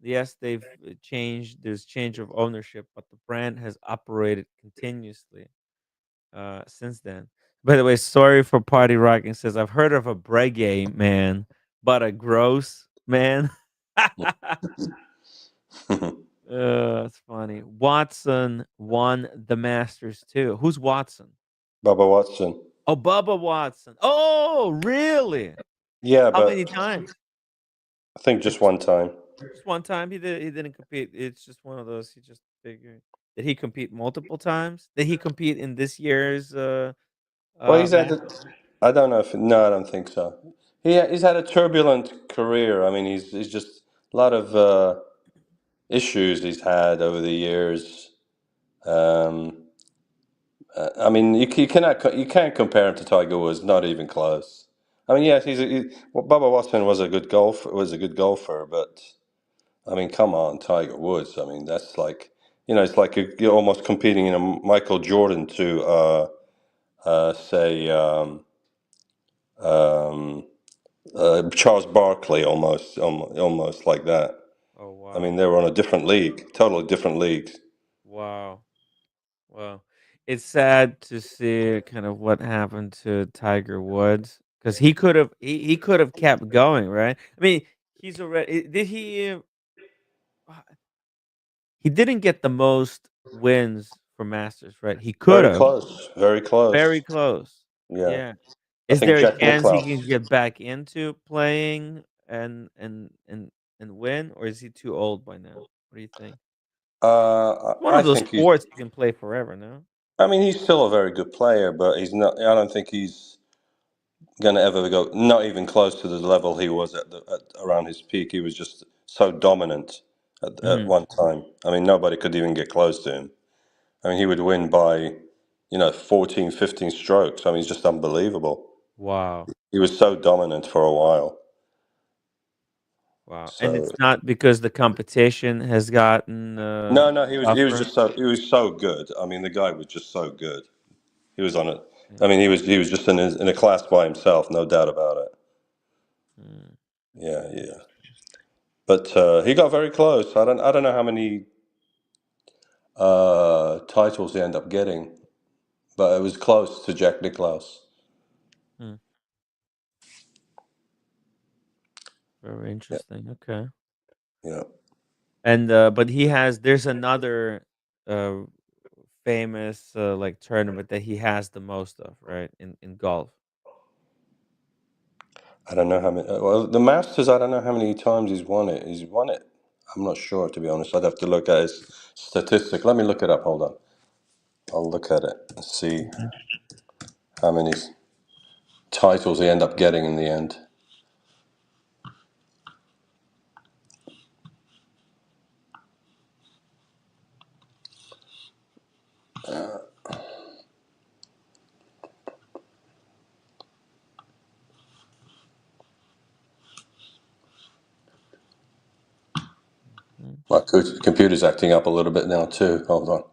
Yes, they've changed, there's change of ownership, but the brand has operated continuously since then. By the way, sorry for party rocking says I've heard of a Breguet man, but a gross man. That's funny. Watson won the Masters too. Who's Watson? Bubba Watson. Oh, Bubba Watson. Oh, really? Yeah, How many but times? I think Just just one time. just one time. He didn't compete. It's just one of those. He just figured. Did he compete multiple times? Did he compete in this year's Well, he's had. Masters? I don't know if. No, I don't think so. He's had a turbulent career. I mean, he's just a lot of issues he's had over the years. Um, I mean, you can't compare him to Tiger Woods. Not even close. I mean, yes, well, Bubba Watson was a good golfer, but I mean, come on, Tiger Woods. I mean, that's like, it's like you're almost competing in a Michael Jordan to say um, Charles Barkley, almost like that. Oh I mean, wow, they were on a different league, totally different league. wow, wow. It's sad to see kind of what happened to Tiger Woods because he could have kept going, right? I mean, he's already did uh, he didn't get the most wins for Masters, right? He could Very have. close, very Very close. close. Yeah, Yeah. I Is think there a Jack chance he Nicklaus. can get back into playing and win, or is he too old by now? What do you think? It's one I of those think he's. sports you can play forever, no? I mean, he's still a very good player, but he's not. I don't think he's going to ever go. Not even close to the level he was at around his peak. He was just so dominant at Mhm. one time. I mean, nobody could even get close to him. I mean, he would win by 14, 15 strokes. I mean, he's just unbelievable. Wow. He was so dominant for a while. Wow. And So it's not because the competition has gotten, no, he was tougher? just so good. I mean, the guy was just so good. He was on it. Yeah. I mean, he was just in a class by himself, no doubt about it. Mm, Yeah, yeah. interesting. But he got very close. I don't know how many titles he ended up getting, but it was close to Jack Nicklaus. Hmm, very Yeah, interesting, okay. yeah. And, but there's another, uh, famous, like, tournament that he has the most of, right, in golf. I don't know how many. Well, the Masters, I don't know how many times he's won it. He's won it. I'm not sure, to be honest. I'd have to look at his statistic. Let me look it up. Hold on. I'll look at it and see Mhm. how many titles he end up getting in the end. Mhm. My computer's acting up a little bit now too. Hold on.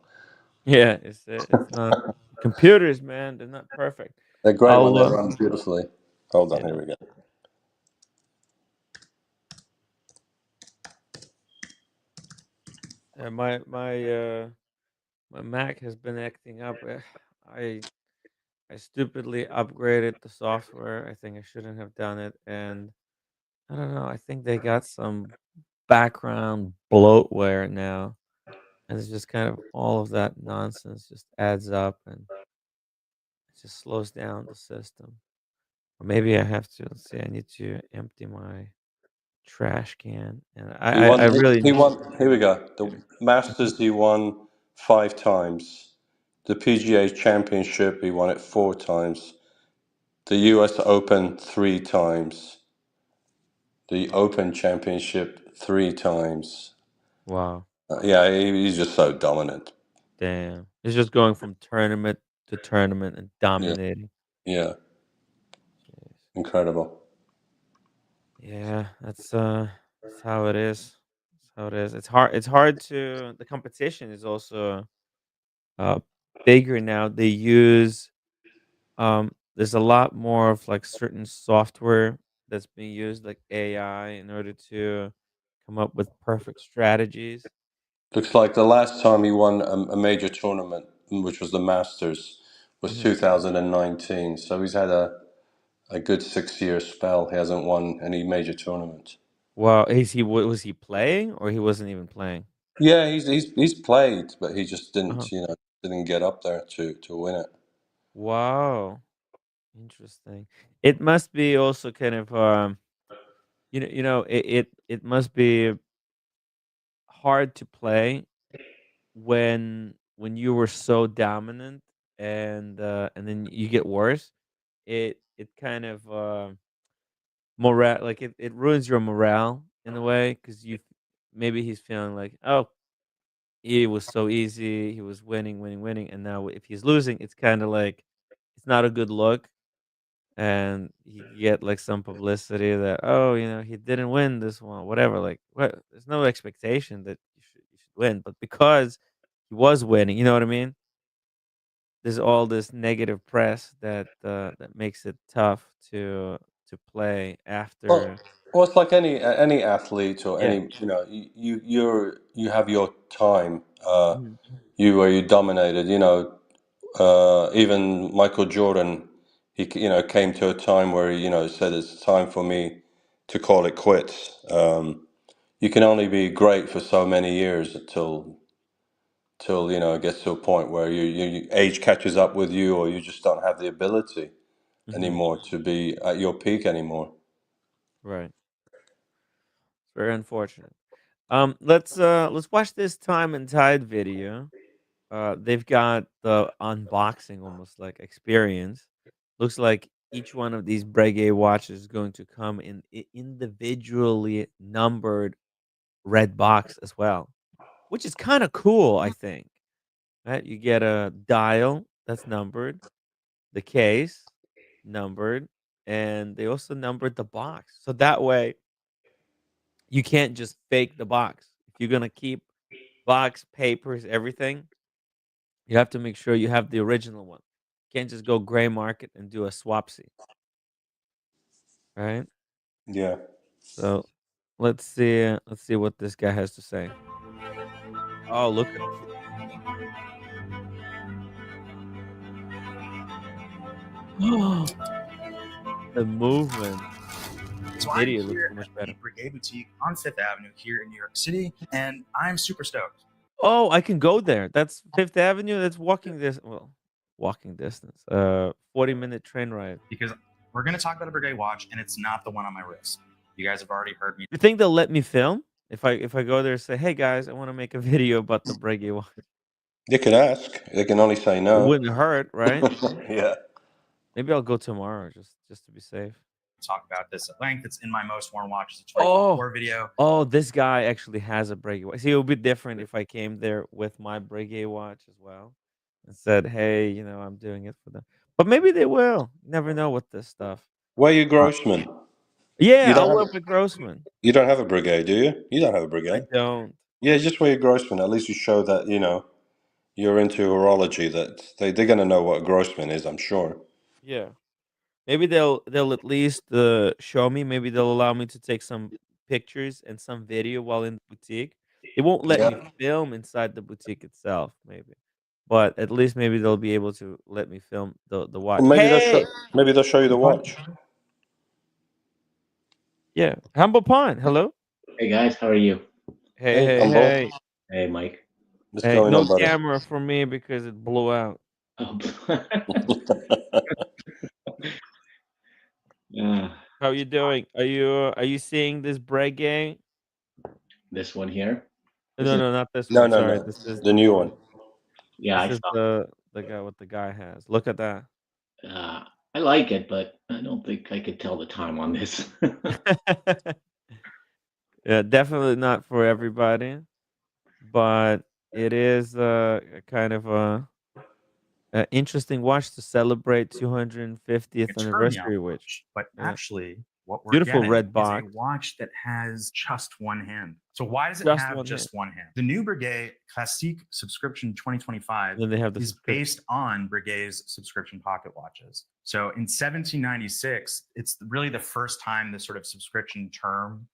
Yeah, it's not computers, man, they're not perfect. They're great when I'll, they run beautifully. Hold on. Here yeah, we go. my Mac has been acting up. I I stupidly upgraded the software. I think I shouldn't have done it, and I don't know. I think they got some background bloatware now, and it's just kind of all of that nonsense just adds up, and it just slows down the system. Or maybe I have to. Let's see. I need to empty my trash can, and He I won. really He enjoy won. Here we go. The it. Masters he won 5 times. The PGA Championship he won it 4 times. The U.S. Open 3 times. The Open Championship 3 times. Wow, Yeah, he's just so dominant. damn. It's just going from tournament to tournament and Yeah, dominating. yeah, Jeez. incredible. Yeah, that's how it is. That's how it is. It's hard to the competition is also uh bigger now. They use there's a lot more of like certain software that's being used like AI in order to come up with perfect strategies. Looks like the last time he won a major tournament, which was the Masters, was Mhm. 2019. So he's had a good 6 year spell. He hasn't won any major tournament. Well, was he playing or he wasn't even playing? Yeah, he's played, but he just Uh-huh. didn't get up there to win it. Wow, interesting. It must be also kind of it must be hard to play when you were so dominant and then you get worse. It kind of morale like it ruins your morale in a way because maybe he's feeling like, oh, it was so easy, he was winning, winning, winning, and now if he's losing, it's kind of like it's not a good look, and he get like some publicity that, oh, he didn't win this one, whatever. Like, what? There's no expectation that you should win, but because he was winning, you know what I mean? There's all this negative press that makes it tough to play Well, after. well, it's like any athlete or Yeah. any you have your time. Mhm. Where you dominated. Even Michael Jordan, came to a time where he said it's time for me to call it quits. You can only be great for so many years till it gets to a point where age catches up with you, or you just don't have the ability Mhm. anymore to be at your peak anymore. Right. It's very unfortunate. Let's watch this time and tide video. They've got the unboxing almost like experience. Looks like each one of these Breguet watches is going to come in individually numbered red box as well, which is kind of cool, I think. Right? You get a dial that's numbered, the case numbered, and they also numbered the box. So that way you can't just fake the box. If you're gonna keep box, papers, everything, you have to make sure you have the original one. Can't just go gray market and do a swapsy, right? Yeah. So let's see what this guy has to say. Oh, look at the movement. The So I'm video looks here so at much the better. Breguet Boutique on Fifth Avenue here in New York City, and I'm super stoked Oh, I can go there. That's Fifth Avenue. That's walking distance. 40-minute train ride. because we're going to talk about a Breguet watch, and it's not the one on my wrist. You guys have already heard me. You think they'll let me film if I go there and say, "Hey guys, I want to make a video about the Breguet watch." They can ask. They can only say It no. wouldn't hurt, right? Yeah. Maybe I'll go tomorrow just to be safe. Talk about this at length. It's in my most worn watches of Oh, 2024 video. oh, this guy actually has a Breguet watch. See, it would be different if I came there with my Breguet watch as well and said, "Hey, I'm doing it for them." But maybe they will. You never know with this stuff. Where are you, Uh, Grossman? yeah, You I don't have love the Grossman. you don't have a brigade, do you? You don't have a I brigade. don't. Yeah, just wear your Grossman. At least you show that you're into horology. That they're gonna know what a Grossman is. I'm sure. Yeah. Maybe they'll at least show me. Maybe they'll allow me to take some pictures and some video while in the boutique. They won't let me Yeah. film inside the boutique itself, maybe, but at least maybe they'll be able to let me film the watch. Well, Hey, maybe they'll show you the what? watch. Yeah, Humble Pond. Hello. Hey guys, how are you? Hey, Hey, hey, Humble. hey, Hey Mike. What's hey. going No on, buddy? camera for me because it blew out. Oh, yeah. How you doing? Are you seeing this Breguet? This one here. No, no, not this No, one. no, Sorry, no. this is The new one. Yeah, this I is saw. the guy what the guy has. Look at that. I like it, but I don't think I could tell the time on this. Yeah, definitely not for everybody, but it is a kind of a interesting watch to celebrate 250th It's term anniversary, which watch, but yeah, actually, what we're beautiful getting red is a box, watch that has just one hand. So why does it just have one hand. just one hand? The new Breguet Classique Subscription 2025 Then they have the is subscription. based on Breguet's subscription pocket watches. So in 1796, it's really the first time this sort of subscription term.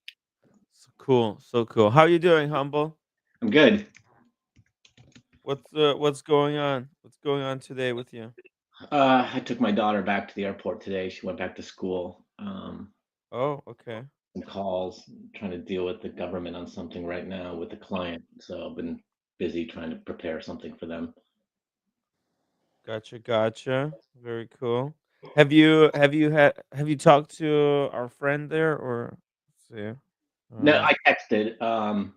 So cool, so cool. How you doing, Humble? I'm good. What's going on? What's going on today with you? I took my daughter back to the airport today. She went back to school. Oh, okay. Some calls, trying to deal with the government on something right now with the client. So I've been busy trying to prepare something for them. Gotcha, gotcha. Very cool. Have you talked to our friend there or let's see? No, I texted. I'm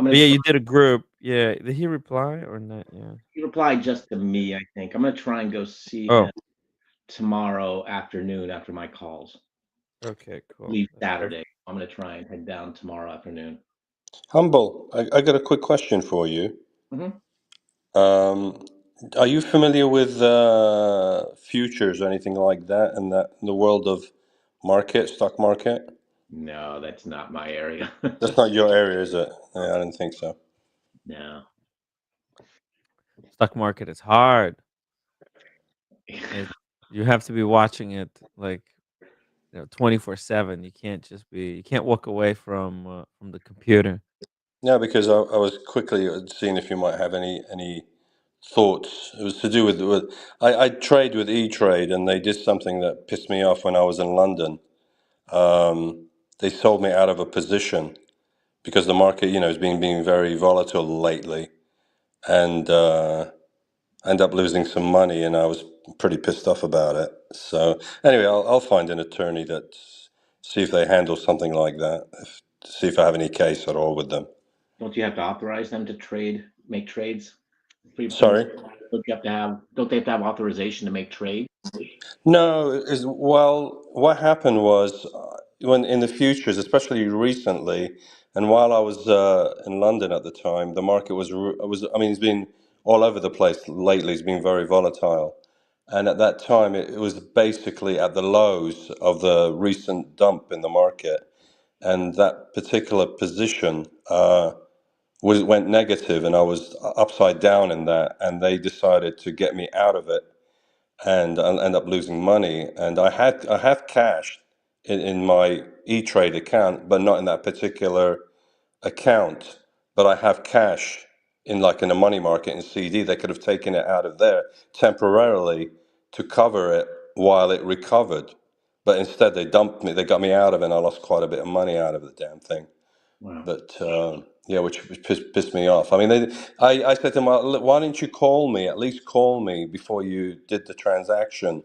gonna Yeah, try. you did a group. Yeah, did he reply or not? Yeah. He replied just to me, I think. I'm gonna try and go see Oh, him tomorrow afternoon after my calls. okay, cool. Leave That's perfect. Saturday. I'm gonna try and head down tomorrow afternoon. Humble, I got a quick question for you. Hmm. Um, are you familiar with futures or anything like that in the world of stock market? No, that's not my area. That's not your area, is it? Yeah, I didn't think so. No. Stock market is hard. It you have to be watching it like 24/7. You can't walk away from the computer. No, because I was quickly seeing if you might have any thoughts. It was to do with I trade with E-Trade, and they did something that pissed me off when I was in London. They sold me out of a position because the market, has been being very volatile lately, and I ended up losing some money, and I was pretty pissed off about it. So anyway, I'll find an attorney that see if they handle something like that, see if I have any case at all with them. Don't you have to authorize them to make trades from? Sorry. Don't they have to have authorization to make trades? No, well, what happened was when in the futures, especially recently, and while I was in London at the time, the market I mean, it's been all over the place lately. It's been very volatile, and at that time, it was basically at the lows of the recent dump in the market, and that particular position went negative, and I was upside down in that, and they decided to get me out of it and I'll end up losing money. And I have cash in my E-Trade account, but not in that particular account. But I have cash in a money market in CD. They could have taken it out of there temporarily to cover it while it recovered. But instead, they dumped me. They got me out of it, and I lost quite a bit of money out of the damn thing. Wow. But yeah, which pissed me off. I mean, I said to them, "Well, look, why didn't you call me? At least call me before you did the transaction."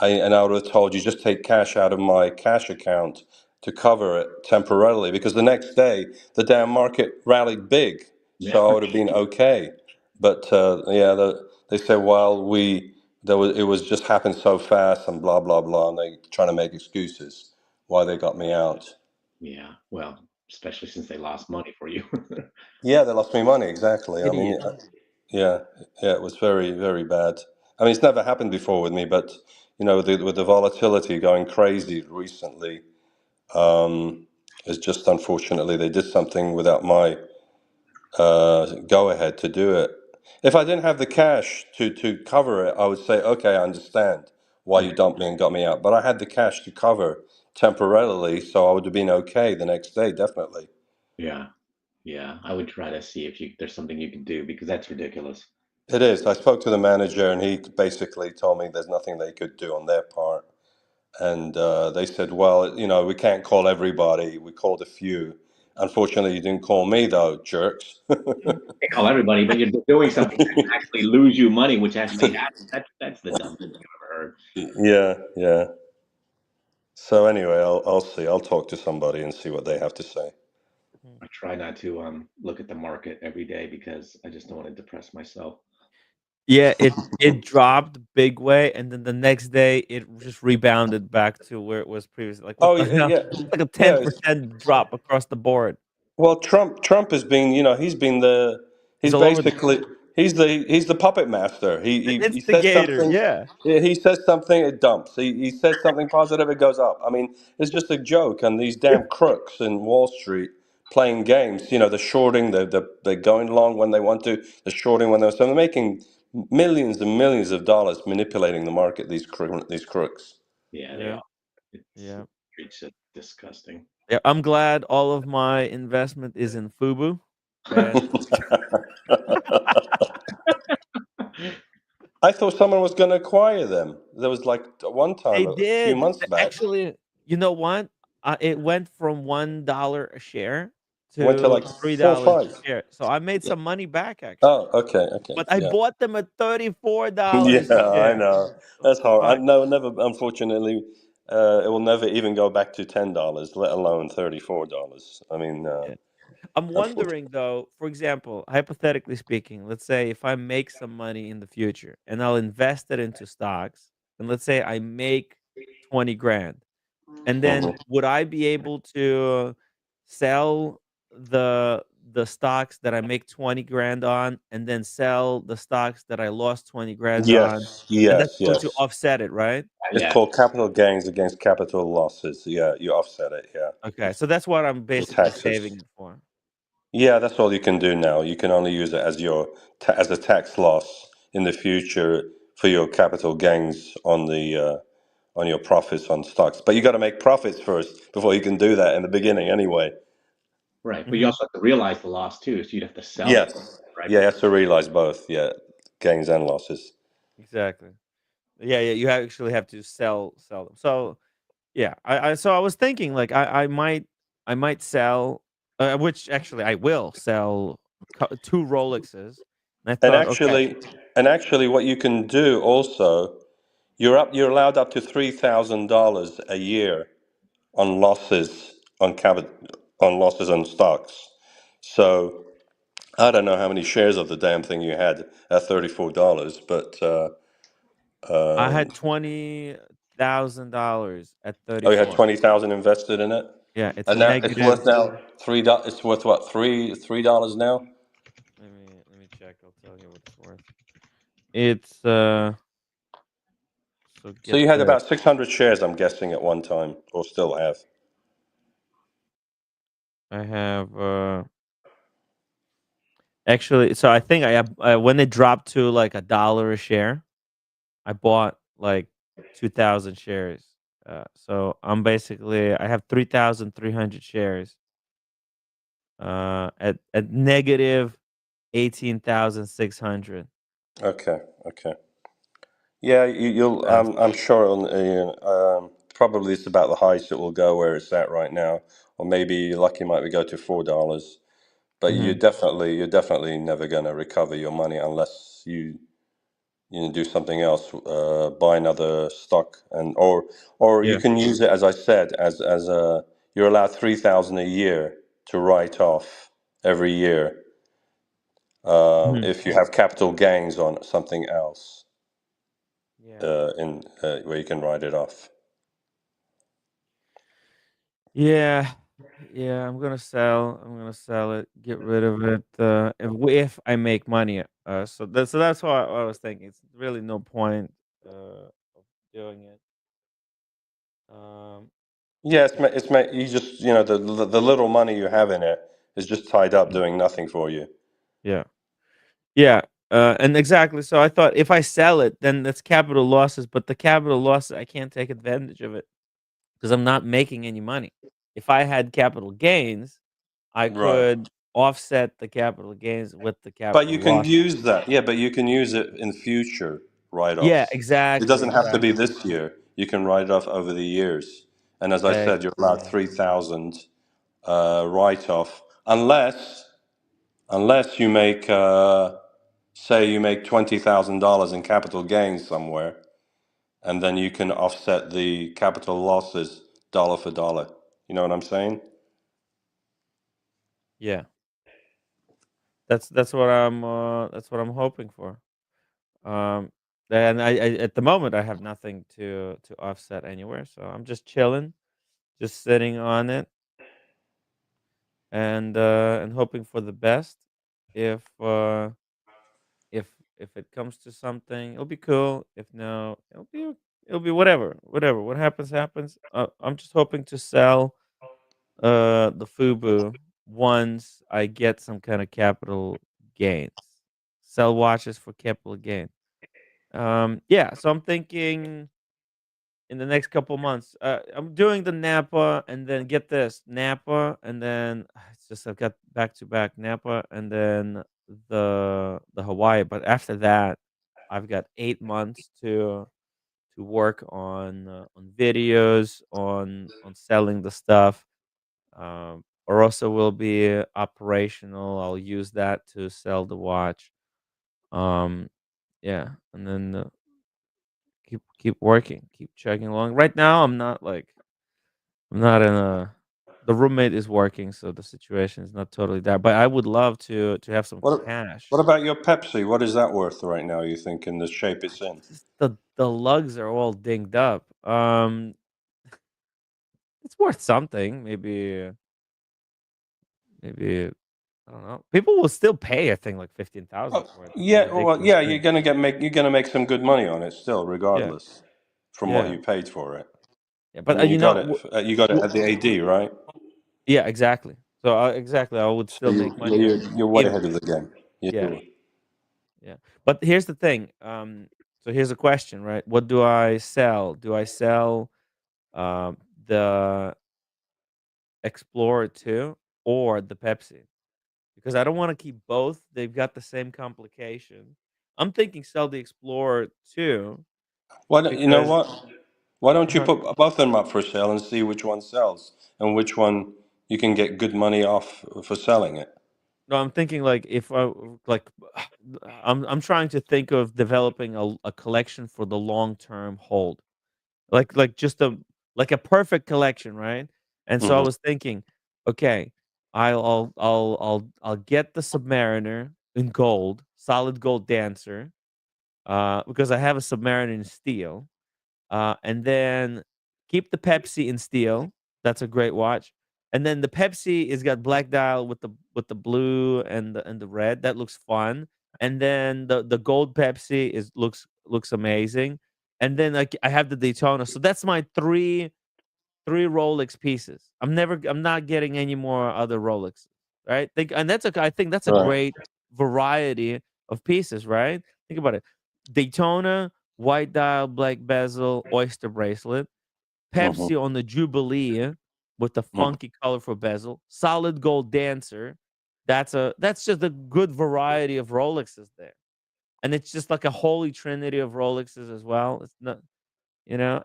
And I would have told you just take cash out of my cash account to cover it temporarily, because the next day the damn market rallied big, Yeah. so I would have been okay. But yeah, they said, "Well, it was just happened so fast and blah blah blah," and they trying to make excuses why they got me out. Yeah. Well, especially since they lost money for you. Yeah, they lost me money, exactly. I mean, Idiot. yeah, yeah, it was very, very bad. I mean, it's never happened before with me, but with the volatility going crazy recently, it's just unfortunately they did something without my go ahead to do it. If I didn't have the cash to cover it, I would say, okay, I understand why Yeah. you dumped me and got me out. But I had the cash to cover temporarily, so I would have been okay the next day, definitely. Yeah. Yeah. I would try to see if there's something you can do, because that's ridiculous. It is. I spoke to the manager, and he basically told me there's nothing they could do on their part. And they said, well, we can't call everybody. We called a few. Unfortunately, you didn't call me, though, jerks. Can't call everybody, but you're doing something that can actually lose you money, which actually happens. That's the dumbest thing I've ever heard. Yeah, yeah. So anyway, I'll see. I'll talk to somebody and see what they have to say. I try not to look at the market every day because I just don't want to depress myself. Yeah, it dropped big way, and then the next day it just rebounded back to where it was previously. Like, what Oh the yeah, hell? yeah, It's like a yeah. It's, 10% drop across the board. well, Trump has been, He's he's all over the basically he's the puppet master. the He says instigator. something, Yeah. yeah, he says something, it dumps. He says something positive, it goes up. I mean, it's just a joke, and these damn crooks in Wall Street playing games. You know, the shorting, they're going long when they want to, the shorting when they're making millions and millions of dollars manipulating the market. These crooks. Yeah, they Yeah. are. It's Yeah. it's just disgusting. Yeah. I'm glad all of my investment is in Fubu. And I thought someone was going to acquire them. There was like one time they a few did. months back, Actually, you know what? It went from $1 a share went to like to four or $3 five. a share. So I made some money back actually. Oh, okay, okay, But I yeah, bought them at $34 a yeah, I share. know. So That's hard. I fuck. no, never. Unfortunately, it will never even go back to $10, let alone $34. I mean, Yeah. I'm unfortunately, wondering though, for example, hypothetically speaking, let's say if I make some money in the future and I'll invest it into stocks, and let's say I make 20 grand, and then hmm would I be able to sell the stocks that I make 20 grand on and then sell the stocks that I lost 20 grand on? yes, And that's yes, going to yes. offset it, right? It's Yeah, called capital gains against capital losses. Yeah, you offset it. Yeah, Okay, so that's what I'm for basically taxes. saving it for. Yeah, that's all you can do now. You can only use it as as a tax loss in the future for your capital gains on your profits on stocks. But you got to make profits first before you can do that in the beginning, anyway. right. But you Mhm. also have to realize the loss too, so you'd have to sell it, Yes. right? Yeah, you have to realize both. Yeah, gains and losses. Exactly. Yeah, yeah, you actually have to sell them. So, yeah, I was thinking like I might sell, which actually I will sell two Rolexes. And I And thought, okay, actually, what you can do also, you're allowed up to $3,000 a year on losses on losses on stocks. So I don't know how many shares of the damn thing you had at $34, but I um, had $20,000 at oh, you had 34. 20,000 invested in it, Yeah, it's a and now it's negative. worth now It's worth what, $3 now? Let me check. I'll tell you what it's worth. It's so So get you had the about 600 shares, I'm guessing, at one time, or still have. I have actually, so I think I have when it dropped to like $1 a share, I bought like 2,000 shares. So I have 3,300 shares. At negative 18,600. Okay, okay. Yeah, you'll. Fast. I'm sure. Probably it's about the highest it will go where it's at right now, or maybe you're lucky might we go to $4. But Hmm. you're definitely never going to recover your money unless you do something else, buy another stock, or you Yeah. can use it as I said, as a you're allowed 3,000 a year to write off every year, Hmm. if you have capital gains on something else, Yeah. in where you can write it off. Yeah. Yeah. I'm gonna sell it. Get rid of it. If I make money. So that's why I was thinking. It's really no point of doing it. Um. Yeah, you just the little money you have in it is just tied up doing nothing for you. Yeah. Yeah, and exactly. So I thought if I sell it, then that's capital losses. But the capital losses, I can't take advantage of it because I'm not making any money. If I had capital gains, I Right. could offset the capital gains with the But capital you can losses. use that. Yeah, but you can use it in future Yeah, write-offs. It exactly, doesn't have to be exactly, this year. You can write it off over the years. And as I said, you're allowed exactly. 3,000 write-off unless you make say you make $20,000 in capital gains somewhere, and then you can offset the capital losses dollar for dollar. You know what I'm saying? Yeah. That's what I'm hoping for. Um, and I at the moment I have nothing to offset anywhere, so I'm just chilling, just sitting on it, and hoping for the best. If uh, if if it comes to something, it'll be cool. If no, it'll be whatever, whatever. What happens happens. I'm just hoping to sell the FUBU once I get some kind of capital gains. Sell watches for capital gain. Yeah, so I'm thinking in the next couple months. I'm doing the Napa, and then get this Napa, and then it's just I've got back to back Napa, and then the Hawaii. But after that, I've got 8 months to work on videos, on selling the stuff. Or also will be operational. I'll use that to sell the watch. Um, yeah, and then keep working, keep chugging along. Right now, I'm not in a. The roommate is working, so the situation is not totally there. But I would love to have some What cash. what about your Pepsi? What is that worth right now? You think in the shape it's in? Just the lugs are all dinged up. It's worth something. Maybe I don't know. People will still pay, I think, like 15,000 Oh, for it. It's a yeah, well, ridiculous yeah, thing. you're gonna make some good money on it still, Yeah, regardless from what yeah, you paid for it. yeah. I But mean, you got it at the AD, right? yeah, exactly. So exactly, I would So still make money on it. you're way If ahead of the game. Yeah, Yeah, you yeah. But here's the thing. So here's a question, right? What do I sell? Do I sell the Explorer 2 or the Pepsi? Because I don't want to keep both. They've got the same complication. I'm thinking sell the Explorer 2 Why don't you know because what? Why don't you uh put both of them up for sale and see which one sells and which one you can get good money off for selling it? no, I'm thinking like if I like I'm trying to think of developing a collection for the long-term hold. Like just a perfect collection, right? And so I Hmm. was thinking, okay, I'll get the Submariner in gold, solid gold dancer, because I have a Submariner in steel, and then keep the Pepsi in steel. That's a great watch. And then the Pepsi is got black dial with the blue and the red. That looks fun. And then the gold Pepsi is looks amazing. And then like I have the Daytona. So that's my three Rolex pieces. I'm not getting any more other Rolexes. Right? I think that's a Right. great variety of pieces, right? Think about it. Daytona, white dial, black bezel, oyster bracelet, Hmm. Pepsi on the Jubilee with the funky colorful bezel, solid gold dancer. That's just a good variety of Rolexes there. And it's just like a holy trinity of Rolexes as well. It's not,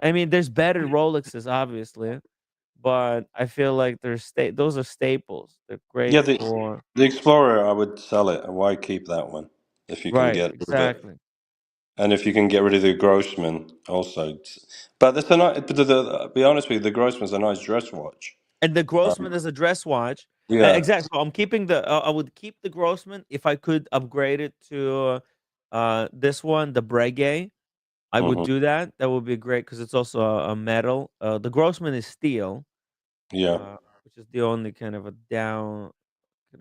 I mean, there's better Rolexes, obviously, but I feel like those are staples. They're great Yeah, for the Explorer, I would sell it. Why keep that one if you can right, get rid of it? exactly. And if you can get rid of the Grossman also. But that's a nice, but be honest with you, the Grossman's a nice dress watch. And the Grossman Um, is a dress watch. yeah. Exactly. So I'm keeping I would keep the Grossman if I could upgrade it to this one, the Breguet. I would Hmm. do that. That would be great because it's also a metal. The Grossman is steel, Yeah. which is the only kind of a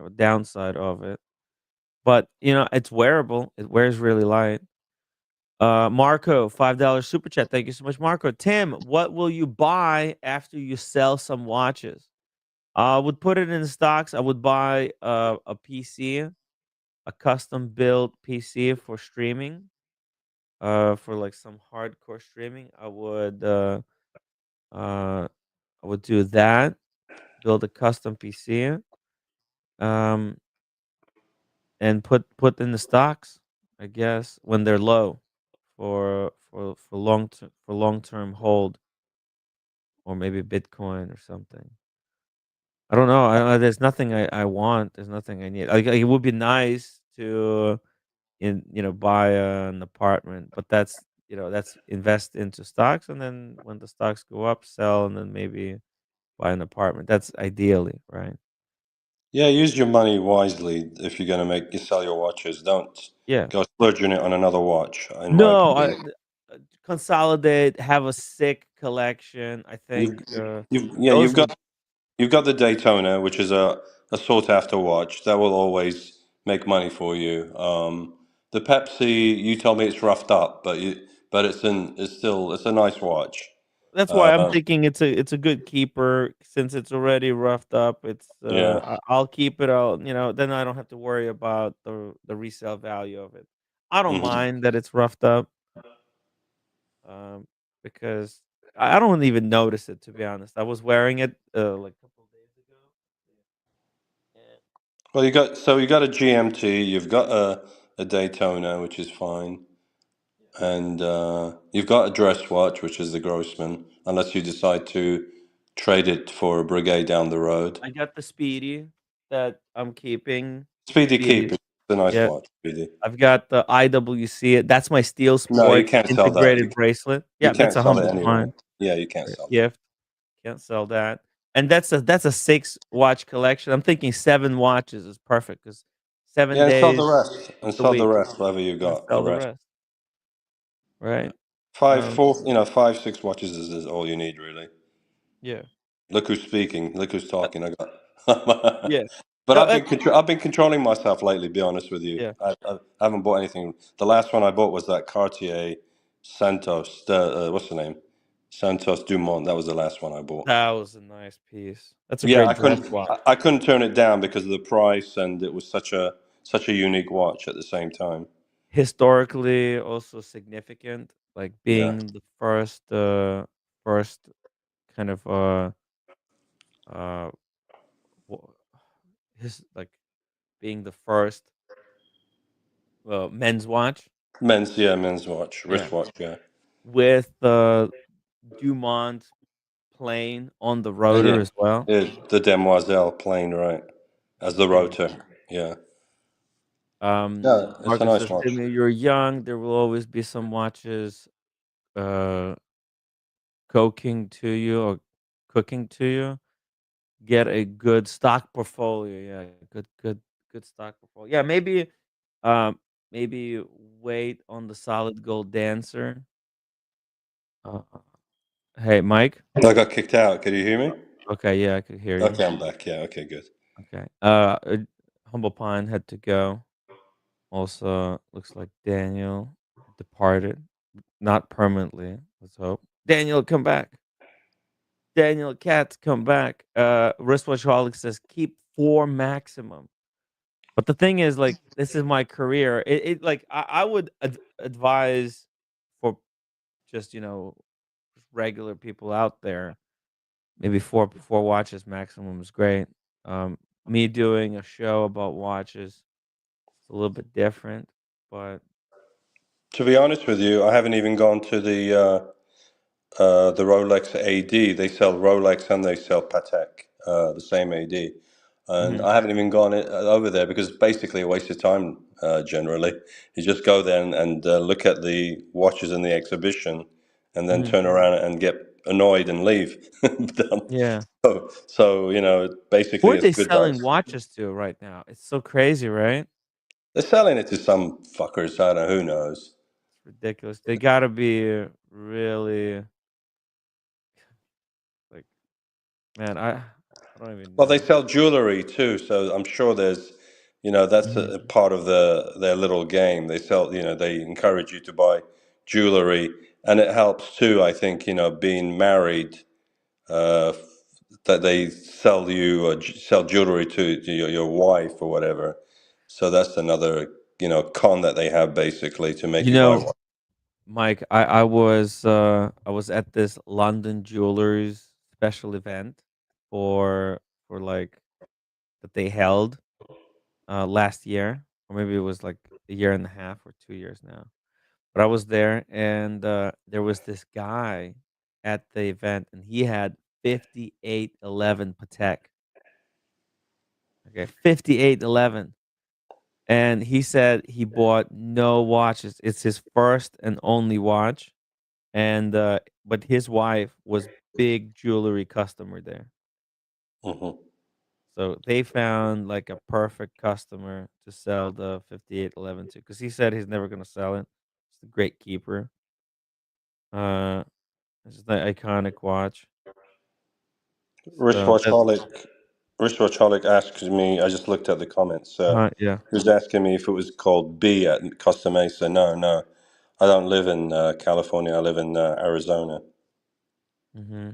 downside of it. But it's wearable. It wears really light. Marco, $5 super chat. Thank you so much, Marco. Tim, what will you buy after you sell some watches? I would put it in stocks. I would buy a PC, a custom built PC for streaming, for like some hardcore streaming. Uh, I would do that. Build a custom PC, um, and put in the stocks. I guess when they're low, for long term hold, or maybe Bitcoin or something. I don't know. There's nothing I want. There's nothing I need. Like it would be nice to buy an apartment, but that's invest into stocks, and then when the stocks go up, sell, and then maybe buy an apartment. That's ideally, right? Yeah, use your money wisely if you're going to sell your watches. Don't Yeah. go splurging it on another watch, in my No, opinion. consolidate, have a sick collection. I You've, think yeah, those would. you've got the Daytona, which is a sought after watch that will always make money for you. The Pepsi, you told me it's roughed up, but it's a nice watch. That's why I'm Uh, thinking it's a good keeper since it's already roughed up. yeah. I'll keep it out. Then I don't have to worry about the resale value of it. I don't Mhm. mind that it's roughed up, um, because I don't even notice it, to be honest. I was wearing it like a couple of days ago. And Well, you got a GMT, you've got a Daytona, which is fine, and you've got a dress watch, which is the Grossman, unless you decide to trade it for a Breguet down the road. I got the Speedy that I'm keeping. Speedy Speedy, Keep is a nice yeah. watch, Speedy. I've got the IWC. That's my Steel No, you Sport can't sell that. integrated bracelet. You Yeah, that's can't a sell it humble anyway. pine Yeah, you can't sell that. gift. Can't sell that. And that's a 6 watch collection. I'm thinking 7 watches is perfect because 7 Yeah, and sell days the rest, and a sell the week, rest, whatever you and got, the sell the rest. rest, right? Five, Um, four, 5, 6 watches is all you need, really. yeah. Look who's speaking. Look who's Uh, talking. I got. yeah. But No, I've been controlling myself lately. Be honest with you, yeah. I haven't bought anything. The last one I bought was that Cartier Santos. What's the name? Santos Dumont. That was the last one I bought. That was a nice piece. That's a Yeah, great dress watch. I couldn't turn it down because of the price, and it was such a unique watch at the same time. Historically also significant, like Yeah, being the first kind of uh wh- his like being the first men's watch. men's watch, Yeah. wristwatch. Yeah, With the Dumont plane on the rotor yeah, as well. the Demoiselle plane, right? As the Yeah. rotor. Yeah, yeah, it's a Marcus nice says, watch. Timmy, you're young. There will always be some watches uh coking to you or cooking to you. Get a good stock portfolio. Yeah, good stock portfolio. Yeah, um maybe wait on the solid gold dancer. Uh, hey, Mike. I got kicked out. Can you hear me? Okay, yeah, I could hear you. Okay, I'm back. Yeah, okay, good. Okay. Humble Pine had to go. Also, looks like Daniel departed, not permanently. Let's hope. Daniel, come back. Daniel Katz, come back. Wristwatchaholic says keep 4 maximum. But the thing is, like, this is my career. It like I would advise for just regular people out there. Maybe four watches maximum is great. Me doing a show about watches, it's a little bit different, but To be honest with you, I haven't even gone to the Rolex AD. They sell Rolex and they sell Patek, the same AD. And mhm, I haven't even gone over there because it's basically a waste of time generally. You just go there and look at the watches in the exhibition and then mhm. turn around and get annoyed and leave. Yeah. So, Who basically are it's they good selling advice. watches to right now? It's so crazy, right? They're selling it to some fuckers. I don't know, who knows. It's ridiculous. They gotta be really like, man, I don't even Well, they know. sell jewelry too, so I'm sure that's Mhm. a part of their little game. They sell, they encourage you to buy jewelry, and it helps too. I think, being married, uh, that they sell you sell jewelry to your wife or whatever. So that's another, con that they have basically to make You you buy know, one. Mike, I was at this London Jewelers special event for like that they held last year, or maybe it was like a year and a half or 2 years now. But I was there, and there was this guy at the event, and he had 5811 Patek. Okay, 5811, and he said he bought no watches. It's his first and only watch, and but his wife was big jewelry customer there. Hmm. So they found like a perfect customer to sell the 5811 to, because he said he's never gonna sell it. It's a great keeper. Uh, it's the iconic watch. So that's Wristwatchholic asks me. I just looked at the comments. yeah. He was asking me if it was called B at Costa Mesa. No, no, I don't live in California. I live in Arizona. Hmm.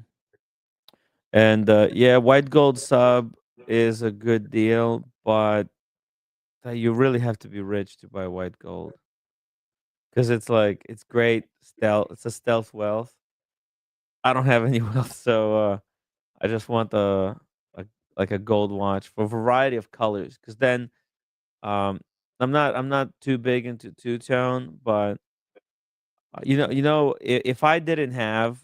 And yeah, white gold sub is a good deal, but you really have to be rich to buy white gold, because it's like it's great stealth. It's a stealth wealth. I don't have any wealth, so I just want a like a gold watch for a variety of colors. Because then um, I'm not too big into two tone, but if I didn't have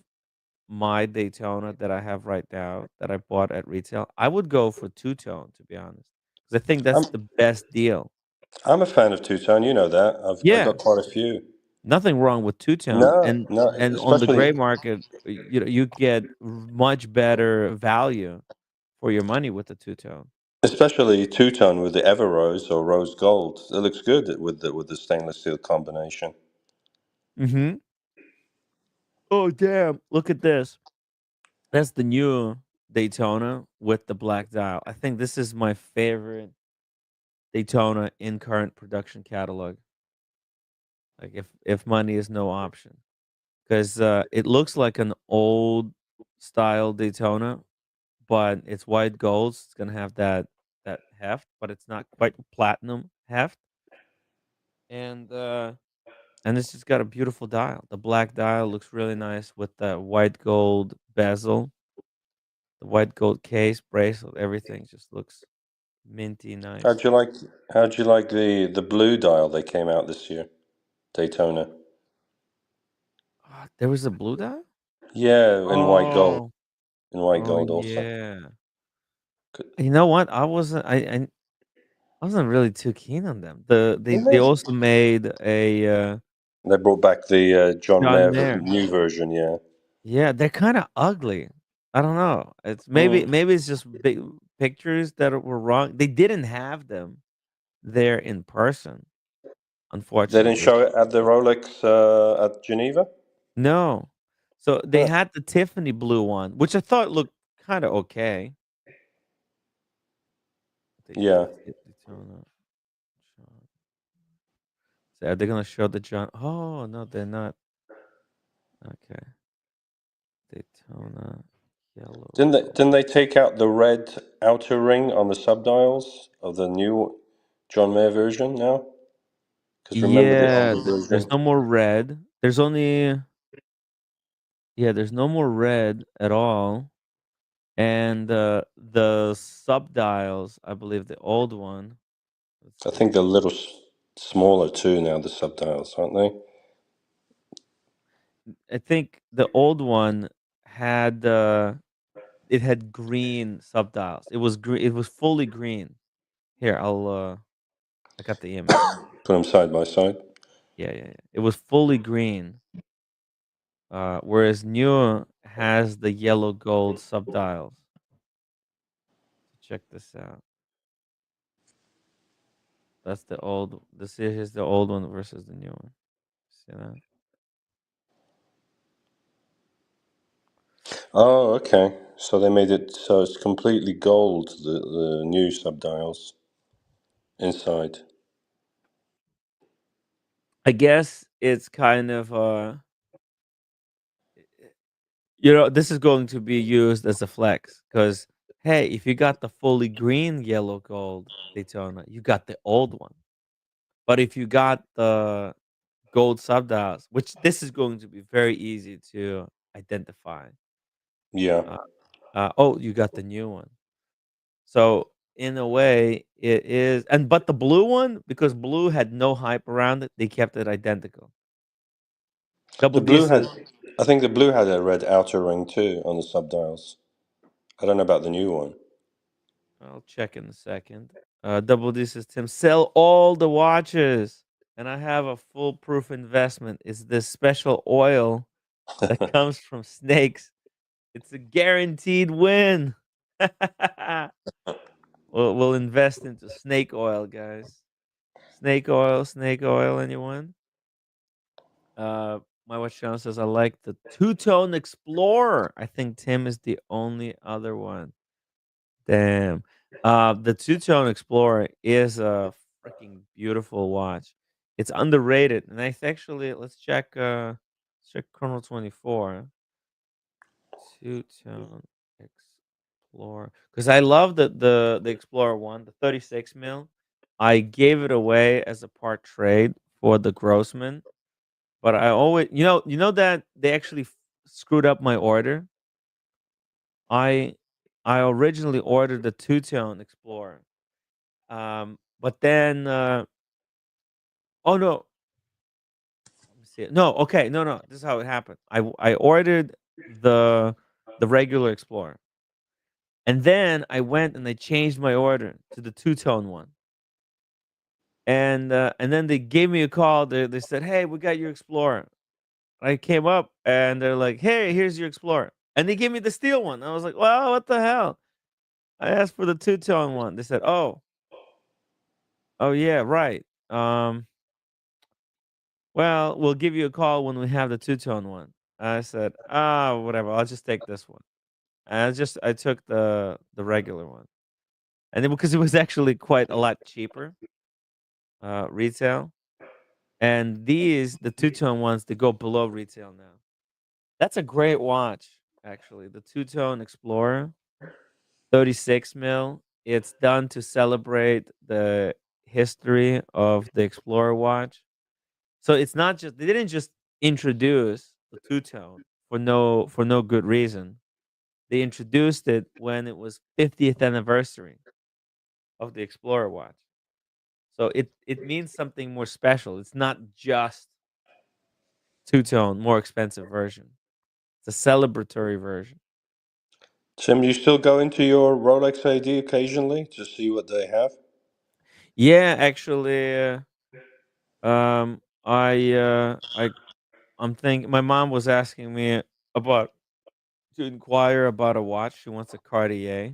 my Daytona that I have right now that I bought at retail, I would go for two tone, to be honest, because I think I'm that's the best deal. I'm a fan of two tone. You know that. I've Yeah, got quite a few. nothing wrong with two tone, No, and no, on the especially gray market, you get much better value for your money with the two tone. especially two tone with the Ever Rose or Rose Gold. It looks good with the stainless steel combination. Hmm. Oh damn! Look at this. That's the new Daytona with the black dial. I think this is my favorite Daytona in current production catalog. Like if money is no option, because it looks like an old style Daytona, but it's white gold. So it's gonna have that heft, but it's not quite platinum heft, and it's just got a beautiful dial. The black dial looks really nice with the white gold bezel, the white gold case, bracelet, everything just looks minty How'd nice. you like how'd you like the blue dial they came out this year? Daytona. Ah, there was a blue dial? Yeah, in white gold. Oh. In white Oh, gold also. yeah. Good. You know what? I wasn't really too keen on them. They Really? also made a, They brought back the John John Mayer Mayer. new version, yeah. Yeah, they're kinda ugly. I don't know. It's Mm. maybe it's just big pictures that were wrong. They didn't have them there in person, They didn't unfortunately. show it at the Rolex at Geneva? No. So they Huh. had the Tiffany blue one, which I thought looked kinda okay. Yeah. Let's get Daytona. John. So are they gonna show the John? Oh no, they're not. Okay, Daytona yellow gold. Didn't they take out the red outer ring on the subdials of the new John Mayer version now? Because remember the Yeah, older there's version? no more red. There's only there's no more red at all. And the subdials, I believe the old one. Let's I think see. they're a little smaller too now, the subdials, aren't they? I think the old one had it had green subdials. It was green. It was fully green. Here, I got the image. Put them side by side. Yeah, yeah, yeah. It was fully green. Whereas new has the yellow gold subdials. Check this out. That's the old. This is the old one versus the new one. See that? Oh, okay. So they made it so it's completely gold, the new subdials inside. I guess it's kind of this is going to be used as a flex because hey, if you got the fully green yellow gold Daytona, you got the old one. But if you got the gold subdials, which this is going to be very easy to identify. Yeah. Uh, oh, you got the new one. So in a way, it is, and but the blue one, because blue had no hype around it, they kept it identical. Double The blue Gizzy, had, I think the blue had a red outer ring too on the subdials. I don't know about the new one. I'll check in a second. Double D says, Tim, sell all the watches. And I have a foolproof investment. It's this special oil that comes from snakes. It's a guaranteed win. We'll invest into snake oil, guys. Snake oil, anyone? My watch channel says I like the two-tone Explorer. I think Tim is the only other one. Damn. The two-tone Explorer is a freaking beautiful watch. It's underrated, and I actually let's check Chrono 24. Two-tone Explorer, because I love the Explorer one, the 36 mil. I gave it away as a part trade for the Grossman, but I always, that they actually screwed up my order. I I originally ordered the two-tone Explorer, but then oh no, let me see it. No, okay, no, this is how it happened. I ordered the the regular Explorer, and then I went and I changed my order to the two-tone one. And then they gave me a call. They said, "Hey, we got your Explorer." I came up and they're like, "Hey, here's your Explorer." And they gave me the steel one. I was like, "Well, what the hell?" I asked for the two-tone one. They said, "Oh yeah, right. Well, we'll give you a call when we have the two-tone one." I said, "Ah, whatever. I'll just take this one." And I took the regular one. And then because it was actually quite a lot cheaper, retail. And these, the two-tone ones, they go below retail now. That's a great watch, actually. The two-tone Explorer, 36 mil. It's done to celebrate the history of the Explorer watch. So it's not just they didn't just introduce the two-tone for no good reason. They introduced it when it was 50th anniversary of the Explorer watch. So it means something more special. It's not just two-tone, more expensive version. It's a celebratory version. Tim, you still go into your Rolex AD occasionally to see what they have? Yeah, actually, I'm thinking. My mom was asking me about to inquire about a watch. She wants a Cartier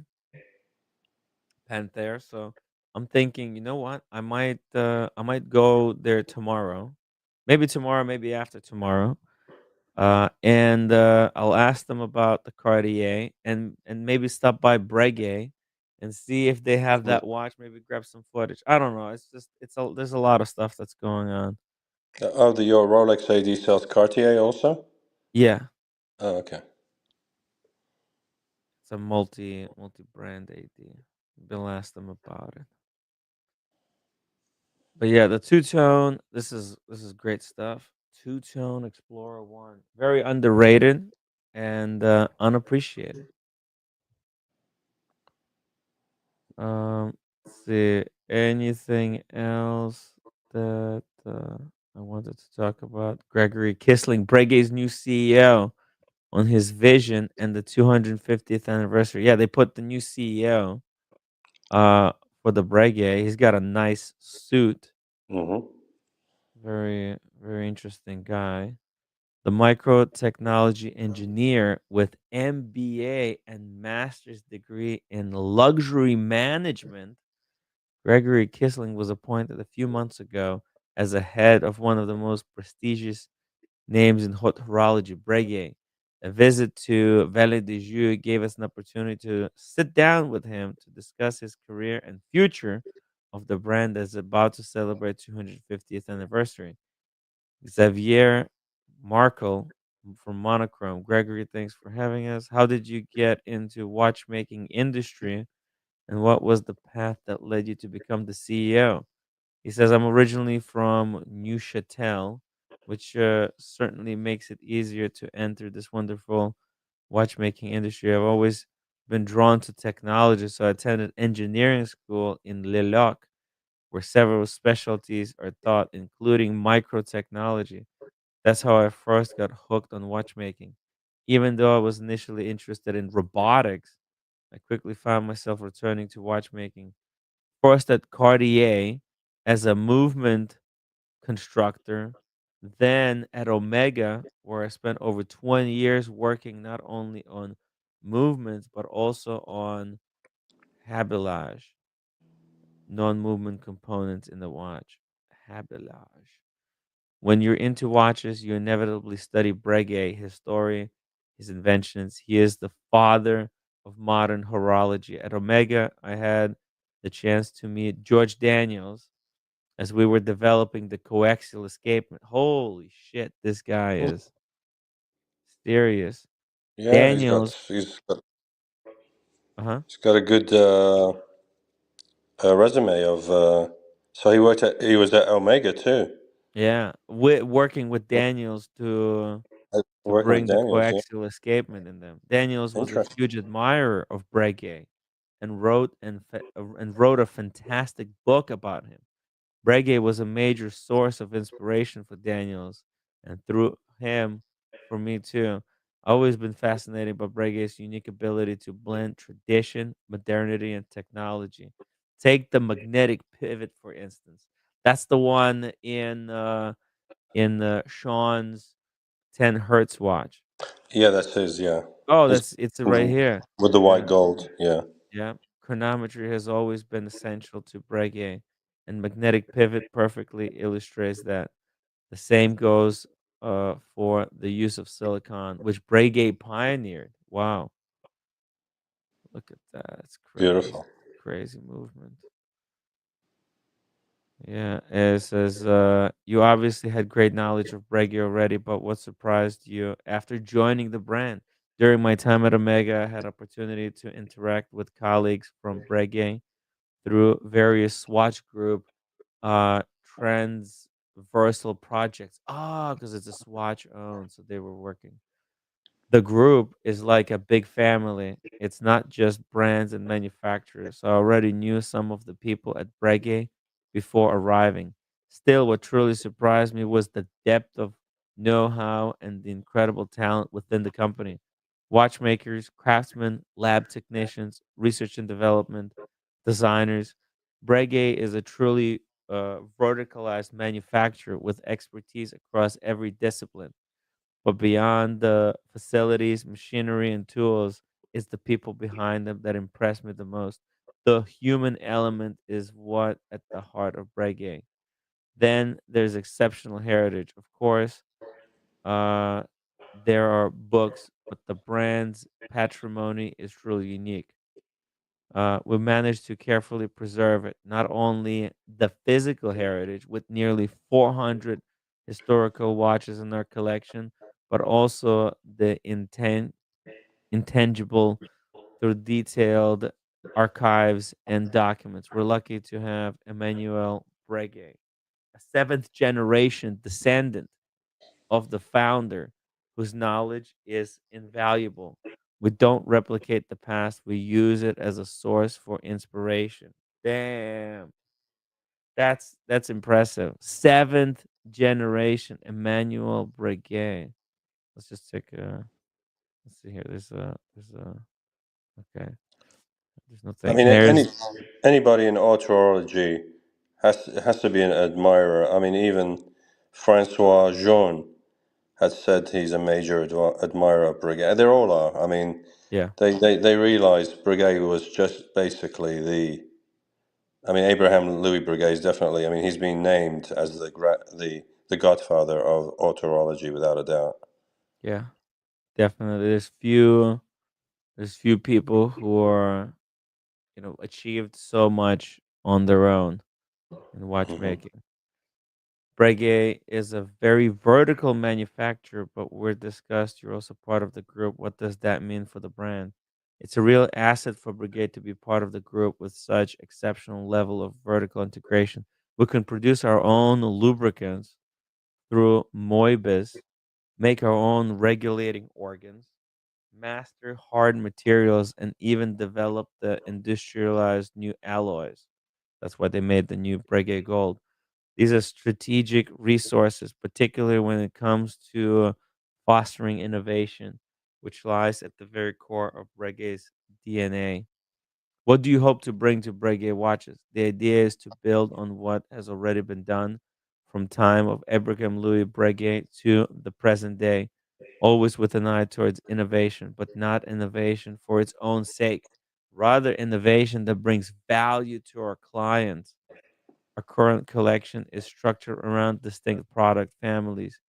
Panthère. So I'm thinking, you know what? I might go there tomorrow. Maybe tomorrow, maybe after tomorrow. And I'll ask them about the Cartier and maybe stop by Breguet and see if they have that watch. Maybe grab some footage. I don't know. It's just there's a lot of stuff that's going on. Oh, your Rolex AD sells Cartier also? Yeah, Oh, okay. it's a multi brand AD. Bill asked them about it. But yeah, the two tone. This is great stuff. Two tone Explorer One, very underrated and unappreciated. Let's see. Anything else that I wanted to talk about? Gregory Kissling, Breguet's new CEO, on his vision and the 250th anniversary. Yeah, they put the new CEO uh for the Breguet. He's got a nice suit. Mm-hmm. Very interesting guy. The microtechnology engineer with MBA and master's degree in luxury management, Gregory Kissling was appointed a few months ago as a head of one of the most prestigious names in haute horology, Breguet. A visit to Vallée des Jeux gave us an opportunity to sit down with him to discuss his career and future of the brand that's about to celebrate 250th anniversary. Xavier Markel from Monochrome. Gregory, thanks for having us. How did you get into watchmaking industry, and what was the path that led you to become the CEO? He says, I'm originally from Neuchâtel, which certainly makes it easier to enter this wonderful watchmaking industry. I've always been drawn to technology, so I attended engineering school in Le Loc, where several specialties are taught, including microtechnology. That's how I first got hooked on watchmaking. Even though I was initially interested in robotics, I quickly found myself returning to watchmaking first at Cartier as a movement constructor, then at Omega, where I spent over 20 years working not only on movements but also on habillage, non-movement components in the watch. Habillage. When you're into watches, you inevitably study Breguet, his story, his inventions. He is the father of modern horology. At Omega, I had the chance to meet George Daniels as we were developing the coaxial escapement. Holy shit, this guy is serious. Yeah, Daniels, uh-huh. he's got a good resume of. So he was at Omega too. Yeah, working with Daniels to Working with bring the Daniels. Yeah, coaxial escapement in them. Daniels was a interesting. huge admirer of Breguet and wrote a fantastic book about him. Breguet was a major source of inspiration for Daniels, and through him, for me too. I've always been fascinated by Breguet's unique ability to blend tradition, modernity, and technology. Take the magnetic pivot, for instance. That's the one in Sean's 10 hertz watch. Yeah, that's his. Yeah, Oh, it's it's right here. with the white Yeah, gold. Yeah, yeah. Chronometry has always been essential to Breguet, and magnetic pivot perfectly illustrates that. The same goes for the use of silicon, which Breguet pioneered. Wow, look at that. It's crazy. beautiful. Crazy movement. Yeah, it says you obviously had great knowledge of Breguet already, but what surprised you after joining the brand? During my time at Omega, I had opportunity to interact with colleagues from Breguet through various Swatch Group transversal projects. Ah, because it's a Swatch owned, so they were working. The group is like a big family. It's not just brands and manufacturers. So I already knew some of the people at Breguet before arriving. Still, what truly surprised me was the depth of know how and the incredible talent within the company. Watchmakers, craftsmen, lab technicians, research and development, designers. Breguet is a truly verticalized manufacturer with expertise across every discipline. But beyond the facilities, machinery, and tools, it's the people behind them that impress me the most. The human element is what at the heart of Breguet. Then there's exceptional heritage. Of course, uh, there are books, but the brand's patrimony is truly unique. We managed to carefully preserve it, not only the physical heritage with nearly 400 historical watches in our collection, but also the intangible through detailed archives and documents. We're lucky to have Emmanuel Breguet, a seventh generation descendant of the founder whose knowledge is invaluable. We don't replicate the past, we use it as a source for inspiration. Damn. That's impressive. Seventh generation Emmanuel Breguet. Let's just take a let's see here. There's a okay. There's no I thing. mean, There's anybody in autorology has to be an admirer. I mean, even Francois Jean has said he's a major admirer of Breguet. They all are. I mean, yeah, they realize Breguet was just basically the. I mean, Abraham Louis Breguet is definitely. I mean, he's been named as the godfather of autorology without a doubt. yeah, definitely. There's few people who are achieved so much on their own in Hmm. watchmaking. Breguet is a very vertical manufacturer, but we're discussed. You're also part of the group. What does that mean for the brand? It's a real asset for Breguet to be part of the group with such exceptional level of vertical integration. We can produce our own lubricants through Moibus, make our own regulating organs, master hard materials, and even develop the industrialized new alloys. That's why they made the new Breguet Gold. These are strategic resources, particularly when it comes to fostering innovation, which lies at the very core of Breguet's DNA. What do you hope to bring to Breguet watches? The idea is to build on what has already been done from time of Abraham Louis Breguet to the present day, always with an eye towards innovation, but not innovation for its own sake, rather innovation that brings value to our clients. Our current collection is structured around distinct product families,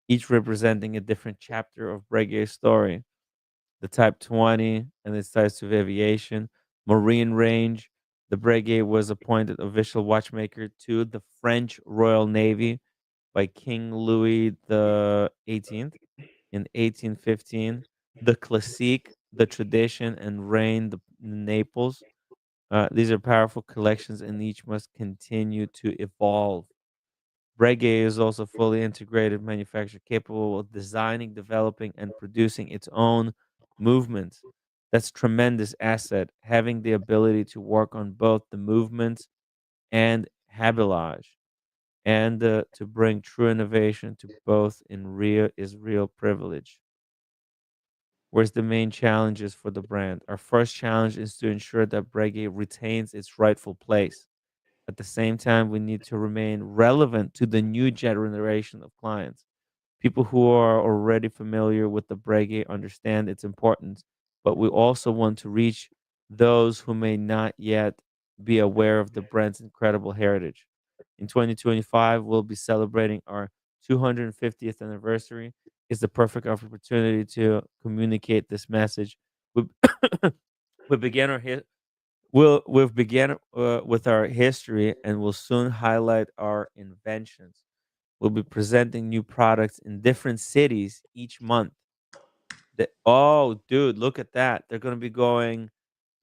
each representing a different chapter of Breguet's story. The Type 20 and its ties to aviation, marine range. The Breguet was appointed official watchmaker to the French Royal Navy by King Louis the 18th in 1815. The Classique, the Tradition, and Reign the Naples. These are powerful collections, and each must continue to evolve. Breguet is also fully integrated manufacturer capable of designing, developing, and producing its own movements. That's tremendous asset, having the ability to work on both the movements and habillage, and to bring true innovation to both in real is real privilege. Where's the main challenges for the brand? Our first challenge is to ensure that Breguet retains its rightful place. At the same time, we need to remain relevant to the new generation of clients. People who are already familiar with the Breguet understand its importance, but we also want to reach those who may not yet be aware of the brand's incredible heritage. In 2025, we'll be celebrating our 250th anniversary. It's the perfect opportunity to communicate this message. We, we began our we've began with our history and will soon highlight our inventions. We'll be presenting new products in different cities each month. Oh, dude, look at that. They're going to be going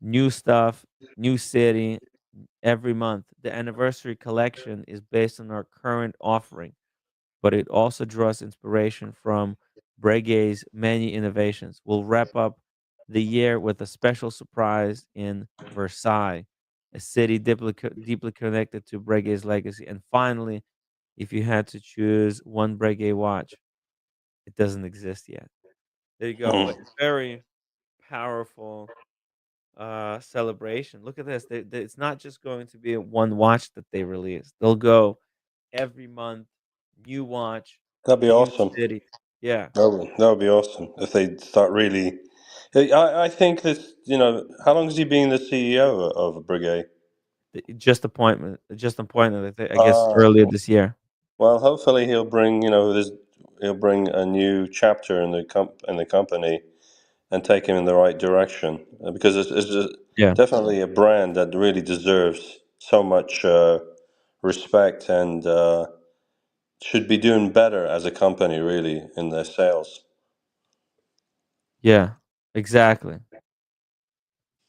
new stuff, new city every month. The anniversary collection is based on our current offering, but it also draws inspiration from Breguet's many innovations. We'll wrap up the year with a special surprise in Versailles, a city deeply connected to Breguet's legacy. And finally, if you had to choose one Breguet watch, it doesn't exist yet. There you go. But Mm. very powerful celebration. Look at this. It's not just going to be one watch that they release. They'll go every month, new watch, That'd be new awesome. city. Yeah, That would be awesome if they start really. I think this. How long has he been the CEO of Breguet? just appointment. I guess Ah, earlier this year. well, hopefully he'll bring. He'll bring a new chapter in the company and take him in the right direction because Yeah, definitely a brand that really deserves so much respect and should be doing better as a company, really, in their sales. yeah, exactly,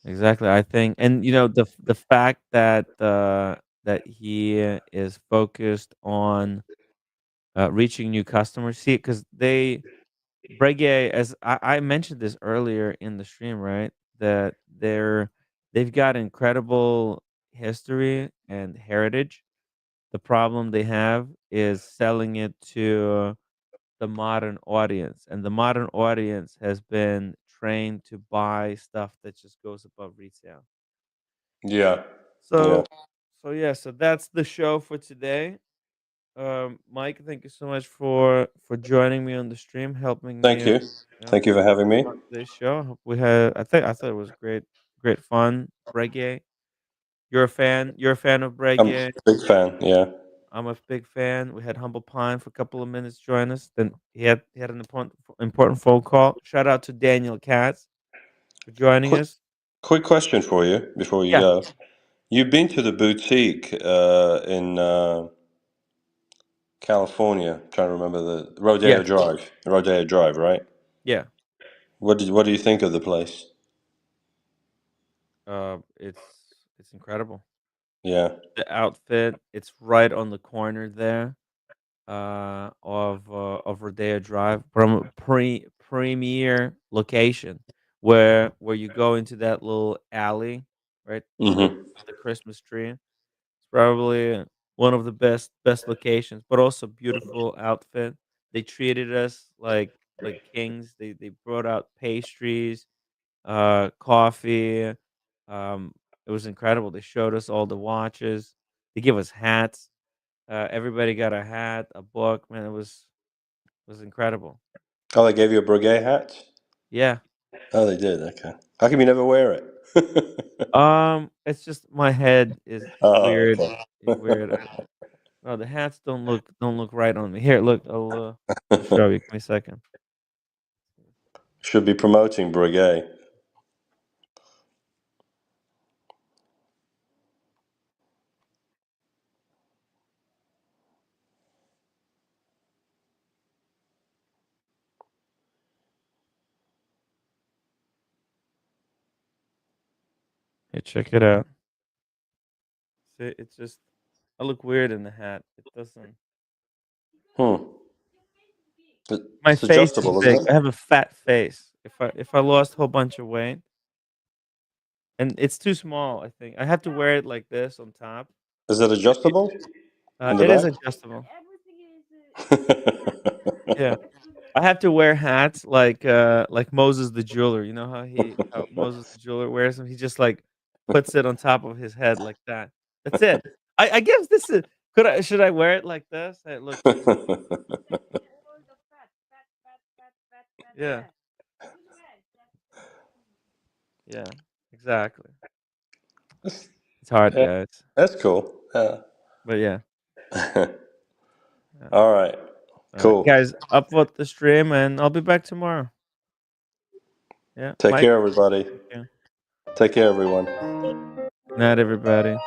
exactly. I think, and the fact that that he is focused on reaching new customers. See, because Breguet, as I mentioned this earlier in the stream, right? That they've got incredible history and heritage. The problem they have is selling it to the modern audience, and the modern audience has been trained to buy stuff that just goes above retail. Yeah, yeah. So, yeah, so that's the show for today. Mike, thank you so much for joining me on the stream, helping me, Thank you. Thank you for having me. on this show. Hope we had. I thought it was great fun. Breguet, You're a fan of I'm a Breguet. big fan. Yeah. I'm a big fan. We had Humble Pine for a couple of minutes join us. Then he had an important phone call. Shout out to Daniel Katz for joining Quick, us. quick question for you before you Yeah, go. You've been to the boutique in California. Trying to remember the yeah, Rodeo Drive, right? yeah. What do you think of the place? It's incredible. Yeah. The outfit. It's right on the corner there. Of Rodeo Drive from a premier location where you go into that little alley, right? Hmm. With the Christmas tree. It's probably one of the best locations, but also beautiful outfit. They treated us like kings. They brought out pastries, coffee. Um, It was incredible. They showed us all the watches. They gave us hats. Everybody got a hat, a book. Man, it was incredible. Oh, they gave you a Breguet hat? Yeah. Oh, they did. Okay. How come you never wear it? It's just my head is Oh, weird. okay. Weird. No, the hats don't look right on me. Here, look. I'll show you. Give me a second. Should be promoting Breguet. Here, check it out. See, it's just I look weird in the hat. It doesn't. Hmm. My It's face is adjustable, big. isn't I it? have a fat face. If I lost a whole bunch of weight, and it's too small, I think I have to wear it like this on top. Is it adjustable in the It is back? adjustable. Yeah, I have to wear hats like Moses the jeweler. You know how Moses the jeweler wears them? He just like puts it on top of his head like that. That's it. I guess this is. Should I wear it like this? Hey, look. Yeah. Yeah. Exactly. It's hard, Yeah, guys. that's cool. Yeah. But yeah. Yeah. All right. All right, Cool. guys. Upload the stream, and I'll be back tomorrow. Yeah, Take Mike. care, everybody. Thank you. Take care, everyone. Good night, everybody.